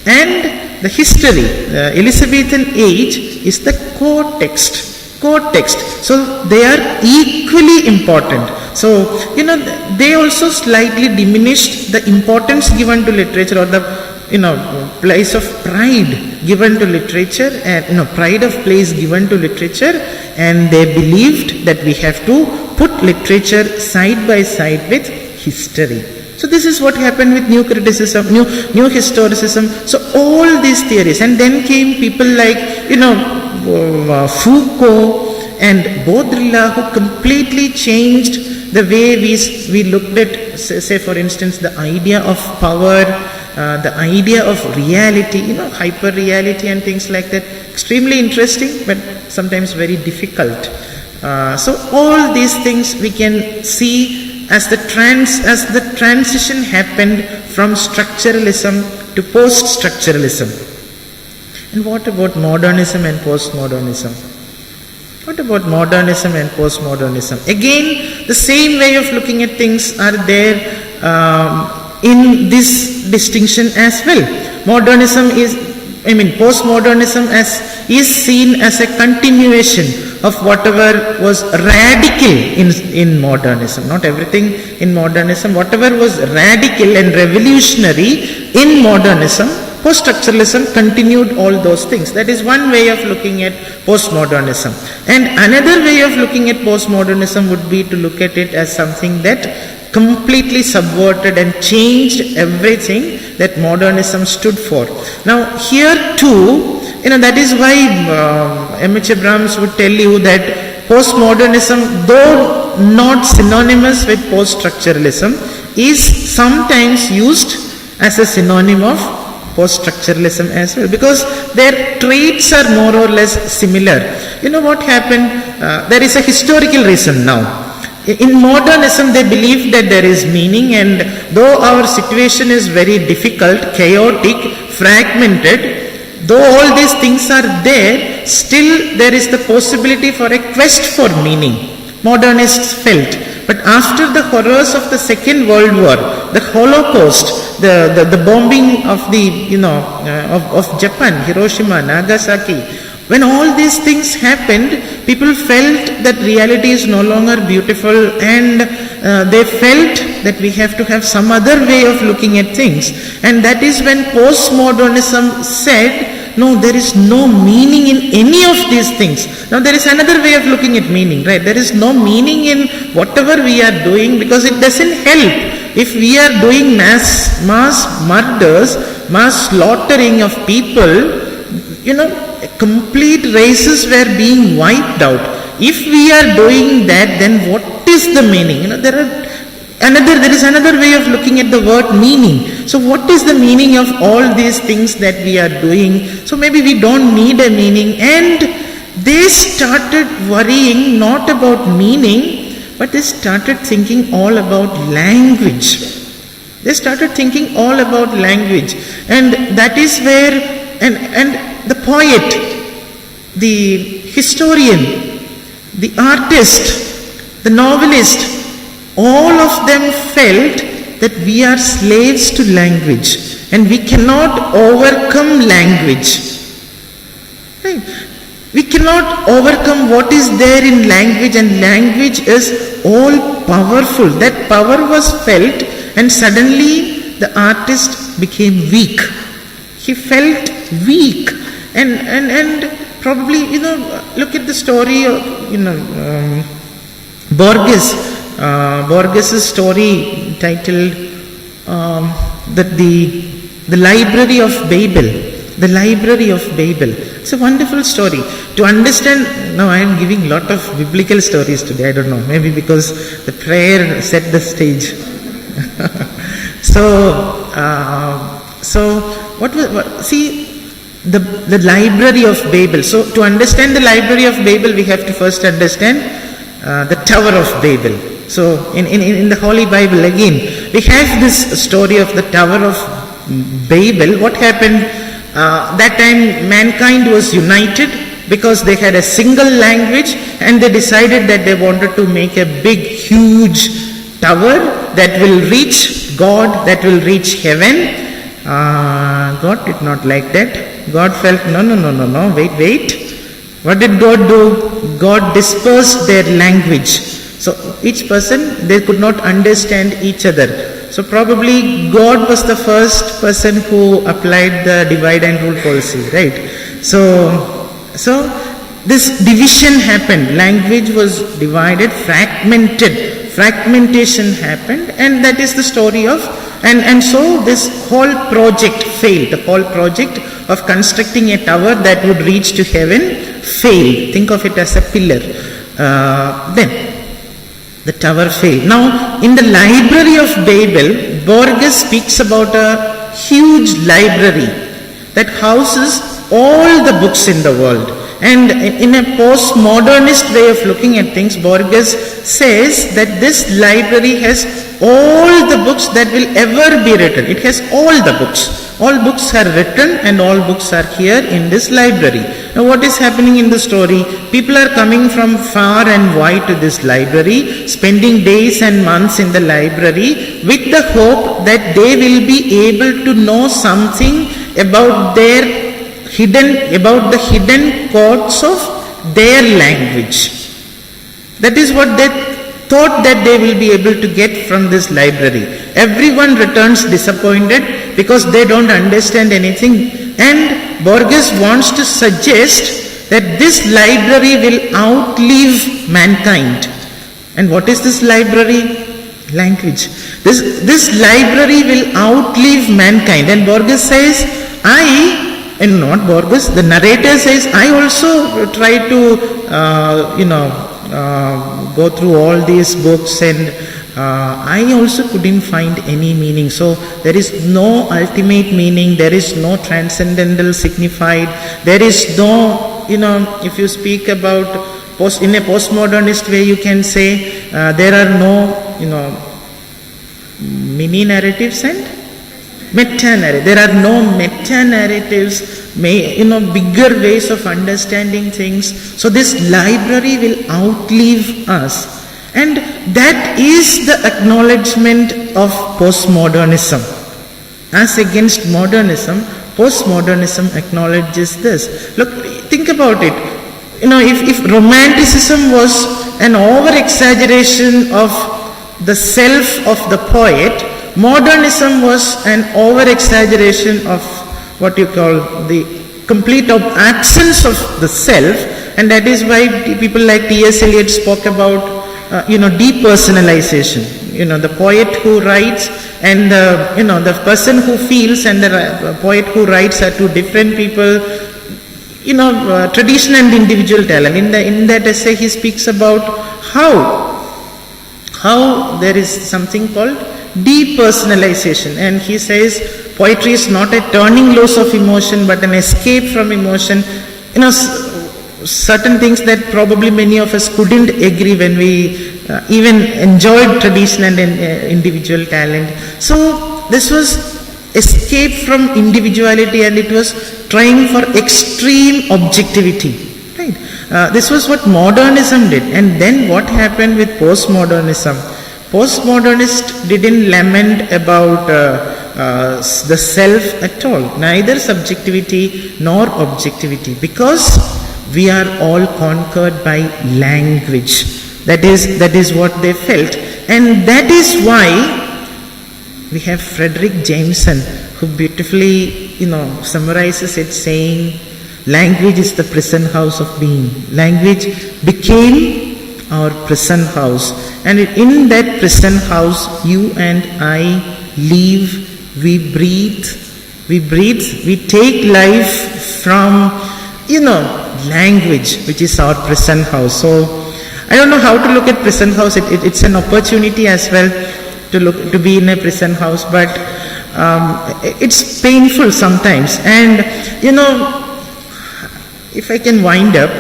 and the history, the Elizabethan age, is the core text. So they are equally important. So, they also slightly diminished the importance given to literature, or the, place of pride given to literature, and, pride of place given to literature, and they believed that we have to put literature side by side with history. So this is what happened with New Criticism, New Historicism. So all these theories, and then came people like, Foucault and Baudrillard, who completely changed the way we looked at, say for instance, the idea of power, the idea of reality, hyper-reality and things like that. Extremely interesting, but sometimes very difficult. So all these things we can see as the transition happened from structuralism to post-structuralism. And what about modernism and postmodernism? What about modernism and postmodernism? Again, the same way of looking at things are there in this distinction as well. Postmodernism is seen as a continuation of whatever was radical in modernism. Not everything in modernism. Whatever was radical and revolutionary in modernism, post-structuralism continued all those things. That is one way of looking at postmodernism. And another way of looking at postmodernism would be to look at it as something that completely subverted and changed everything that modernism stood for. Now here too, that is why M.H. Abrams would tell you that postmodernism, though not synonymous with post-structuralism, is sometimes used as a synonym of post-structuralism as well, because their traits are more or less similar. What happened? There is a historical reason now. in modernism they believe that there is meaning, and though our situation is very difficult, chaotic, fragmented, though all these things are there, still there is the possibility for a quest for meaning. Modernists felt. But after the horrors of the Second World War, the Holocaust, the bombing of of Japan, Hiroshima, Nagasaki, when all these things happened, people felt that reality is no longer beautiful, and they felt that we have to have some other way of looking at things. And that is when postmodernism said, no, there is no meaning in any of these things. Now there is another way of looking at meaning, right? There is no meaning in whatever we are doing, because it doesn't help. If we are doing mass murders, mass slaughtering of people, complete races were being wiped out. If we are doing that, then what is the meaning? There is another way of looking at the word meaning. So what is the meaning of all these things that we are doing? So maybe we don't need a meaning. And they started worrying not about meaning, but they started thinking all about language. They started thinking all about language. And that is where, and the poet, the historian, the artist, the novelist, all of them felt that we are slaves to language and we cannot overcome language. Right? We cannot overcome what is there in language, and language is all powerful. That power was felt, and suddenly the artist became weak. He felt weak, and probably, look at the story of, Borges's story titled that the Library of Babel. The Library of Babel. It's a wonderful story. To understand, now I am giving a lot of biblical stories today, I don't know, maybe because the prayer set the stage. The Library of Babel. So to understand the Library of Babel, we have to first understand the Tower of Babel. So in the Holy Bible again, we have this story of the Tower of Babel. What happened? That time mankind was united because they had a single language, and they decided that they wanted to make a big, huge tower that will reach God, that will reach heaven. God did not like that. God felt, no, wait. What did God do? God dispersed their language. So each person, they could not understand each other. So probably God was the first person who applied the divide and rule policy, right? So this division happened. Language was divided, fragmentation happened, and that is the story of, and so this whole project failed. The whole project of constructing a tower that would reach to heaven failed. Think of it as a pillar. Then the tower failed. Now, in the Library of Babel, Borges speaks about a huge library that houses all the books in the world. And in a postmodernist way of looking at things, Borges says that this library has all the books that will ever be written. It has all the books. All books are written and all books are here in this library. Now what is happening in the story? People are coming from far and wide to this library, spending days and months in the library with the hope that they will be able to know something about the hidden codes of their language. That is what they thought that they will be able to get from this library. Everyone returns disappointed because they don't understand anything, and Borges wants to suggest that this library will outlive mankind. And what is this library? Language. This library will outlive mankind. And Borges says, the narrator says, I also try to go through all these books, and I also couldn't find any meaning. So there is no ultimate meaning, there is no transcendental signified, there is no, if you speak about in a postmodernist way, you can say there are no, mini narratives and meta-narrative. There are no meta-narratives, bigger ways of understanding things. So this library will outlive us. And that is the acknowledgement of postmodernism. As against modernism, postmodernism acknowledges this. Look, think about it. If romanticism was an over-exaggeration of the self of the poet, modernism was an over-exaggeration of what you call the complete absence of the self, and that is why people like T.S. Eliot spoke about depersonalization. The poet who writes and the person who feels and the poet who writes are two different people. Tradition and individual talent. In that essay, he speaks about how there is something called depersonalization, and he says poetry is not a turning loose of emotion but an escape from emotion. Certain things that probably many of us couldn't agree when we even enjoyed tradition and individual talent. So this was escape from individuality, and it was trying for extreme objectivity. Right? This was what modernism did. And then what happened with postmodernism? Postmodernists didn't lament about the self at all, neither subjectivity nor objectivity, because we are all conquered by language. That is what they felt. And that is why we have Frederick Jameson, who beautifully, summarizes it saying, language is the prison house of being. Language became our prison house. And in that prison house, you and I live, we breathe, we take life from, language, which is our prison house. So, I don't know how to look at prison house. It's an opportunity as well to be in a prison house, but it's painful sometimes. And if I can wind up,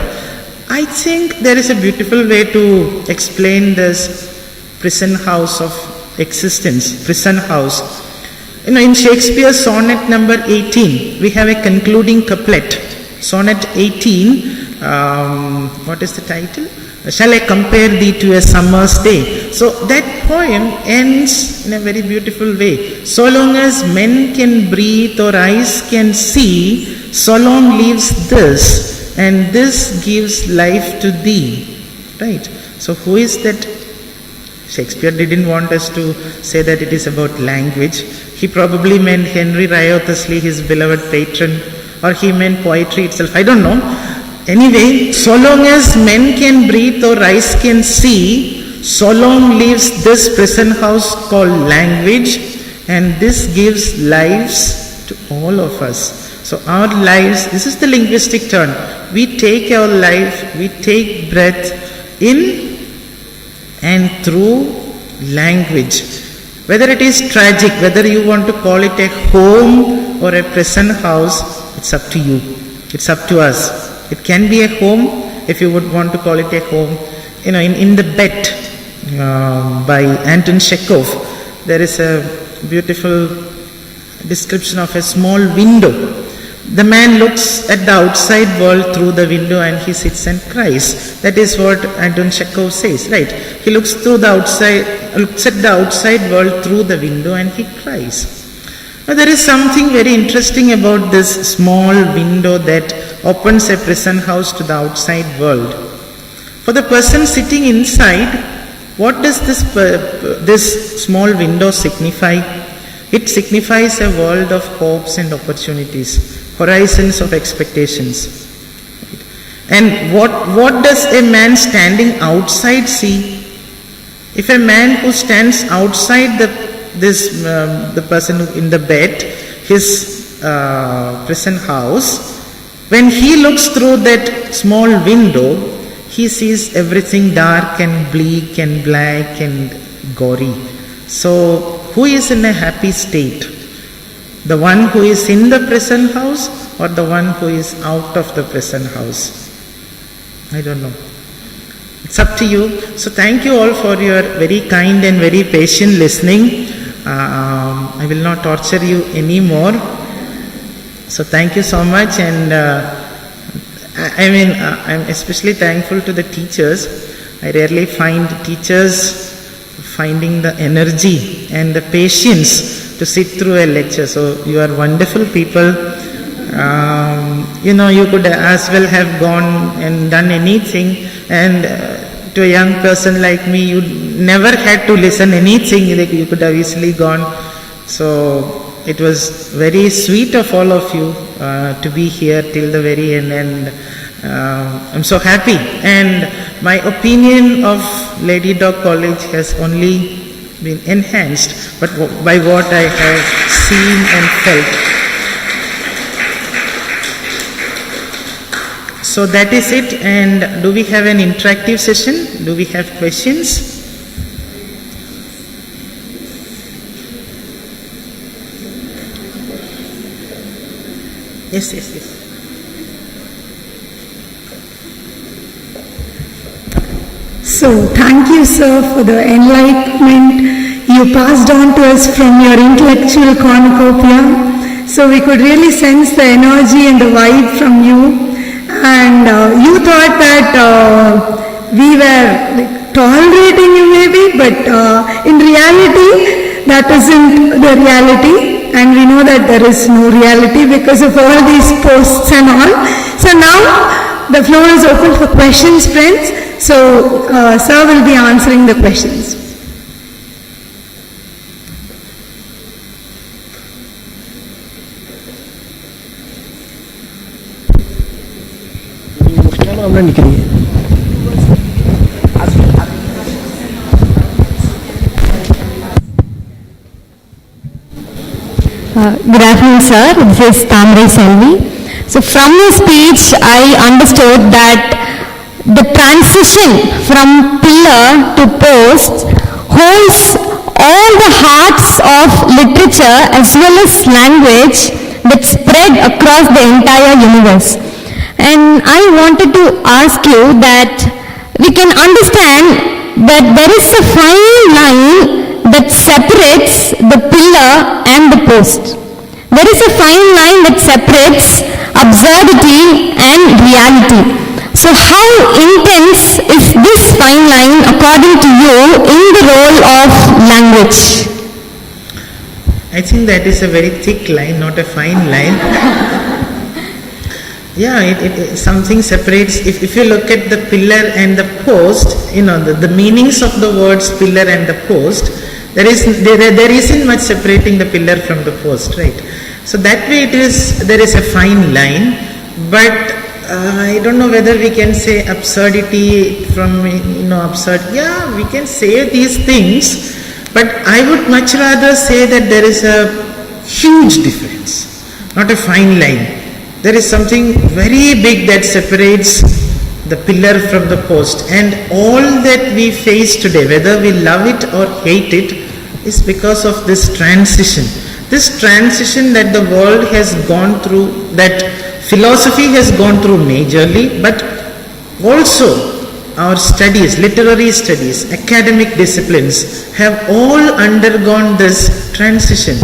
I think there is a beautiful way to explain this prison house of existence, prison house. In Shakespeare's sonnet number 18, we have a concluding couplet. Sonnet 18, what is the title? Shall I compare thee to a summer's day? So that poem ends in a very beautiful way. So long as men can breathe or eyes can see, so long lives this, and this gives life to thee. Right? So who is that? Shakespeare didn't want us to say that it is about language. He probably meant Henry Wriothesley, his beloved patron, or he meant poetry itself. I don't know. Anyway, so long as men can breathe or eyes can see, so long lives this prison house called language, and this gives lives to all of us. So our lives, this is the linguistic turn. We take our life, we take breath in and through language. Whether it is tragic, whether you want to call it a home or a prison house, it's up to you. It's up to us. It can be a home, if you would want to call it a home. In The Bet by Anton Chekhov, there is a beautiful description of a small window. The man looks at the outside world through the window and he sits and cries. That is what Anton Chekhov says, right? He looks at the outside world through the window and he cries. Now there is something very interesting about this small window that opens a prison house to the outside world. For the person sitting inside, what does this small window signify? It signifies a world of hopes and opportunities, horizons of expectations. And what does a man standing outside see? If a man who stands outside the person in the bed, his prison house, when he looks through that small window, he sees everything dark and bleak and black and gory. So, who is in a happy state? The one who is in the prison house or the one who is out of the prison house? I don't know. It's up to you. So thank you all for your very kind and very patient listening. I will not torture you anymore. So thank you so much, and I'm especially thankful to the teachers. I rarely find teachers finding the energy and the patience to sit through a lecture. So you are wonderful people. You could as well have gone and done anything, and to a young person like me, you never had to listen anything. You could have easily gone. So it was very sweet of all of you to be here till the very end, and I'm so happy. And my opinion of Lady Dog College has only been enhanced by what I have seen and felt. So that is it. And do we have an interactive session? Do we have questions? Yes. So, thank you, sir, for the enlightenment you passed on to us from your intellectual cornucopia. So, we could really sense the energy and the vibe from you. And you thought that we were tolerating you maybe, but in reality, that isn't the reality. And we know that there is no reality because of all these posts and all. So now the floor is open for questions, friends. So sir will be answering the questions. Good afternoon, sir. This is Tamre Selvi. So from your speech, I understood that the transition from pillar to post holds all the hearts of literature as well as language that spread across the entire universe. And I wanted to ask you that we can understand that there is a fine line that separates the pillar and the post. There is a fine line that separates absurdity and reality. So how intense is this fine line according to you in the role of language? I think that is a very thick line, not a fine line. Yeah, it something separates. If you look at the pillar and the post, the meanings of the words pillar and the post, there isn't much separating the pillar from the post, right? So that way there is a fine line, but I don't know whether we can say absurdity from, absurd. Yeah, we can say these things, but I would much rather say that there is a huge difference, not a fine line. There is something very big that separates the pillar from the post, and all that we face today, whether we love it or hate it, is because of this transition. This transition that the world has gone through, that philosophy has gone through majorly, but also our studies, literary studies, academic disciplines have all undergone this transition.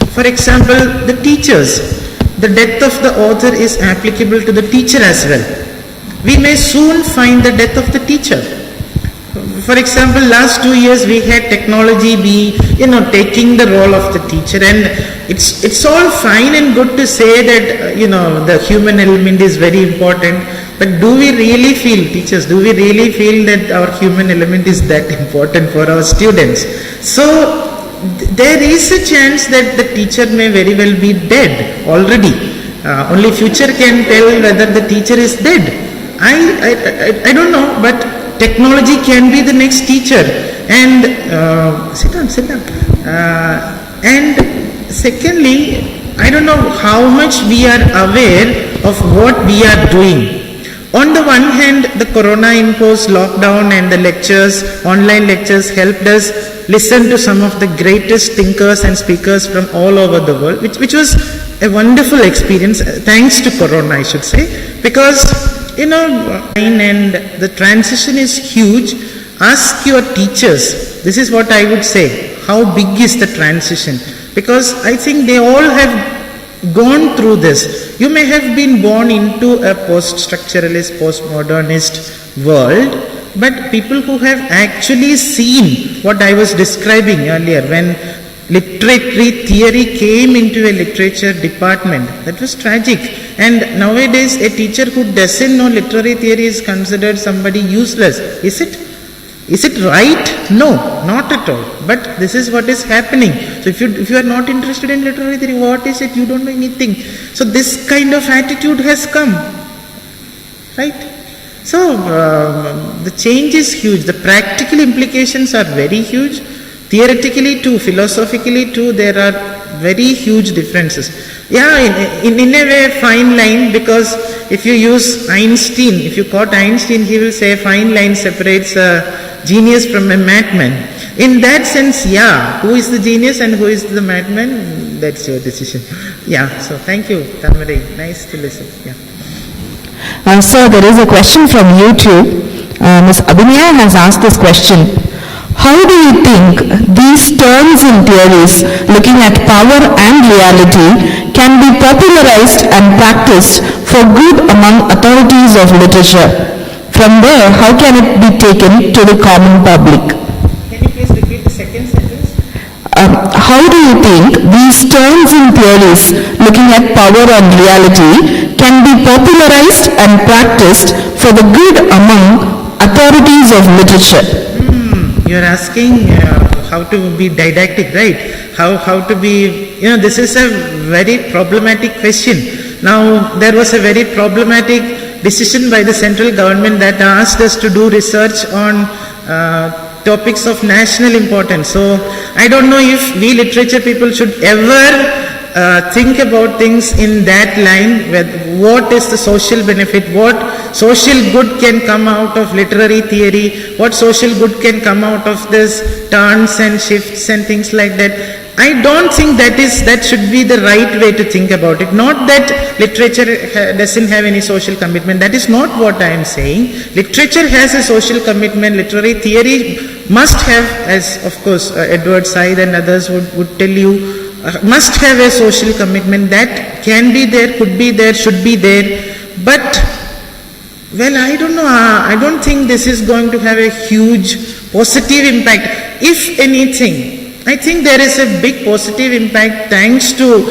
For example, the teachers. The death of the author is applicable to the teacher as well. We may soon find the death of the teacher. For example, last 2 years we had technology be, taking the role of the teacher, and it's all fine and good to say that, the human element is very important, but do we really feel, teachers, do we really feel that our human element is that important for our students? So, there is a chance that the teacher may very well be dead already. Only future can tell whether the teacher is dead. I don't know, but technology can be the next teacher. And sit down. And secondly, I don't know how much we are aware of what we are doing. On the one hand, the corona-imposed lockdown and the lectures, online lectures, helped us listen to some of the greatest thinkers and speakers from all over the world, which was a wonderful experience, thanks to corona, I should say, because and the transition is huge. Ask your teachers. This is what I would say. How big is the transition? Because I think they all have gone through this. You may have been born into a post-structuralist, post-modernist world, but people who have actually seen what I was describing earlier, when literary theory came into a literature department, that was tragic. And nowadays a teacher who doesn't know literary theory is considered somebody useless. Is it? Is it right? No, not at all. But this is what is happening. So if you are not interested in literary theory, what is it? You don't know anything. So this kind of attitude has come. Right? So the change is huge. The practical implications are very huge. Theoretically too, philosophically too, there are very huge differences. Yeah, in a way, fine line, because if you use Einstein, if you quote Einstein, he will say a fine line separates a genius from a madman. In that sense, yeah, who is the genius and who is the madman, that's your decision. Yeah, so thank you, Tamari. Nice to listen. Yeah. Sir, there is a question from YouTube. Ms. Abhinaya has asked this question. How do you think these terms in theories, looking at power and reality, can be popularized and practiced for good among authorities of literature? From there, how can it be taken to the common public? Can you please repeat the second sentence? How do you think these terms in theories, looking at power and reality, can be popularized and practiced for the good among authorities of literature? You are asking how to be didactic, right? How to be, this is a very problematic question. Now, there was a very problematic decision by the central government that asked us to do research on topics of national importance. So, I don't know if we literature people should ever think about things in that line, what is the social benefit, what social good can come out of literary theory, what social good can come out of this turns and shifts and things like that. I don't think that should be the right way to think about it. Not that literature doesn't have any social commitment. That is not what I am saying. Literature has a social commitment. Literary theory must have, as of course Edward Said and others would tell you, must have a social commitment. That can be there, could be there, should be there. But, well, I don't know. I don't think this is going to have a huge positive impact. If anything, I think there is a big positive impact thanks to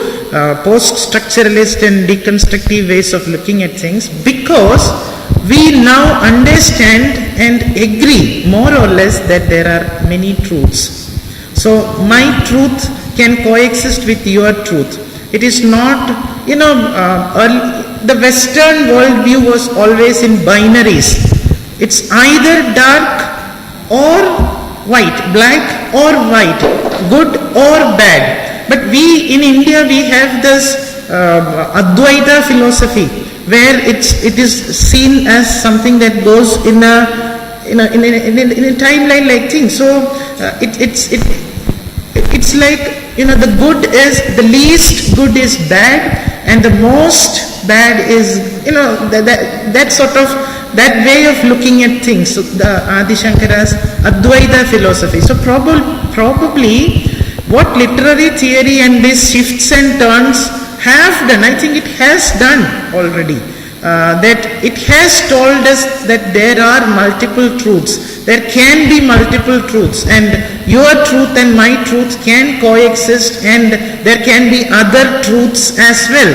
post-structuralist and deconstructive ways of looking at things, because we now understand and agree more or less that there are many truths. So my truth can coexist with your truth. It is not, the Western worldview was always in binaries. It's either dark or white, black or white, good or bad. But we in India, we have this Advaita philosophy, where it is seen as something that goes in a timeline like thing. So it's like, the good is, the least good is bad, and the most bad is, that sort of, that way of looking at things. So the Adi Shankara's Advaita philosophy. So probably what literary theory and these shifts and turns have done, I think it has done already. That it has told us that there are multiple truths. There can be multiple truths, and your truth and my truth can coexist, and there can be other truths as well.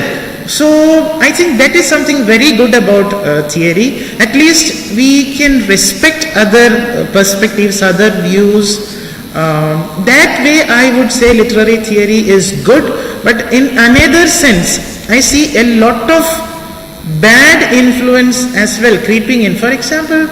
So I think that is something very good about theory. At least we can respect other perspectives, other views. That way I would say literary theory is good, but in another sense, I see a lot of bad influence as well creeping in. For example,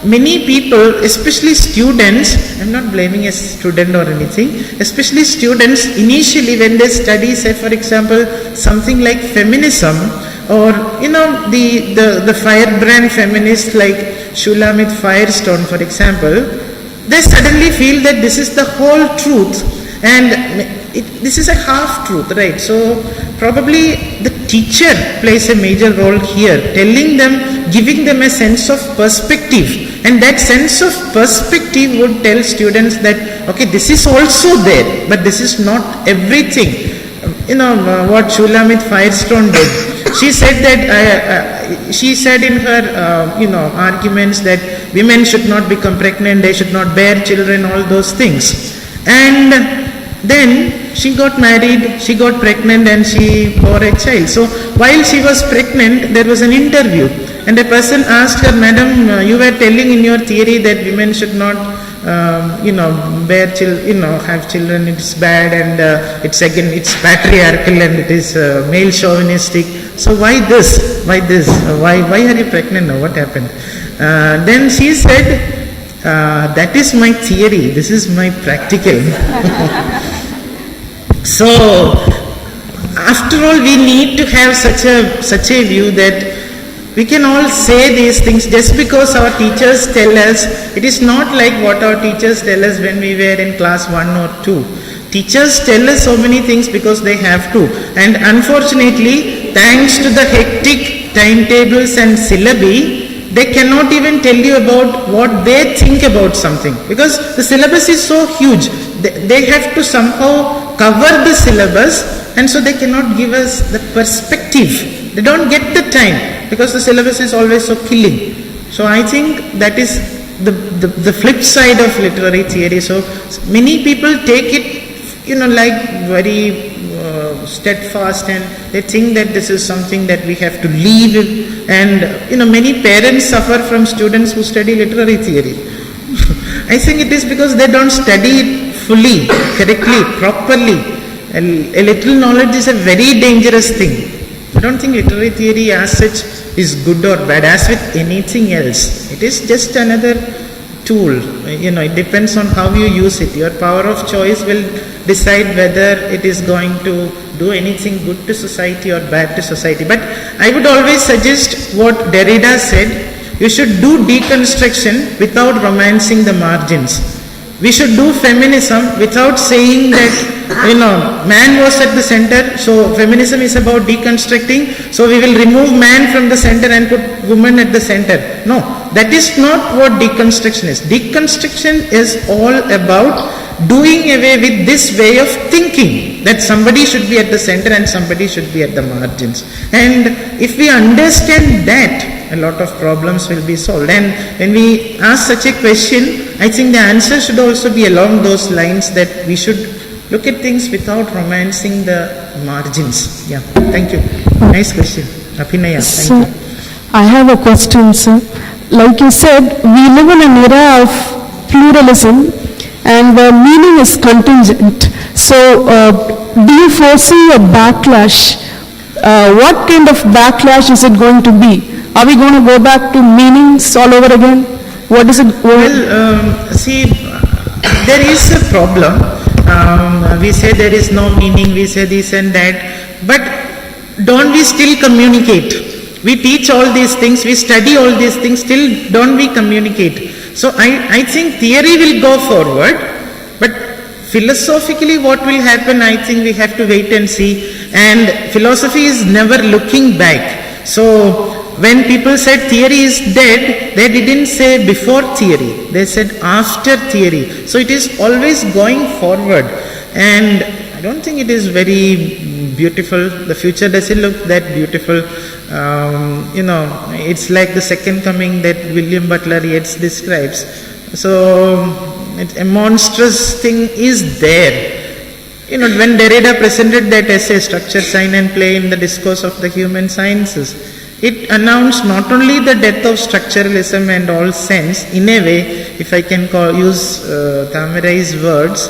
many people, especially students, I'm not blaming a student or anything, especially students, initially when they study, say for example, something like feminism, or the firebrand feminists like Shulamit Firestone, for example, they suddenly feel that this is the whole truth, and this is a half-truth, right? So probably the teacher plays a major role here, telling them, giving them a sense of perspective. And that sense of perspective would tell students that, okay, this is also there, but this is not everything. What Shulamit Firestone did. She said that, she said in her, arguments that women should not become pregnant, they should not bear children, all those things. And then she got married, she got pregnant and she bore a child. So while she was pregnant, there was an interview. And a person asked her, Madam, you were telling in your theory that women should not, bear children, have children, it's bad and it's patriarchal and it is male chauvinistic. So why this? Why this? Why are you pregnant now? What happened? Then she said, that is my theory, this is my practical. So, after all, we need to have such a view that we can all say these things just because our teachers tell us. It is not like what our teachers tell us when we were in class 1 or 2. Teachers tell us so many things because they have to. And unfortunately, thanks to the hectic timetables and syllabi, they cannot even tell you about what they think about something. Because the syllabus is so huge. They have to somehow cover the syllabus, and so they cannot give us the perspective. They don't get the time because the syllabus is always so killing. So I think that is the flip side of literary theory. So many people take it, like very steadfast, and they think that this is something that we have to leave. And many parents suffer from students who study literary theory. I think it is because they don't study it fully, correctly, properly. A little knowledge is a very dangerous thing. I don't think literary theory as such is good or bad. As with anything else, it is just another tool. It depends on how you use it. Your power of choice will decide whether it is going to do anything good to society or bad to society. But I would always suggest what Derrida said: you should do deconstruction without romancing the margins. We should do feminism without saying that, man was at the center, so feminism is about deconstructing, so we will remove man from the center and put woman at the center. No, that is not what deconstruction is. Deconstruction is all about doing away with this way of thinking, that somebody should be at the center and somebody should be at the margins. And if we understand that, a lot of problems will be solved. And when we ask such a question, I think the answer should also be along those lines, that we should look at things without romancing the margins. Yeah, thank you. Nice question. Abhinaya, thank you. I have a question, sir. Like you said, we live in an era of pluralism and the meaning is contingent. So, do you foresee a backlash? What kind of backlash is it going to be? Are we going to go back to meanings all over again? What is it? See, there is a problem. We say there is no meaning, we say this and that, but don't we still communicate? We teach all these things, we study all these things, still don't we communicate? So I think theory will go forward, but philosophically what will happen, I think we have to wait and see. And philosophy is never looking back. So when people said theory is dead, they didn't say before theory, they said after theory. So it is always going forward, and I don't think it is very beautiful. The future doesn't look that beautiful. It's like the second coming that William Butler Yeats describes. So a monstrous thing is there. When Derrida presented that essay, Structure, Sign and Play in the Discourse of the Human Sciences, it announced not only the death of structuralism and all sense, in a way, if I can use Tamarai's words,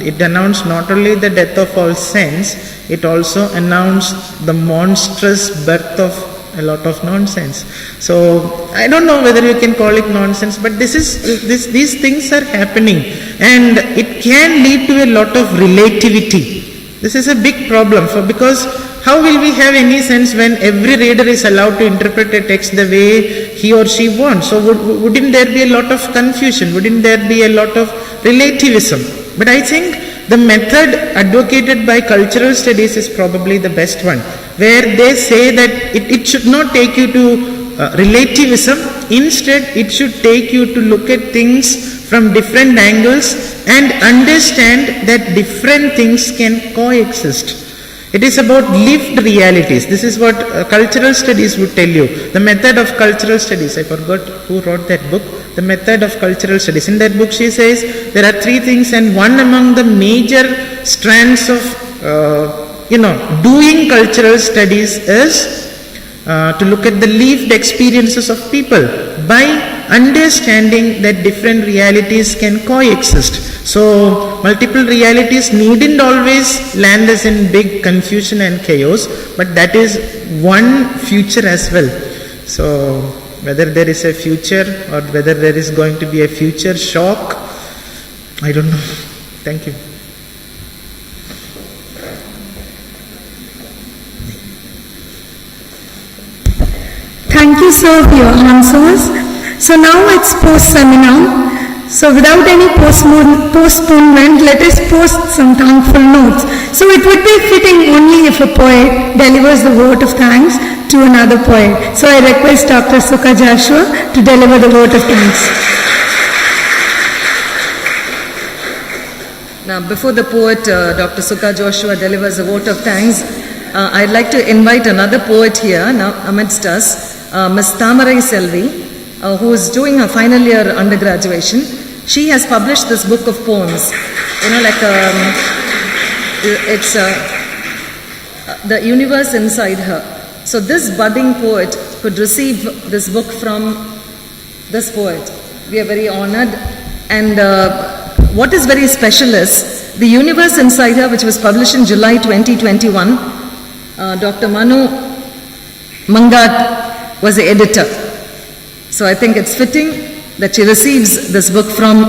it announced not only the death of all sense, it also announced the monstrous birth of a lot of nonsense. So I don't know whether you can call it nonsense, but these things are happening, and it can lead to a lot of relativity. This is a big problem, because how will we have any sense when every reader is allowed to interpret a text the way he or she wants? So wouldn't there be a lot of confusion? Wouldn't there be a lot of relativism? But I think the method advocated by cultural studies is probably the best one, where they say that it should not take you to relativism. Instead, it should take you to look at things from different angles and understand that different things can coexist. It is about lived realities. This is what cultural studies would tell you. The method of cultural studies. I forgot who wrote that book. The method of cultural studies. In that book she says there are three things, and one among the major strands of doing cultural studies is to look at the lived experiences of people by understanding that different realities can coexist. So multiple realities needn't always land us in big confusion and chaos, but that is one future as well. So whether there is a future or whether there is going to be a future shock, I don't know. Thank you. Thank you, sir, for your answers. So now it's post-seminar. So without any postponement, let us post some thankful notes. So it would be fitting only if a poet delivers the vote of thanks to another poet. So I request Dr. Sukha Joshua to deliver the vote of thanks. Now, before the poet, Dr. Sukha Joshua, delivers a vote of thanks, I'd like to invite another poet here now amidst us, Ms. Tamarai Selvi, who is doing her final year undergraduation. She has published this book of poems. It's the universe inside her. So this budding poet could receive this book from this poet. We are very honored. And what is very special is the universe inside her, which was published in July 2021. Dr. Manu Mangat was the editor. So I think it's fitting that she receives this book from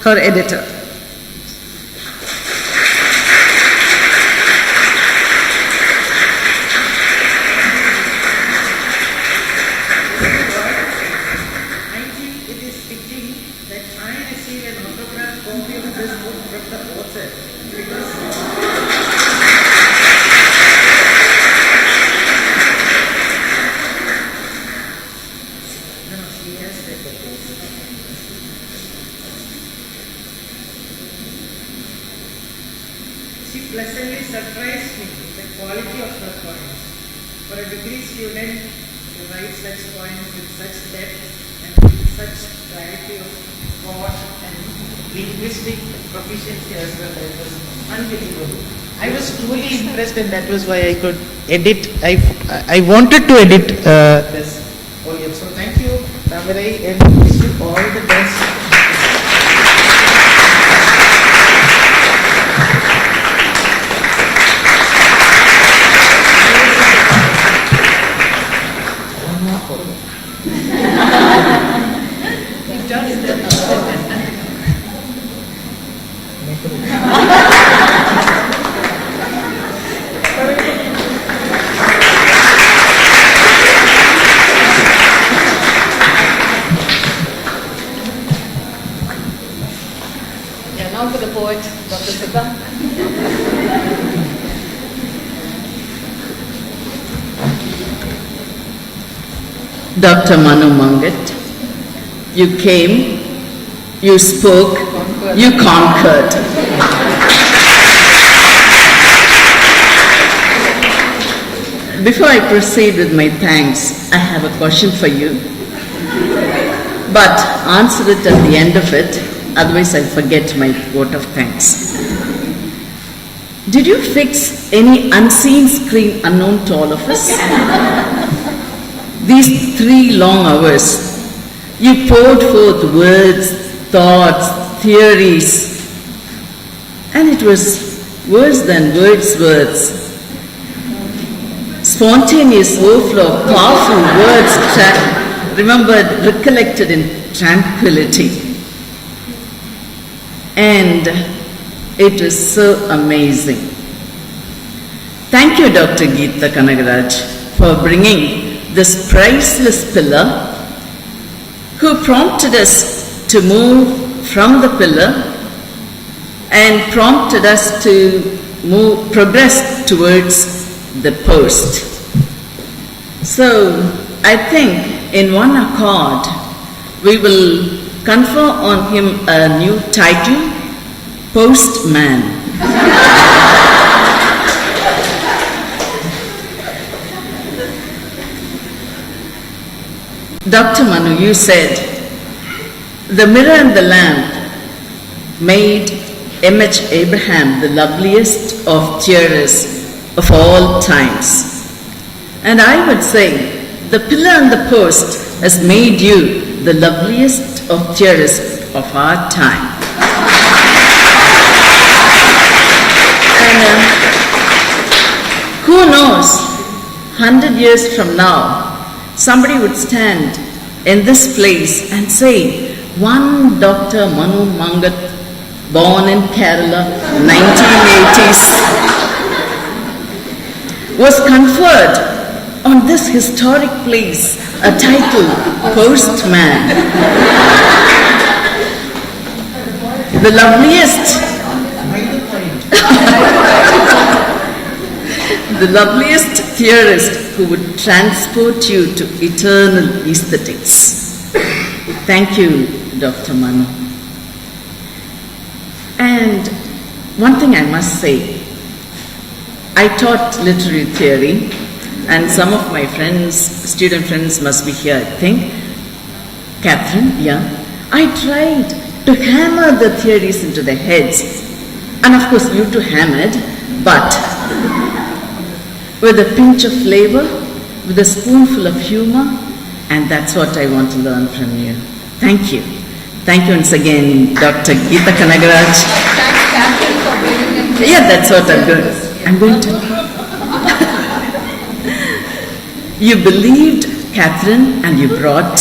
her editor. I think it is fitting that I receive an autographed copy of this book from the author, because she pleasantly surprised me with the quality of her poems. For a degree student to write such poems with such depth and with such clarity of thought and linguistic proficiency as well, it was unbelievable. I was truly impressed, and that was why I could edit. I wanted to edit this poem. So thank you, Tamarai, and wish you all the best. Now for the poet, Dr. Sukha. Dr. Manu Mangat, you came, you spoke, you conquered. Before I proceed with my thanks, I have a question for you. But answer it at the end of it, otherwise I'll forget my vote of thanks. Did you fix any unseen screen unknown to all of us? These 3 long hours, you poured forth words, thoughts, theories, and it was worse than Wordsworth's spontaneous overflow of powerful words remembered, recollected in tranquility. And it was so amazing. Thank you, Dr. Geeta Kanagaraj, for bringing this priceless pillar, who prompted us to move from the pillar and prompted us to progress towards the post. So, I think in one accord, we will confer on him a new title, Postman. Dr. Manu, you said, the mirror and the lamp made M.H. Abraham the loveliest of theorists of all times. And I would say, the pillar and the post has made you the loveliest of theorists of our time. And who knows, 100 years from now, somebody would stand in this place and say, one Dr. Manu Mangat, born in Kerala, 1980s, was conferred on this historic place a title, Postman. The loveliest, the loveliest theorist who would transport you to eternal aesthetics. Thank you, Dr. Manu. And one thing I must say, I taught literary theory, and some of my friends, student friends must be here, I think. Catherine, yeah. I tried to hammer the theories into their heads. And of course, you too hammered, but with a pinch of flavor, with a spoonful of humor, and that's what I want to learn from you. Thank you. Thank you once again, Dr. Geeta Kanagaraj. Thanks, Catherine, for bringing in. Yeah, that's what I'm going to. You believed, Catherine, and you brought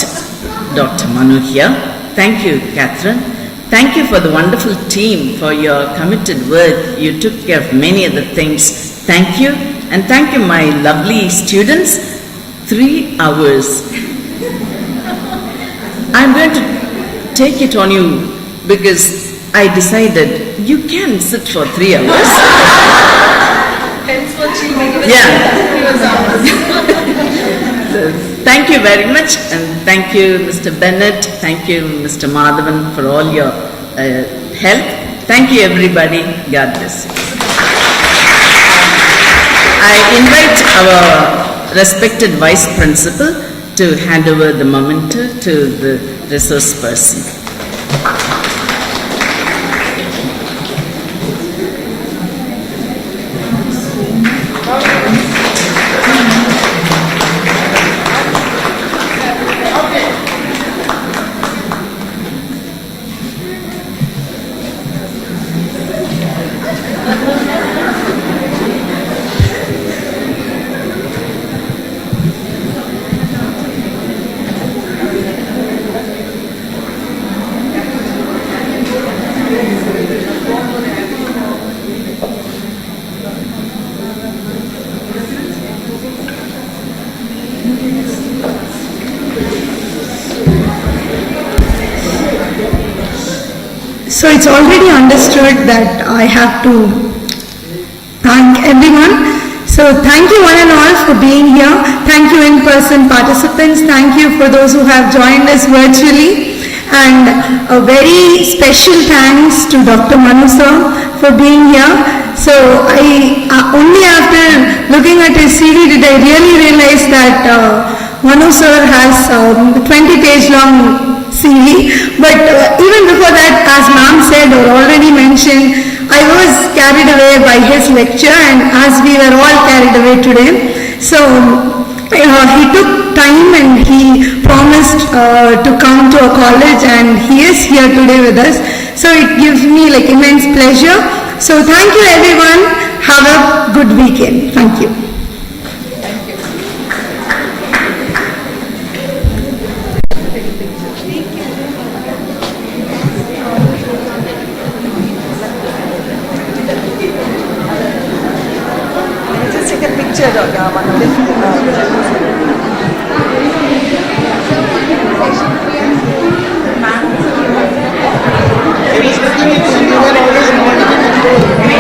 Dr. Manu here. Thank you, Catherine. Thank you for the wonderful team, for your committed work. You took care of many other things. Thank you. And thank you, my lovely students. 3 hours. I'm going to take it on you because I decided you can sit for 3 hours. Hence what she made it. Yeah. Thank you very much, and thank you, Mr. Bennett. Thank you, Mr. Madhavan, for all your help. Thank you, everybody. God bless you. I invite our respected Vice Principal to hand over the memento to the resource person. So it's already understood that I have to thank everyone. So thank you one and all for being here. Thank you in-person participants. Thank you for those who have joined us virtually. And a very special thanks to Dr. Manu sir for being here. So I only after looking at his CV did I really realize that Manu sir has 20-page long CV, but even before that, as ma'am said or already mentioned, I was carried away by his lecture, and as we were all carried away today. So he took time and he promised to come to a college, and he is here today with us. So it gives me like immense pleasure. So thank you everyone. Have a good weekend. Thank you. Thank you. Thank